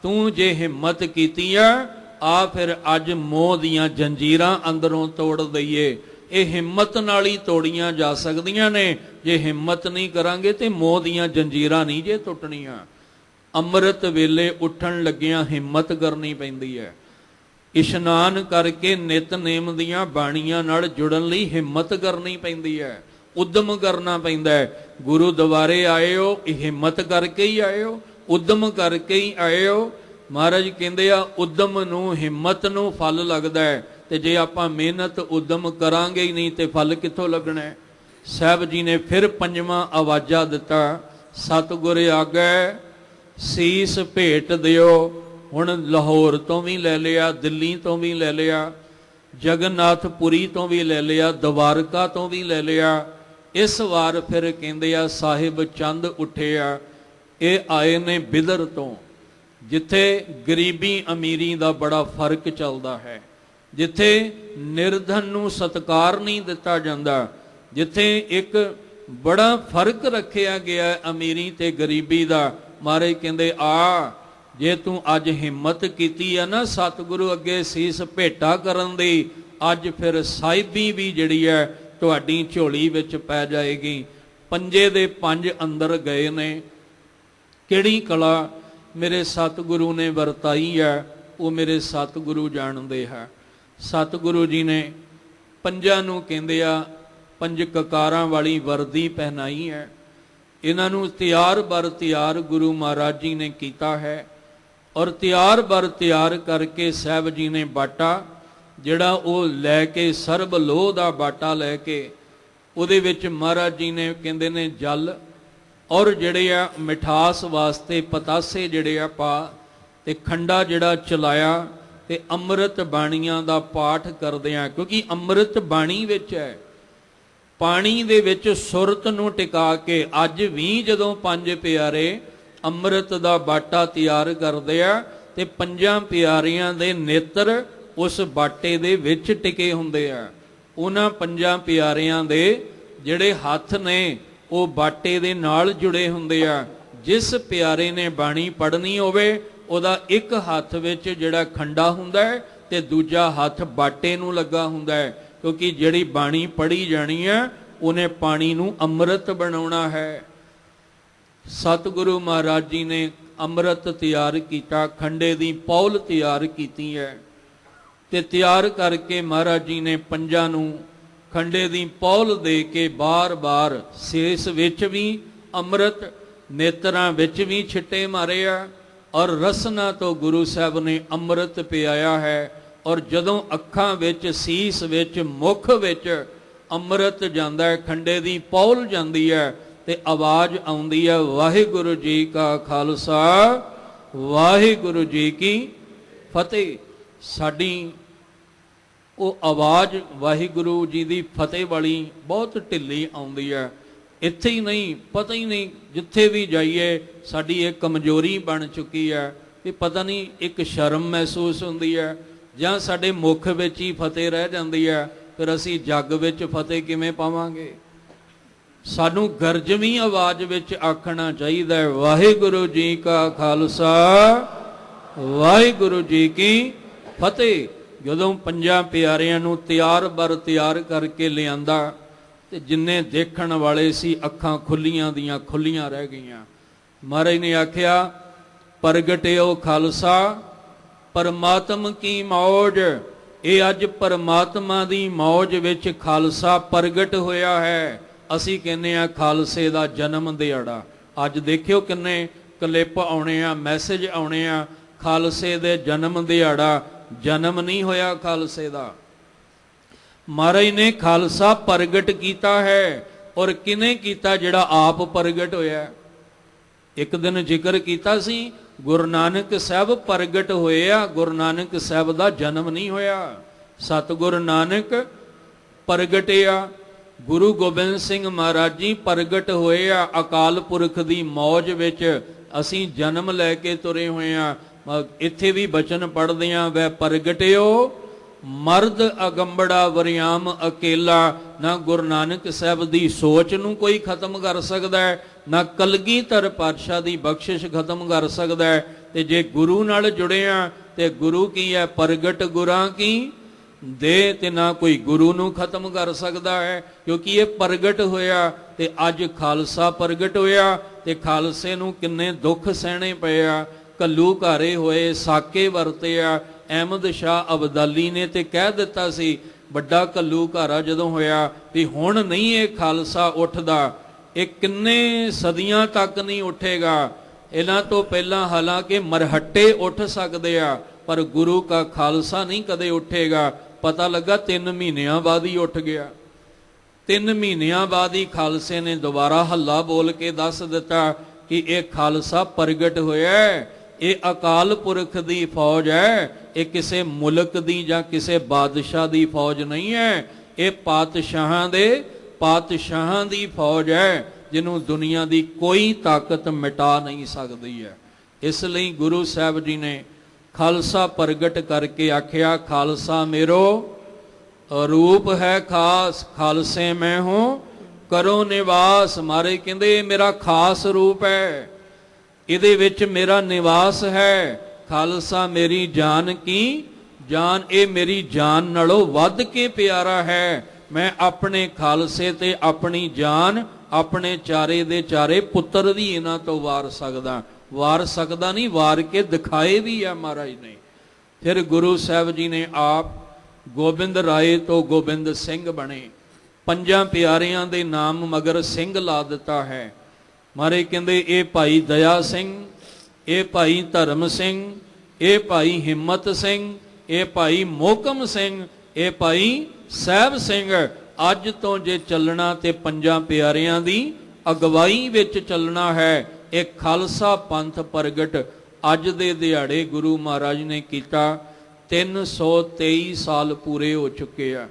ਤੂੰ ਜੇ ਹਿੰਮਤ ਕੀਤੀ ਆ ਫਿਰ ਅੱਜ ਮੋਹ ਦੀਆਂ ਜੰਜੀਰਾਂ ਅੰਦਰੋਂ ਤੋੜ ਦਈਏ। ਇਹ ਹਿੰਮਤ ਨਾਲ ਹੀ ਤੋੜੀਆਂ ਜਾ ਸਕਦੀਆਂ ਨੇ, ਜੇ ਹਿੰਮਤ ਨਹੀਂ ਕਰਾਂਗੇ ਤੇ ਮੋਹ ਦੀਆਂ ਜੰਜੀਰਾਂ ਨਹੀਂ ਜੇ ਟੁੱਟਣੀਆਂ। ਅੰਮ੍ਰਿਤ ਵੇਲੇ ਉੱਠਣ ਲੱਗਿਆਂ ਹਿੰਮਤ ਕਰਨੀ ਪੈਂਦੀ ਹੈ। ਇਸ਼ਨਾਨ ਕਰਕੇ ਨਿਤਨੇਮ ਦੀਆਂ ਬਾਣੀਆਂ ਨਾਲ ਜੁੜਨ ਲਈ ਹਿੰਮਤ ਕਰਨੀ ਪੈਂਦੀ ਹੈ, ਉਦਮ ਕਰਨਾ ਪੈਂਦਾ ਹੈ। ਗੁਰੂ ਦੁਆਰੇ ਆਏ ਹੋ, ਹਿੰਮਤ ਕਰਕੇ ਹੀ ਆਏ ਹੋ, ਉਦਮ ਕਰਕੇ ਹੀ ਆਏ ਹੋ। ਮਹਾਰਾਜ ਕਹਿੰਦੇ ਆ ਉਦਮ ਨੂੰ, ਹਿੰਮਤ ਨੂੰ ਫਲ ਲੱਗਦਾ ਹੈ, ਤੇ ਜੇ ਆਪਾਂ ਮਿਹਨਤ ਉਦਮ ਕਰਾਂਗੇ ਹੀ ਨਹੀਂ ਤੇ ਫਲ ਕਿੱਥੋਂ ਲੱਗਣਾ ਹੈ। ਸਾਹਿਬ ਜੀ ਨੇ ਫਿਰ ਪੰਜਵਾਂ ਆਵਾਜ਼ਾ ਦਿੱਤਾ, ਸਤਿਗੁਰ ਆਗੇ ਸੀਸ ਭੇਟ ਦਿਓ। ਹੁਣ ਲਾਹੌਰ ਤੋਂ ਵੀ ਲੈ ਲਿਆ, ਦਿੱਲੀ ਤੋਂ ਵੀ ਲੈ ਲਿਆ, ਜਗਨਨਾਥਪੁਰੀ ਤੋਂ ਵੀ ਲੈ ਲਿਆ, ਦਵਾਰਕਾ ਤੋਂ ਵੀ ਲੈ ਲਿਆ। ਇਸ ਵਾਰ ਫਿਰ ਕਹਿੰਦੇ ਆ ਸਾਹਿਬ ਚੰਦ ਉੱਠੇ ਆ। ਇਹ ਆਏ ਨੇ ਬਿਦਰ ਤੋਂ, ਜਿੱਥੇ ਗਰੀਬੀ ਅਮੀਰੀ ਦਾ ਬੜਾ ਫਰਕ ਚੱਲਦਾ ਹੈ, ਜਿੱਥੇ ਨਿਰਧਨ ਨੂੰ ਸਤਿਕਾਰ ਨਹੀਂ ਦਿੱਤਾ ਜਾਂਦਾ, ਜਿੱਥੇ ਇੱਕ ਬੜਾ ਫਰਕ ਰੱਖਿਆ ਗਿਆ ਅਮੀਰੀ ਤੇ ਗਰੀਬੀ ਦਾ। ਮਹਾਰਾਜ ਕਹਿੰਦੇ ਆ ਜੇ ਤੂੰ ਅੱਜ ਹਿੰਮਤ ਕੀਤੀ ਆ ਨਾ ਸਤਿਗੁਰੂ ਅੱਗੇ ਸੀਸ ਭੇਟਾ ਕਰਨ ਦੀ, ਅੱਜ ਫਿਰ ਸਾਹਿਬੀ ਵੀ ਜਿਹੜੀ ਹੈ ਤੁਹਾਡੀ ਝੋਲੀ ਵਿੱਚ ਪੈ ਜਾਏਗੀ। ਪੰਜੇ ਦੇ ਪੰਜ ਅੰਦਰ ਗਏ ਨੇ। ਕਿਹੜੀ ਕਲਾ ਮੇਰੇ ਸਤਿਗੁਰੂ ਨੇ ਵਰਤਾਈ ਹੈ ਉਹ ਮੇਰੇ ਸਤਿਗੁਰੂ ਜਾਣਦੇ ਹੈ। ਸਤਿਗੁਰੂ ਜੀ ਨੇ ਪੰਜਾਂ ਨੂੰ ਕਹਿੰਦੇ ਆ ਪੰਜ ਕਕਾਰਾਂ ਵਾਲੀ ਵਰਦੀ ਪਹਿਨਾਈ ਹੈ। ਇਹਨਾਂ ਨੂੰ ਤਿਆਰ ਬਰ ਤਿਆਰ ਗੁਰੂ ਮਹਾਰਾਜ ਜੀ ਨੇ ਕੀਤਾ ਹੈ, ਔਰ ਤਿਆਰ ਬਰ ਤਿਆਰ ਕਰਕੇ ਸਾਹਿਬ ਜੀ ਨੇ ਬਾਟਾ ਜਿਹੜਾ ਉਹ ਲੈ ਕੇ, ਸਰਬ ਲੋਹ ਦਾ ਬਾਟਾ ਲੈ ਕੇ, ਉਹਦੇ ਵਿੱਚ ਮਹਾਰਾਜ ਜੀ ਨੇ ਕਹਿੰਦੇ ਨੇ ਜਲ ਔਰ ਜਿਹੜੇ ਆ ਮਿਠਾਸ ਵਾਸਤੇ ਪਤਾਸੇ ਜਿਹੜੇ ਆ ਪਾ, ਤੇ ਖੰਡਾ ਜਿਹੜਾ ਚਲਾਇਆ, ਤੇ ਅੰਮ੍ਰਿਤ ਬਾਣੀਆਂ ਦਾ ਪਾਠ ਕਰਦੇ ਆ। ਕਿਉਂਕਿ ਅੰਮ੍ਰਿਤ ਬਾਣੀ ਵਿੱਚ ਹੈ, ਪਾਣੀ ਦੇ ਵਿੱਚ ਸੁਰਤ ਨੂੰ ਟਿਕਾ ਕੇ ਅੱਜ ਵੀ ਜਦੋਂ ਪੰਜ ਪਿਆਰੇ ਅੰਮ੍ਰਿਤ ਦਾ ਬਾਟਾ ਤਿਆਰ ਕਰਦੇ ਆ ਤੇ ਪੰਜਾਂ ਪਿਆਰਿਆਂ ਦੇ ਨੇਤਰ ਉਸ ਬਾਟੇ ਦੇ ਵਿੱਚ ਟਿਕੇ ਹੁੰਦੇ ਆ। ਉਹਨਾਂ ਪੰਜਾਂ ਪਿਆਰਿਆਂ ਦੇ ਜਿਹੜੇ ਹੱਥ ਨੇ ਉਹ ਬਾਟੇ ਦੇ ਨਾਲ ਜੁੜੇ ਹੁੰਦੇ ਆ। ਜਿਸ ਪਿਆਰੇ ਨੇ ਬਾਣੀ ਪੜ੍ਹਨੀ ਹੋਵੇ ਉਹਦਾ ਇੱਕ ਹੱਥ ਵਿੱਚ ਜਿਹੜਾ ਖੰਡਾ ਹੁੰਦਾ ਹੈ ਤੇ ਦੂਜਾ ਹੱਥ ਬਾਟੇ ਨੂੰ ਲੱਗਾ ਹੁੰਦਾ ਹੈ, ਕਿਉਂਕਿ ਜਿਹੜੀ ਬਾਣੀ ਪੜ੍ਹੀ ਜਾਣੀ ਹੈ ਉਹਨੇ ਪਾਣੀ ਨੂੰ ਅੰਮ੍ਰਿਤ ਬਣਾਉਣਾ ਹੈ। ਸਤਿਗੁਰੂ ਮਹਾਰਾਜ ਜੀ ਨੇ ਅੰਮ੍ਰਿਤ ਤਿਆਰ ਕੀਤਾ, ਖੰਡੇ ਦੀ ਪੌਲ ਤਿਆਰ ਕੀਤੀ ਹੈ, ਤੇ ਤਿਆਰ ਕਰਕੇ ਮਹਾਰਾਜ ਜੀ ਨੇ ਪੰਜਾਂ ਨੂੰ ਖੰਡੇ ਦੀ ਪੌਲ ਦੇ ਕੇ ਬਾਰ-ਬਾਰ ਸੇਸ ਵਿੱਚ ਵੀ ਅੰਮ੍ਰਿਤ, ਨੇਤਰਾਂ ਵਿੱਚ ਵੀ ਛਿੱਟੇ ਮਾਰੇ ਆ, ਔਰ ਰਸਨਾ ਤੋਂ ਗੁਰੂ ਸਾਹਿਬ ਨੇ ਅੰਮ੍ਰਿਤ ਪਿਆਇਆ ਹੈ। ਔਰ ਜਦੋਂ ਅੱਖਾਂ ਵਿੱਚ, ਸੀਸ ਵਿੱਚ, ਮੁਖ ਵਿੱਚ ਅੰਮ੍ਰਿਤ ਜਾਂਦਾ ਹੈ, ਖੰਡੇ ਦੀ ਪੌਲ ਜਾਂਦੀ ਹੈ, ਤੇ ਆਵਾਜ਼ ਆਉਂਦੀ ਹੈ ਵਾਹਿਗੁਰੂ ਜੀ ਕਾ ਖਾਲਸਾ ਵਾਹਿਗੁਰੂ ਜੀ ਕੀ ਫਤਿਹ। ਸਾਡੀ ਉਹ ਆਵਾਜ਼ ਵਾਹਿਗੁਰੂ ਜੀ ਦੀ ਫਤਿਹ ਵਾਲੀ ਬਹੁਤ ਢਿੱਲੀ ਆਉਂਦੀ ਹੈ। ਇੱਥੇ ਹੀ ਨਹੀਂ, ਪਤਾ ਹੀ ਨਹੀਂ, ਜਿੱਥੇ ਵੀ ਜਾਈਏ ਸਾਡੀ ਇਹ ਕਮਜ਼ੋਰੀ ਬਣ ਚੁੱਕੀ ਹੈ ਕਿ ਪਤਾ ਨਹੀਂ ਇੱਕ ਸ਼ਰਮ ਮਹਿਸੂਸ ਹੁੰਦੀ ਹੈ, ਜਾਂ ਸਾਡੇ ਮੁਖ ਵਿੱਚ ਹੀ ਫਤਿਹ ਰਹਿ ਜਾਂਦੀ ਹੈ, ਫਿਰ ਅਸੀਂ ਜੱਗ ਵਿੱਚ ਫਤਿਹ ਕਿਵੇਂ ਪਾਵਾਂਗੇ। ਸਾਨੂੰ ਗਰਜਵੀਂ ਆਵਾਜ਼ ਵਿੱਚ ਆਖਣਾ ਚਾਹੀਦਾ ਹੈ ਵਾਹਿਗੁਰੂ ਜੀ ਕਾ ਖਾਲਸਾ ਵਾਹਿਗੁਰੂ ਜੀ ਕੀ ਫਤਿਹ। ਜਦੋਂ ਪੰਜਾਂ ਪਿਆਰਿਆਂ ਨੂੰ ਤਿਆਰ ਬਰ ਤਿਆਰ ਕਰਕੇ ਲਿਆਂਦਾ ਤੇ ਜਿੰਨੇ ਦੇਖਣ ਵਾਲੇ ਸੀ ਅੱਖਾਂ ਖੁੱਲੀਆਂ ਦੀਆਂ ਖੁੱਲੀਆਂ ਰਹਿ ਗਈਆਂ। ਮਹਾਰਾਜ ਨੇ ਆਖਿਆ ਪ੍ਰਗਟਿਓ ਖਾਲਸਾ ਪਰਮਾਤਮ ਕੀ ਮੌਜ। ਇਹ ਅੱਜ ਪਰਮਾਤਮਾ ਦੀ ਮੌਜ ਵਿੱਚ ਖਾਲਸਾ ਪ੍ਰਗਟ ਹੋਇਆ ਹੈ। ਅਸੀਂ ਕਹਿੰਦੇ ਆ ਖਾਲਸੇ ਦਾ ਜਨਮ ਦਿਹਾੜਾ, ਅੱਜ ਦੇਖਿਓ ਕਿੰਨੇ ਕਲਿੱਪ ਆਉਣੇ ਆ, ਮੈਸੇਜ ਆਉਣੇ ਆ, ਖਾਲਸੇ ਦੇ ਜਨਮ ਦਿਹਾੜਾ। ਜਨਮ ਨਹੀਂ ਹੋਇਆ ਖਾਲਸੇ ਦਾ, ਮਹਾਰਾਜ ਨੇ ਖਾਲਸਾ ਪ੍ਰਗਟ ਕੀਤਾ ਹੈ। ਔਰ ਕਿਨੇ ਕੀਤਾ? ਜਿਹੜਾ ਆਪ ਪ੍ਰਗਟ ਹੋਇਆ। ਇੱਕ ਦਿਨ ਜ਼ਿਕਰ ਕੀਤਾ ਸੀ, ਗੁਰੂ ਨਾਨਕ ਸਾਹਿਬ ਪ੍ਰਗਟ ਹੋਏ ਆ। ਗੁਰੂ ਨਾਨਕ ਸਾਹਿਬ ਦਾ ਜਨਮ ਨਹੀਂ ਹੋਇਆ, ਸਤਿਗੁਰ ਨਾਨਕ ਪ੍ਰਗਟੇ ਆ। ਗੁਰੂ ਗੋਬਿੰਦ ਸਿੰਘ ਮਹਾਰਾਜ ਜੀ ਪ੍ਰਗਟ ਹੋਏ ਆ। ਅਕਾਲ ਪੁਰਖ ਦੀ ਮੌਜ ਵਿੱਚ ਅਸੀਂ ਜਨਮ ਲੈ ਕੇ ਤੁਰੇ ਹੋਏ ਆ। ਇੱਥੇ ਵੀ ਬਚਨ ਪੜ੍ਹਦੇ ਆ, ਵੈ ਪ੍ਰਗਟਿਓ ਮਰਦ ਅਗੰਬੜਾ ਵਰਿਆਮ ਅਕੇਲਾ। ਨਾ ਗੁਰੂ ਨਾਨਕ ਸਾਹਿਬ ਦੀ ਸੋਚ ਨੂੰ ਕੋਈ ਖਤਮ ਕਰ ਸਕਦਾ ਹੈ, ਨਾ ਕਲਗੀਧਰ ਪਾਤਸ਼ਾਹ ਦੀ ਬਖਸ਼ਿਸ਼ ਖਤਮ ਕਰ ਸਕਦਾ ਹੈ। ਤੇ ਜੇ ਗੁਰੂ ਨਾਲ ਜੁੜੇ ਆ ਤੇ ਗੁਰੂ ਕੀ ਹੈ? ਪ੍ਰਗਟ ਗੁਰਾਂ ਕੀ ਦੇ। ਤੇ ਨਾ ਕੋਈ ਗੁਰੂ ਨੂੰ ਖਤਮ ਕਰ ਸਕਦਾ ਹੈ, ਕਿਉਂਕਿ ਇਹ ਪ੍ਰਗਟ ਹੋਇਆ। ਤੇ ਅੱਜ ਖਾਲਸਾ ਪ੍ਰਗਟ ਹੋਇਆ ਤੇ ਖਾਲਸੇ ਨੂੰ ਕਿੰਨੇ ਦੁੱਖ ਸਹਿਣੇ ਪਏ ਆ। ਘੱਲੂ ਘਾਰੇ ਹੋਏ, ਸਾਕੇ ਵਰਤੇ ਆ। ਅਹਿਮਦ ਸ਼ਾਹ ਅਬਦਾਲੀ ਨੇ ਤੇ ਕਹਿ ਦਿੱਤਾ ਸੀ, ਵੱਡਾ ਘੱਲੂ ਘਾਰਾ ਜਦੋਂ ਹੋਇਆ ਵੀ ਹੁਣ ਨਹੀਂ ਇਹ ਖਾਲਸਾ ਉੱਠਦਾ, ਇਹ ਕਿੰਨੇ ਸਦੀਆਂ ਤੱਕ ਨਹੀਂ ਉੱਠੇਗਾ। ਇਹਨਾਂ ਤੋਂ ਪਹਿਲਾਂ ਹਾਲਾਂਕਿ ਮਰਹੱਟੇ ਉੱਠ ਸਕਦੇ ਆ, ਪਰ ਗੁਰੂ ਕਾ ਖਾਲਸਾ ਨਹੀਂ ਕਦੇ ਉੱਠੇਗਾ। ਪਤਾ ਲੱਗਾ 3 ਮਹੀਨਿਆਂ ਬਾਅਦ ਹੀ ਉੱਠ ਗਿਆ। 3 ਮਹੀਨਿਆਂ ਬਾਅਦ ਹੀ ਖਾਲਸੇ ਨੇ ਦੁਬਾਰਾ ਹੱਲਾ ਬੋਲ ਕੇ ਦੱਸ ਦਿੱਤਾ ਕਿ ਇਹ ਖਾਲਸਾ ਪ੍ਰਗਟ ਹੋਇਆ। ਇਹ ਅਕਾਲ ਪੁਰਖ ਦੀ ਫੌਜ ਹੈ, ਇਹ ਕਿਸੇ ਮੁਲਕ ਦੀ ਜਾਂ ਕਿਸੇ ਬਾਦਸ਼ਾਹ ਦੀ ਫੌਜ ਨਹੀਂ ਹੈ। ਇਹ ਪਾਤਸ਼ਾਹਾਂ ਦੀ ਫੌਜ ਹੈ, ਜਿਹਨੂੰ ਦੁਨੀਆ ਦੀ ਕੋਈ ਤਾਕਤ ਮਿਟਾ ਨਹੀਂ ਸਕਦੀ ਹੈ। ਇਸ ਲਈ ਗੁਰੂ ਸਾਹਿਬ ਜੀ ਨੇ ਖਾਲਸਾ ਪ੍ਰਗਟ ਕਰਕੇ ਆਖਿਆ, ਖਾਲਸਾ ਮੇਰੋ ਰੂਪ ਹੈ ਖਾਸ, ਖਾਲਸੇ ਮੈਂ ਹੂੰ ਕਰੋ ਨਿਵਾਸ। ਮਾਰੇ ਕਹਿੰਦੇ ਇਹ ਮੇਰਾ ਖਾਸ ਰੂਪ ਹੈ, ਇਹਦੇ ਵਿੱਚ ਮੇਰਾ ਨਿਵਾਸ ਹੈ। ਖਾਲਸਾ ਮੇਰੀ ਜਾਨ ਕੀ ਜਾਨ, ਇਹ ਮੇਰੀ ਜਾਨ ਨਾਲੋਂ ਵੱਧ ਕੇ ਪਿਆਰਾ ਹੈ। ਮੈਂ ਆਪਣੇ ਖਾਲਸੇ ਤੇ ਆਪਣੀ ਜਾਨ, ਆਪਣੇ ਚਾਰੇ ਦੇ ਚਾਰੇ ਪੁੱਤਰ ਵੀ ਇਹਨਾਂ ਤੋਂ ਵਾਰ ਸਕਦਾ ਨਹੀਂ, ਵਾਰ ਕੇ ਦਿਖਾਏ ਵੀ ਆ ਮਹਾਰਾਜ ਨੇ। ਫਿਰ ਗੁਰੂ ਸਾਹਿਬ ਜੀ ਨੇ ਆਪ ਗੋਬਿੰਦ ਰਾਏ ਤੋਂ ਗੋਬਿੰਦ ਸਿੰਘ ਬਣੇ। 5 ਪਿਆਰਿਆਂ ਦੇ ਨਾਮ ਮਗਰ ਸਿੰਘ ਲਾ ਦਿੱਤਾ ਹੈ। ਮਹਾਰਾਜ ਕਹਿੰਦੇ ਇਹ ਭਾਈ ਦਇਆ ਸਿੰਘ, ਇਹ ਭਾਈ ਧਰਮ ਸਿੰਘ, ਇਹ ਭਾਈ ਹਿੰਮਤ ਸਿੰਘ, ਇਹ ਭਾਈ ਮੋਹਕਮ ਸਿੰਘ, ਇਹ ਭਾਈ ਸਾਹਿਬ ਸਿੰਘ। ਅੱਜ ਤੋਂ ਜੇ ਚੱਲਣਾ ਤੇ 5 ਪਿਆਰਿਆਂ ਦੀ ਅਗਵਾਈ ਵਿੱਚ ਚੱਲਣਾ ਹੈ। ਇਹ ਖਾਲਸਾ ਪੰਥ ਪ੍ਰਗਟ ਅੱਜ ਦੇ ਦਿਹਾੜੇ ਗੁਰੂ ਮਹਾਰਾਜ ਨੇ ਕੀਤਾ। 323 ਸਾਲ ਪੂਰੇ ਹੋ ਚੁੱਕੇ ਆ,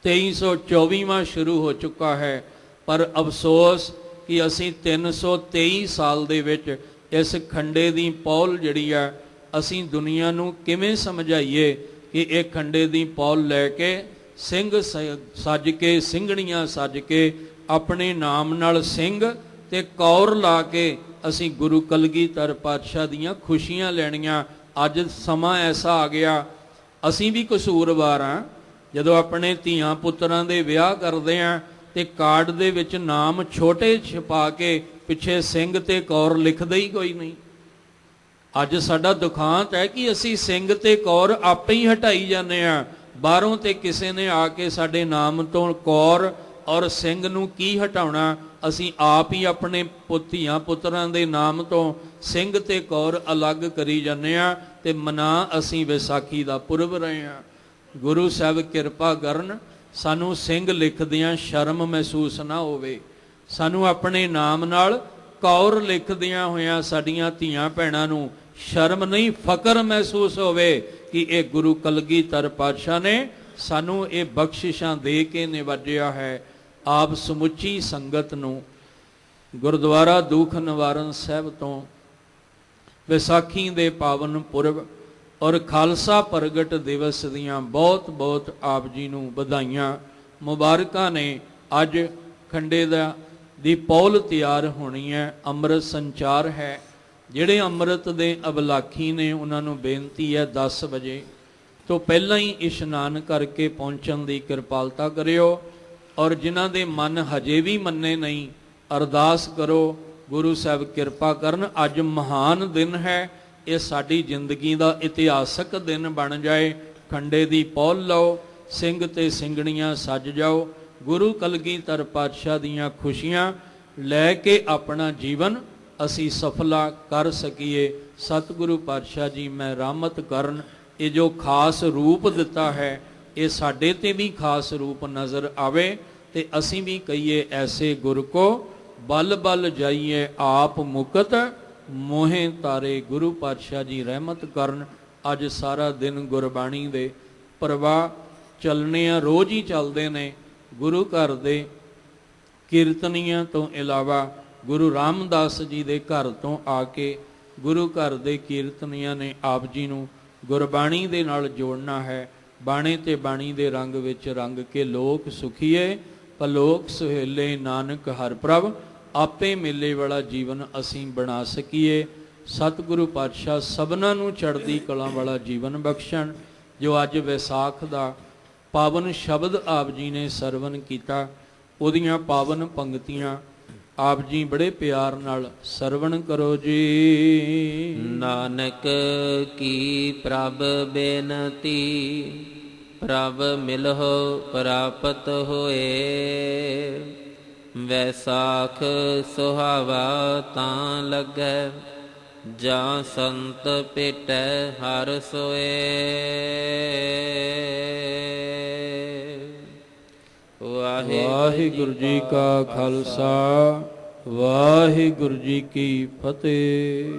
2324ਵਾਂ ਸ਼ੁਰੂ ਹੋ ਚੁੱਕਾ ਹੈ। ਪਰ ਅਫਸੋਸ ਕਿ ਅਸੀਂ 323 ਸਾਲ ਦੇ ਵਿੱਚ ਇਸ ਖੰਡੇ ਦੀ ਪੌਲ ਜਿਹੜੀ ਆ, ਅਸੀਂ ਦੁਨੀਆ ਨੂੰ ਕਿਵੇਂ ਸਮਝਾਈਏ ਕਿ ਇਹ ਖੰਡੇ ਦੀ ਪੌਲ ਲੈ ਕੇ ਸਿੰਘ ਸੱਜ ਕੇ, ਸਿੰਘਣੀਆਂ ਸੱਜ ਕੇ, ਆਪਣੇ ਨਾਮ ਨਾਲ ਸਿੰਘ ਤੇ ਕੌਰ ਲਾ ਕੇ ਅਸੀਂ ਗੁਰੂ ਕਲਗੀਧਰ ਪਾਤਸ਼ਾਹ ਦੀਆਂ ਖੁਸ਼ੀਆਂ ਲੈਣੀਆਂ। ਅੱਜ ਸਮਾਂ ਐਸਾ ਆ ਗਿਆ, ਅਸੀਂ ਵੀ ਕਸੂਰਵਾਰ ਹਾਂ। ਜਦੋਂ ਆਪਣੇ ਧੀਆਂ ਪੁੱਤਰਾਂ ਦੇ ਵਿਆਹ ਕਰਦੇ ਹਾਂ ਤੇ ਕਾਰਡ ਦੇ ਵਿੱਚ ਨਾਮ ਛੋਟੇ ਛਪਾ ਕੇ ਪਿੱਛੇ ਸਿੰਘ ਤੇ ਕੌਰ ਲਿਖਦੇ ਹੀ ਕੋਈ ਨਹੀਂ। ਅੱਜ ਸਾਡਾ ਦੁਖਾਂਤ ਹੈ ਕਿ ਅਸੀਂ ਸਿੰਘ ਤੇ ਕੌਰ ਆਪੇ ਹੀ ਹਟਾਈ ਜਾਂਦੇ ਹਾਂ। ਬਾਹਰੋਂ ਤੇ ਕਿਸੇ ਨੇ ਆ ਕੇ ਸਾਡੇ ਨਾਮ ਤੋਂ ਕੌਰ ਔਰ ਸਿੰਘ ਨੂੰ ਕੀ ਹਟਾਉਣਾ, ਅਸੀਂ ਆਪ ਹੀ ਆਪਣੇ ਧੀਆਂ ਪੁੱਤਰਾਂ ਦੇ ਨਾਮ ਤੋਂ ਸਿੰਘ ਤੇ ਕੌਰ ਅਲੱਗ ਕਰੀ ਜਾਂਦੇ ਹਾਂ। ਤੇ ਮਨਾ ਅਸੀਂ ਵਿਸਾਖੀ ਦਾ ਪੁਰਬ ਰਹੇ ਹਾਂ। ਗੁਰੂ ਸਾਹਿਬ ਕਿਰਪਾ ਕਰਨ, ਸਾਨੂੰ ਸਿੰਘ ਲਿਖਦਿਆਂ ਸ਼ਰਮ ਮਹਿਸੂਸ ਨਾ ਹੋਵੇ। ਸਾਨੂੰ ਆਪਣੇ ਨਾਮ ਨਾਲ ਕੌਰ ਲਿਖਦਿਆਂ ਹੋਇਆਂ ਸਾਡੀਆਂ ਧੀਆਂ ਭੈਣਾਂ ਨੂੰ ਸ਼ਰਮ ਨਹੀਂ, ਫਕਰ ਮਹਿਸੂਸ ਹੋਵੇ ਕਿ ਇਹ ਗੁਰੂ ਕਲਗੀਧਰ ਪਾਤਸ਼ਾਹ ਨੇ ਸਾਨੂੰ ਇਹ ਬਖਸ਼ਿਸ਼ਾਂ ਦੇ ਕੇ ਨਿਵਾਜਿਆ ਹੈ। ਆਪ ਸਮੁੱਚੀ ਸੰਗਤ ਨੂੰ ਗੁਰਦੁਆਰਾ ਦੁੱਖ ਨਿਵਾਰਨ ਸਾਹਿਬ ਤੋਂ ਵਿਸਾਖੀ ਦੇ ਪਾਵਨ ਪੁਰਬ ਔਰ ਖਾਲਸਾ ਪ੍ਰਗਟ ਦਿਵਸ ਦੀਆਂ ਬਹੁਤ ਬਹੁਤ ਆਪ ਜੀ ਨੂੰ ਵਧਾਈਆਂ ਮੁਬਾਰਕਾਂ ਨੇ। ਅੱਜ ਖੰਡੇ ਦੀ ਪੌਲ ਤਿਆਰ ਹੋਣੀ ਹੈ, ਅੰਮ੍ਰਿਤ ਸੰਚਾਰ ਹੈ। ਜਿਹੜੇ ਅੰਮ੍ਰਿਤ ਦੇ ਅਬਲਾਖੀ ਨੇ ਉਹਨਾਂ ਨੂੰ ਬੇਨਤੀ ਹੈ 10 ਵਜੇ ਤੋਂ ਪਹਿਲਾਂ ਹੀ ਇਸ਼ਨਾਨ ਕਰਕੇ ਪਹੁੰਚਣ ਦੀ ਕਿਰਪਾਲਤਾ ਕਰਿਓ। ਔਰ ਜਿਨ੍ਹਾਂ ਦੇ ਮਨ ਹਜੇ ਵੀ ਮੰਨੇ ਨਹੀਂ, ਅਰਦਾਸ ਕਰੋ ਗੁਰੂ ਸਾਹਿਬ ਕਿਰਪਾ ਕਰਨ। ਅੱਜ ਮਹਾਨ ਦਿਨ ਹੈ, ਇਹ ਸਾਡੀ ਜ਼ਿੰਦਗੀ ਦਾ ਇਤਿਹਾਸਕ ਦਿਨ ਬਣ ਜਾਏ। ਖੰਡੇ ਦੀ ਪੌਲ ਲਓ, ਸਿੰਘ ਤੇ ਸਿੰਘਣੀਆਂ ਸੱਜ ਜਾਓ। ਗੁਰੂ ਕਲਗੀਧਰ ਪਾਤਸ਼ਾਹ ਦੀਆਂ ਖੁਸ਼ੀਆਂ ਲੈ ਕੇ ਆਪਣਾ ਜੀਵਨ ਅਸੀਂ ਸਫਲਾ ਕਰ ਸਕੀਏ। ਸਤਿਗੁਰੂ ਪਾਤਸ਼ਾਹ ਜੀ ਮੈਂ ਰਹਿਮਤ ਕਰਨ, ਇਹ ਜੋ ਖਾਸ ਰੂਪ ਦਿੱਤਾ ਹੈ ਇਹ ਸਾਡੇ ਤੇ ਵੀ ਖਾਸ ਰੂਪ ਨਜ਼ਰ ਆਵੇ ਤੇ ਅਸੀਂ ਵੀ ਕਹੀਏ ਐਸੇ ਗੁਰ ਕੋ ਬਲ ਬਲ ਜਾਈਏ ਆਪ ਮੁਕਤ ਮੋਹੇ ਤਾਰੇ। ਗੁਰੂ ਪਾਤਸ਼ਾਹ ਜੀ ਰਹਿਮਤ ਕਰਨ। ਅੱਜ ਸਾਰਾ ਦਿਨ ਗੁਰਬਾਣੀ ਦੇ ਪ੍ਰਵਾਹ ਚੱਲਣੇ ਆ, ਰੋਜ਼ ਹੀ ਚੱਲਦੇ ਨੇ। ਗੁਰੂ ਘਰ ਦੇ ਕੀਰਤਨੀਆਂ ਤੋਂ ਇਲਾਵਾ ਗੁਰੂ ਰਾਮਦਾਸ ਜੀ ਦੇ ਘਰ ਤੋਂ ਆ ਕੇ ਗੁਰੂ ਘਰ ਦੇ ਕੀਰਤਨੀਆਂ ਨੇ ਆਪ ਜੀ ਨੂੰ ਗੁਰਬਾਣੀ ਦੇ ਨਾਲ ਜੋੜਨਾ ਹੈ। ਬਾਣੇ ਤੇ ਬਾਣੀ ਦੇ ਰੰਗ ਵਿੱਚ ਰੰਗ ਕੇ ਲੋਕ ਸੁਖੀਏ ਪਲੋਕ ਸੁਹੇਲੇ ਨਾਨਕ ਹਰਿ ਪ੍ਰਭ, ਆਪੇ ਮੇਲੇ ਵਾਲਾ ਜੀਵਨ ਅਸੀਂ ਬਣਾ ਸਕੀਏ। ਸਤਿਗੁਰੂ ਪਾਤਸ਼ਾਹ ਸਭਨਾਂ ਨੂੰ ਚੜ੍ਹਦੀ ਕਲਾ ਵਾਲਾ ਜੀਵਨ ਬਖਸ਼ਣ। ਜੋ ਅੱਜ ਵਿਸਾਖ ਦਾ ਪਾਵਨ ਸ਼ਬਦ ਆਪ ਜੀ ਨੇ ਸਰਵਨ ਕੀਤਾ, ਉਹਦੀਆਂ ਪਾਵਨ ਪੰਕਤੀਆਂ ਆਪ ਜੀ ਬੜੇ ਪਿਆਰ ਨਾਲ ਸਰਵਣ ਕਰੋ ਜੀ। ਨਾਨਕ ਕੀ ਪ੍ਰਭ ਬੇਨਤੀ, ਪ੍ਰਭ ਮਿਲਹੁ ਪ੍ਰਾਪਤ ਹੋਏ। ਵੈਸਾਖ ਸੁਹਾਵਾ ਤਾਂ ਲੱਗੈ, ਜਾਂ ਸੰਤ ਭੇਟੈ ਹਰਿ ਸੋਏ। ਵਾਹਿਗੁਰੂ ਜੀ ਕਾ ਖਾਲਸਾ, ਵਾਹਿਗੁਰੂ ਜੀ ਕੀ ਫਤਿਹ।